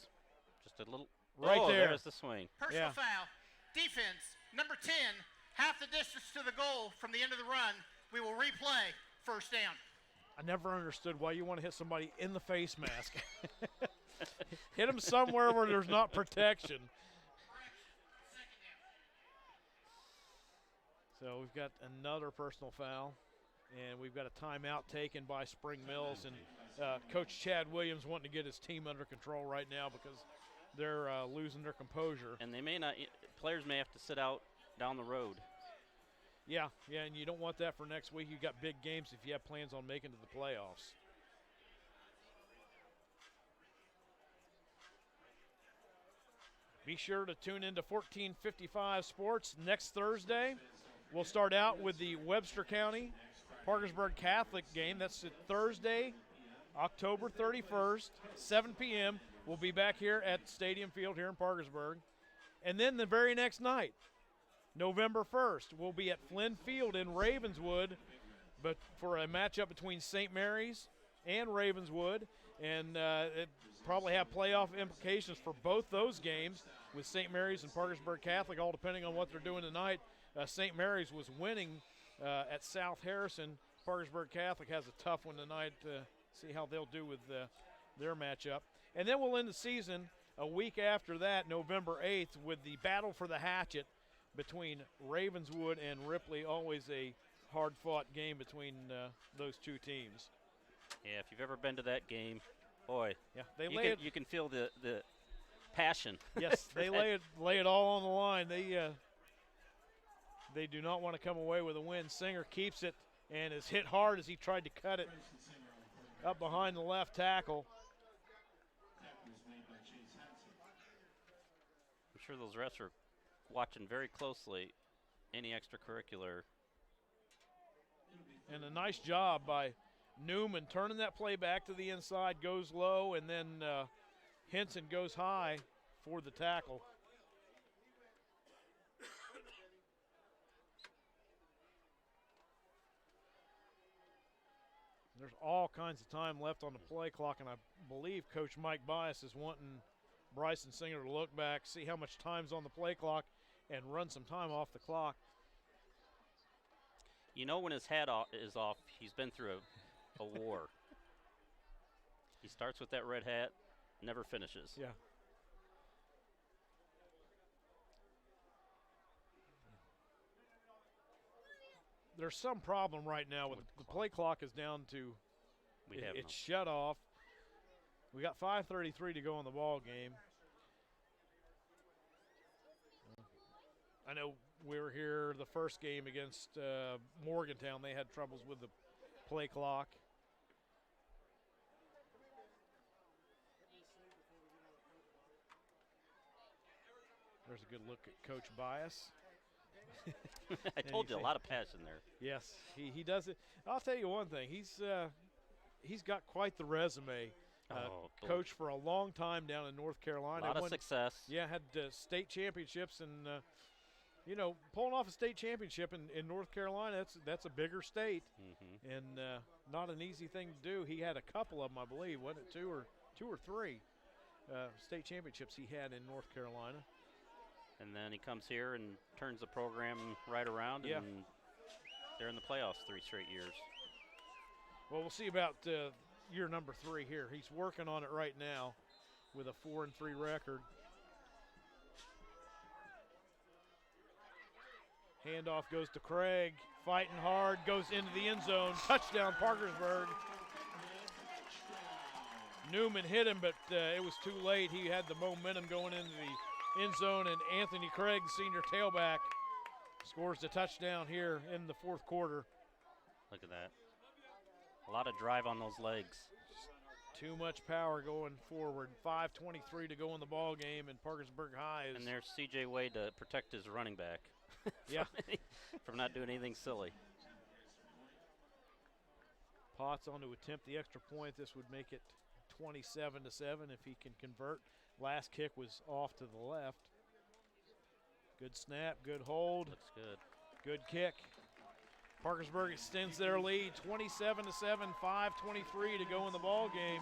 Just a little. Right there. There's the swing. Personal foul. Defense, number 10, half the distance to the goal from the end of the run. We will replay. First down. I never understood why you want to hit somebody in the face mask. Hit them somewhere where there's not protection. So we've got another personal foul, and we've got a timeout taken by Spring Mills. And Coach Chad Williams wanting to get his team under control right now because they're losing their composure. And they may not. Players may have to sit out down the road. Yeah, and you don't want that for next week. You've got big games if you have plans on making it to the playoffs. Be sure to tune into 1455 Sports next Thursday. We'll start out with the Webster County Parkersburg Catholic game. That's Thursday, October 31st, 7 p.m. We'll be back here at Stadium Field here in Parkersburg. And then the very next night, November 1st, we'll be at Flynn Field in Ravenswood, but for a matchup between St. Mary's and Ravenswood. And it probably have playoff implications for both those games with St. Mary's and Parkersburg Catholic, all depending on what they're doing tonight. St. Mary's was winning at South Harrison. Parkersburg Catholic has a tough one tonight. See how they'll do with their matchup. And then we'll end the season a week after that, November 8th, with the battle for the hatchet between Ravenswood and Ripley. Always a hard-fought game between those two teams. Yeah, if you've ever been to that game, boy, yeah, you can feel the passion. Yes, they lay it all on the line. They do not want to come away with a win. Singer keeps it and is hit hard as he tried to cut it up behind the left tackle. I'm sure those refs are watching very closely any extracurricular. And a nice job by Newman turning that play back to the inside, goes low, and then Henson goes high for the tackle. There's all kinds of time left on the play clock, and I believe Coach Mike Bias is wanting Bryson Singer to look back, see how much time's on the play clock, and run some time off the clock. You know when his hat is off, he's been through a war. He starts with that red hat, never finishes. Yeah. There's some problem right now with the play clock is down to it's shut off. We got 5:33 to go in the ball game. I know we were here the first game against Morgantown. They had troubles with the play clock. There's a good look at Coach Bias. I told you, a lot of passion there. Yes, he does it. I'll tell you one thing. He's got quite the resume. Coached for a long time down in North Carolina. A lot of success. Yeah, had state championships and, pulling off a state championship in North Carolina, that's a bigger state. Mm-hmm. And not an easy thing to do. He had a couple of them, I believe. Wasn't it two or three state championships he had in North Carolina? And then he comes here and turns the program right around, and they're in the playoffs 3 straight years. Well, we'll see about year number 3 here. He's working on it right now with a 4-3 record. Handoff goes to Craig, fighting hard, goes into the end zone. Touchdown, Parkersburg. Newman hit him, but it was too late. He had the momentum going into the end zone, and Anthony Craig, senior tailback, scores the touchdown here in the fourth quarter. Look at that. A lot of drive on those legs. Too much power going forward. 5:23 to go in the ball game, and Parkersburg High is. And there's C.J. Wade to protect his running back. from not doing anything silly. Potts on to attempt the extra point. This would make it 27-7 if he can convert. Last kick was off to the left. Good snap, good hold. Looks good. Good kick. Parkersburg extends their lead, 27-7, 5:23 to go in the ball game.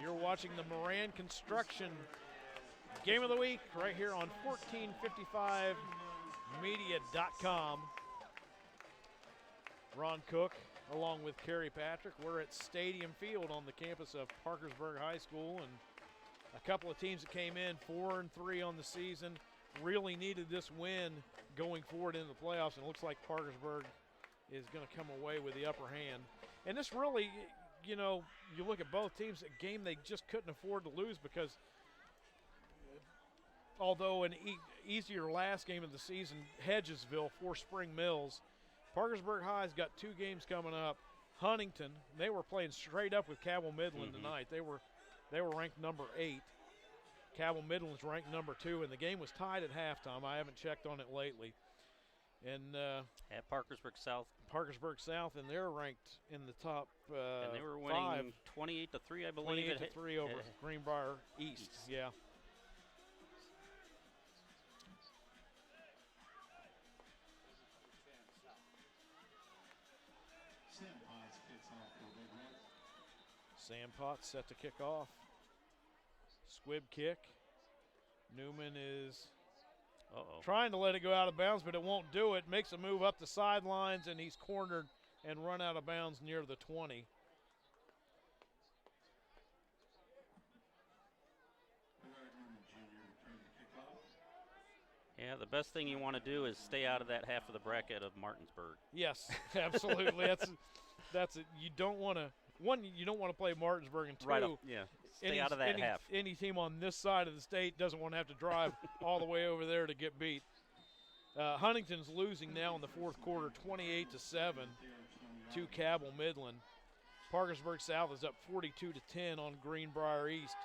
You're watching the Moran Construction Game of the Week right here on 1455media.com. Ron Cook along with Kerry Patrick. We're at Stadium Field on the campus of Parkersburg High School, and a couple of teams that came in 4-3 on the season really needed this win going forward in the playoffs, and it looks like Parkersburg is going to come away with the upper hand. And this really, you know, you look at both teams, a game they just couldn't afford to lose, because although an easier last game of the season, Hedgesville for Spring Mills, Parkersburg High's got 2 games coming up. Huntington, they were playing straight up with Cabell Midland tonight. They were ranked number 8. Cabell Midland's ranked number 2, and the game was tied at halftime. I haven't checked on it lately. And at Parkersburg South. Parkersburg South, and they're ranked in the top and they were winning 28-3, I believe. 28-3 over Greenbrier East. Yeah. Sam Potts set to kick off. Squib kick. Newman is trying to let it go out of bounds, but it won't do it. Makes a move up the sidelines, and he's cornered and run out of bounds near the 20. Yeah, the best thing you want to do is stay out of that half of the bracket of Martinsburg. Yes, absolutely. That's it. You don't want to. One, you don't want to play Martinsburg, and two, right up, yeah, stay out of that half. Any team on this side of the state doesn't want to have to drive all the way over there to get beat. Huntington's losing now in the fourth quarter, 28-7 to Cabell Midland. Parkersburg South is up 42-10 on Greenbrier East.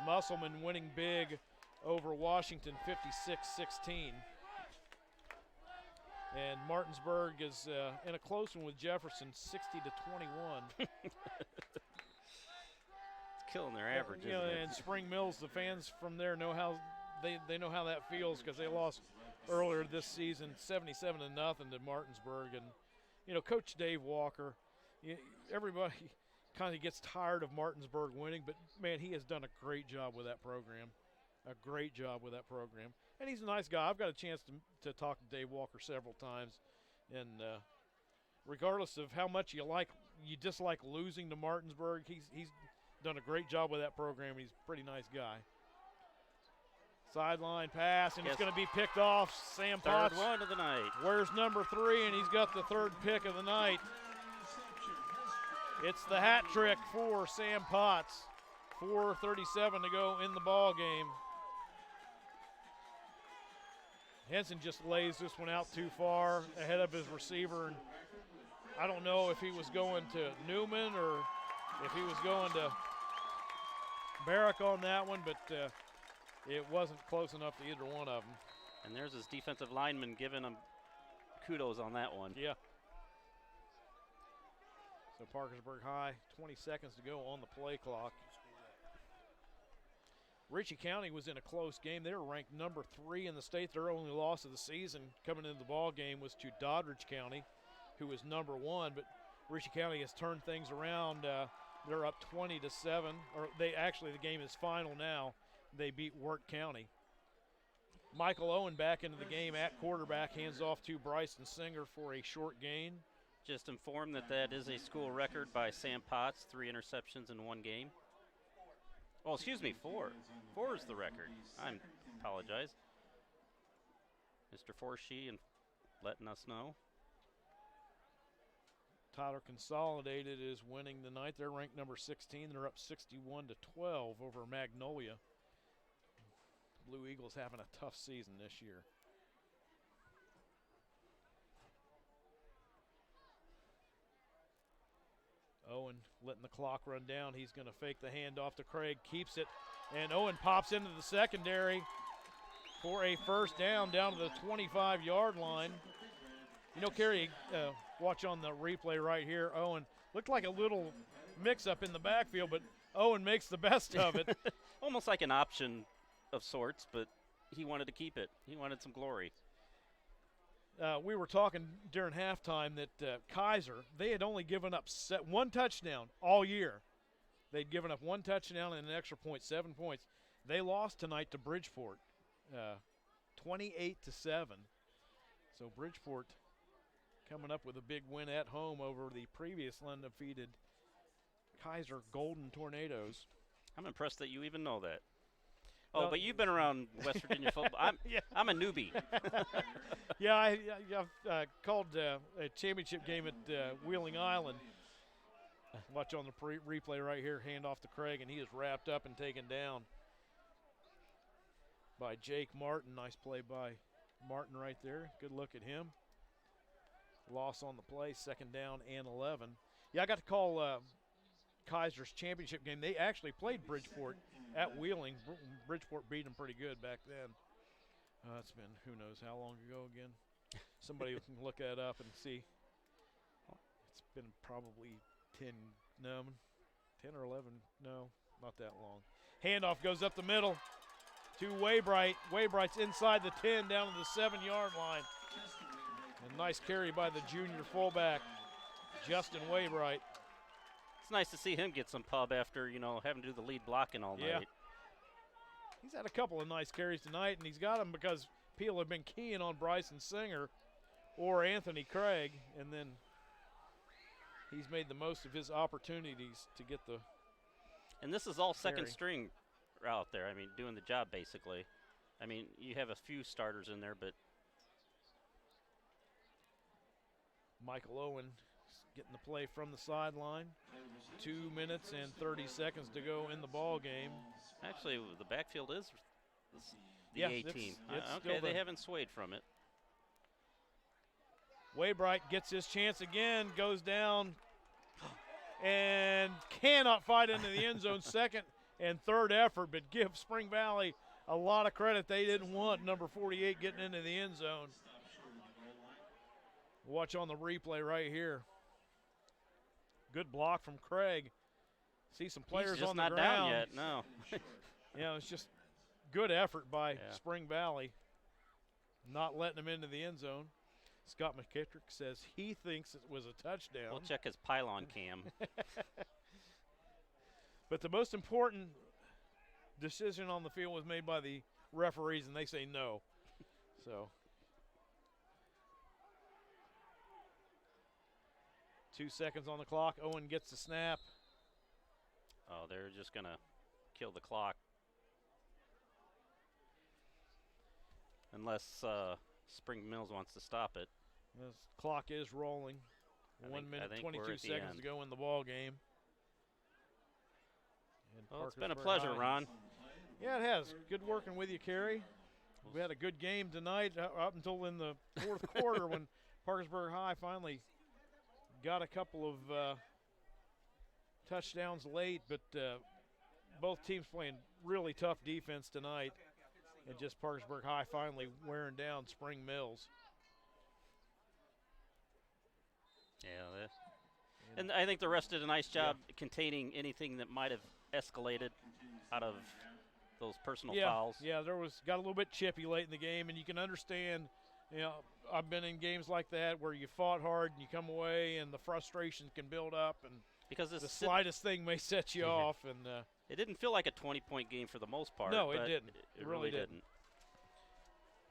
Musselman winning big over Washington, 56-16. And Martinsburg is in a close one with Jefferson, 60-21. It's killing their average, isn't it? And Spring Mills, the fans from there know how they know how that feels because they lost earlier this season, 77-0 to Martinsburg. And Coach Dave Walker, everybody kind of gets tired of Martinsburg winning, but man, he has done a great job with that program. A great job with that program. And he's a nice guy. I've got a chance to talk to Dave Walker several times. And regardless of how much you dislike losing to Martinsburg, he's done a great job with that program. He's a pretty nice guy. Sideline pass, and it's going to be picked off. Sam Potts. Third one of the night. Where's number 3? And he's got the third pick of the night. It's the hat trick for Sam Potts. 4:37 to go in the ball game. Henson just lays this one out too far ahead of his receiver. And I don't know if he was going to Newman or if he was going to Barrick on that one, but it wasn't close enough to either one of them. And there's his defensive lineman giving him kudos on that one. Yeah. So Parkersburg High, 20 seconds to go on the play clock. Ritchie County was in a close game. They were ranked number 3 in the state. Their only loss of the season coming into the ball game was to Doddridge County, who was number 1. But Ritchie County has turned things around. They're up 20-7. Or the game is final now. They beat Wirt County. Michael Owen back into the game at quarterback, hands off to Bryson Singer for a short gain. Just informed that is a school record by Sam Potts, 3 interceptions in one game. Oh, excuse me, 4. 4 is the record. I apologize. Mr. Forshee and letting us know. Tyler Consolidated is winning the night. They're ranked number 16. They're up 61-12 over Magnolia. Blue Eagles having a tough season this year. Owen letting the clock run down. He's going to fake the handoff to Craig, keeps it, and Owen pops into the secondary for a first down to the 25-yard line. Kerry, watch on the replay right here. Owen looked like a little mix-up in the backfield, but Owen makes the best of it. Almost like an option of sorts, but he wanted to keep it. He wanted some glory. We were talking during halftime that Kaiser, they had only given up one touchdown all year. They'd given up one touchdown and an extra point, 7 points. They lost tonight to Bridgeport, 28-7. So Bridgeport coming up with a big win at home over the previously undefeated Kaiser Golden Tornadoes. I'm impressed that you even know that. Oh, well, but you've been around West Virginia football. I'm a newbie. Yeah, I've called a championship game at Wheeling Island. Watch on the replay right here, hand off to Craig, and he is wrapped up and taken down by Jake Martin. Nice play by Martin right there. Good look at him. Loss on the play, second down and 11. Yeah, I got to call Kaiser's championship game. They actually played Bridgeport at Wheeling. Bridgeport beat them pretty good back then. It's been who knows how long ago again. Somebody can look that up and see. It's been probably 10 or 11. No, not that long. Handoff goes up the middle to Waybright. Waybright's inside the 10 down to the 7-yard line. A nice carry by the junior fullback, Justin Waybright. It's nice to see him get some pub after, having to do the lead blocking all night. He's had a couple of nice carries tonight, and he's got them because people have been keying on Bryson Singer or Anthony Craig, and then he's made the most of his opportunities to get the And this is all second carry. string out there. I mean, doing the job basically. I mean, you have a few starters in there, but Michael Owen getting the play from the sideline. 2 minutes and 30 seconds to go in the ball game. actually the backfield is the Yeah, 18. it's Okay, still they the- haven't swayed from it. Waybright gets his chance again, goes down, and cannot fight into the end zone. Second and third effort, but give Spring Valley a lot of credit. They didn't want number 48 getting into the end zone. Watch on the replay right here. Good block from Craig. See some players He's just on the not ground. down yet, no. Yeah, it's just good effort by Yeah. Spring Valley, not letting him into the end zone. Scott McKittrick says he thinks it was a touchdown. We'll check his pylon cam. But the most important decision on the field was made by the referees, and they say no. So 2 seconds on the clock. Owen gets the snap. Oh, they're just going to kill the clock. Unless Spring Mills wants to stop it. The clock is rolling. I 1 think minute, we're 22 at the seconds end. to go in the ball game. And Well, it's been a Parkersburg pleasure, High. Ron. Yeah, it has. Good working with you, Kerry. We had a good game tonight up until in the fourth quarter when Parkersburg High finally got a couple of touchdowns late, but both teams playing really tough defense tonight, and just Parkersburg High finally wearing down Spring Mills. Yeah, and I think the rest did a nice job containing anything that might have escalated out of those personal fouls. Yeah, got a little bit chippy late in the game, and you can understand. I've been in games like that where you fought hard and you come away, and the frustration can build up, and because the slightest thing may set you off. And it didn't feel like a 20-point game for the most part. No, it but didn't. It really didn't.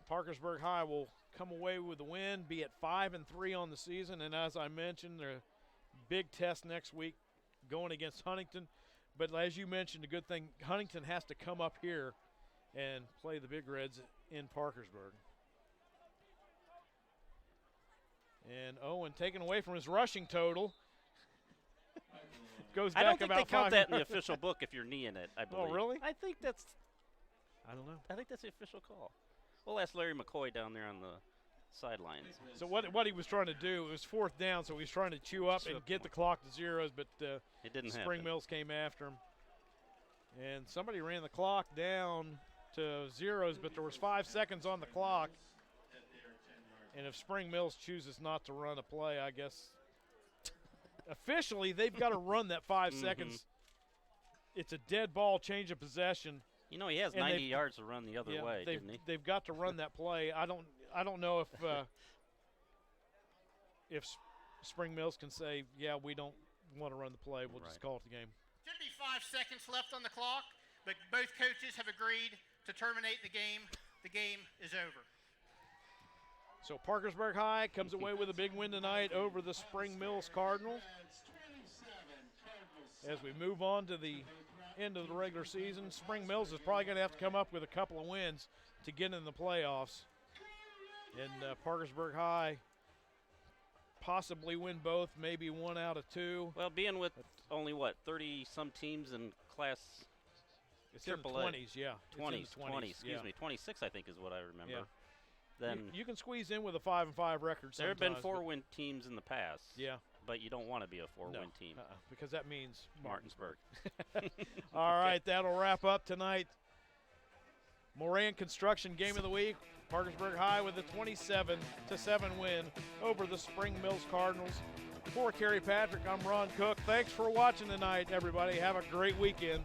Parkersburg High will come away with a win, be at 5-3 on the season, and as I mentioned, their big test next week going against Huntington. But as you mentioned, a good thing, Huntington has to come up here and play the Big Reds in Parkersburg. And Owen taken away from his rushing total. Goes back I don't think about they count 5 that in the yards. official book if you're kneeing it, I believe. Oh, really? I think that's I don't know. I think that's the official call. We'll ask Larry McCoy down there on the sidelines. So what he was trying to do, it was fourth down, so he was trying to chew up and get the clock to zeros, but it didn't Spring happen. Mills came after him. And somebody ran the clock down to zeros, but there was 5 seconds on the clock. And if Spring Mills chooses not to run a play, I guess officially they've got to run that 5 seconds. It's a dead ball, change of possession. You know, he has And 90 they've- yards to run the other way, they've, didn't he? They've got to run that play. I don't know if Spring Mills can say, yeah, we don't want to run the play. We'll just call it the game. Should be 5 seconds left on the clock, but both coaches have agreed to terminate the game. The game is over. So Parkersburg High comes away with a big win tonight over the Spring Mills Cardinals. As we move on to the end of the regular season, Spring Mills is probably going to have to come up with a couple of wins to get in the playoffs. And Parkersburg High possibly win both, maybe 1 out of 2. Well, being with only, 30-some teams in Class It's in the AAA. 20s, yeah. It's in 20s, the 20s, excuse me. me. 26, I think, is what I remember. Yeah. Then you can squeeze in with a 5-5 record sometimes. there have been 4-win teams in the past. Yeah. but you don't want to be a 4-win team. Because that means Martinsburg. All right, that'll wrap up tonight. Moran Construction Game of the Week. Parkersburg High with a 27-7 win over the Spring Mills Cardinals. For Kerry Patrick, I'm Ron Cook. Thanks for watching tonight, everybody. Have a great weekend.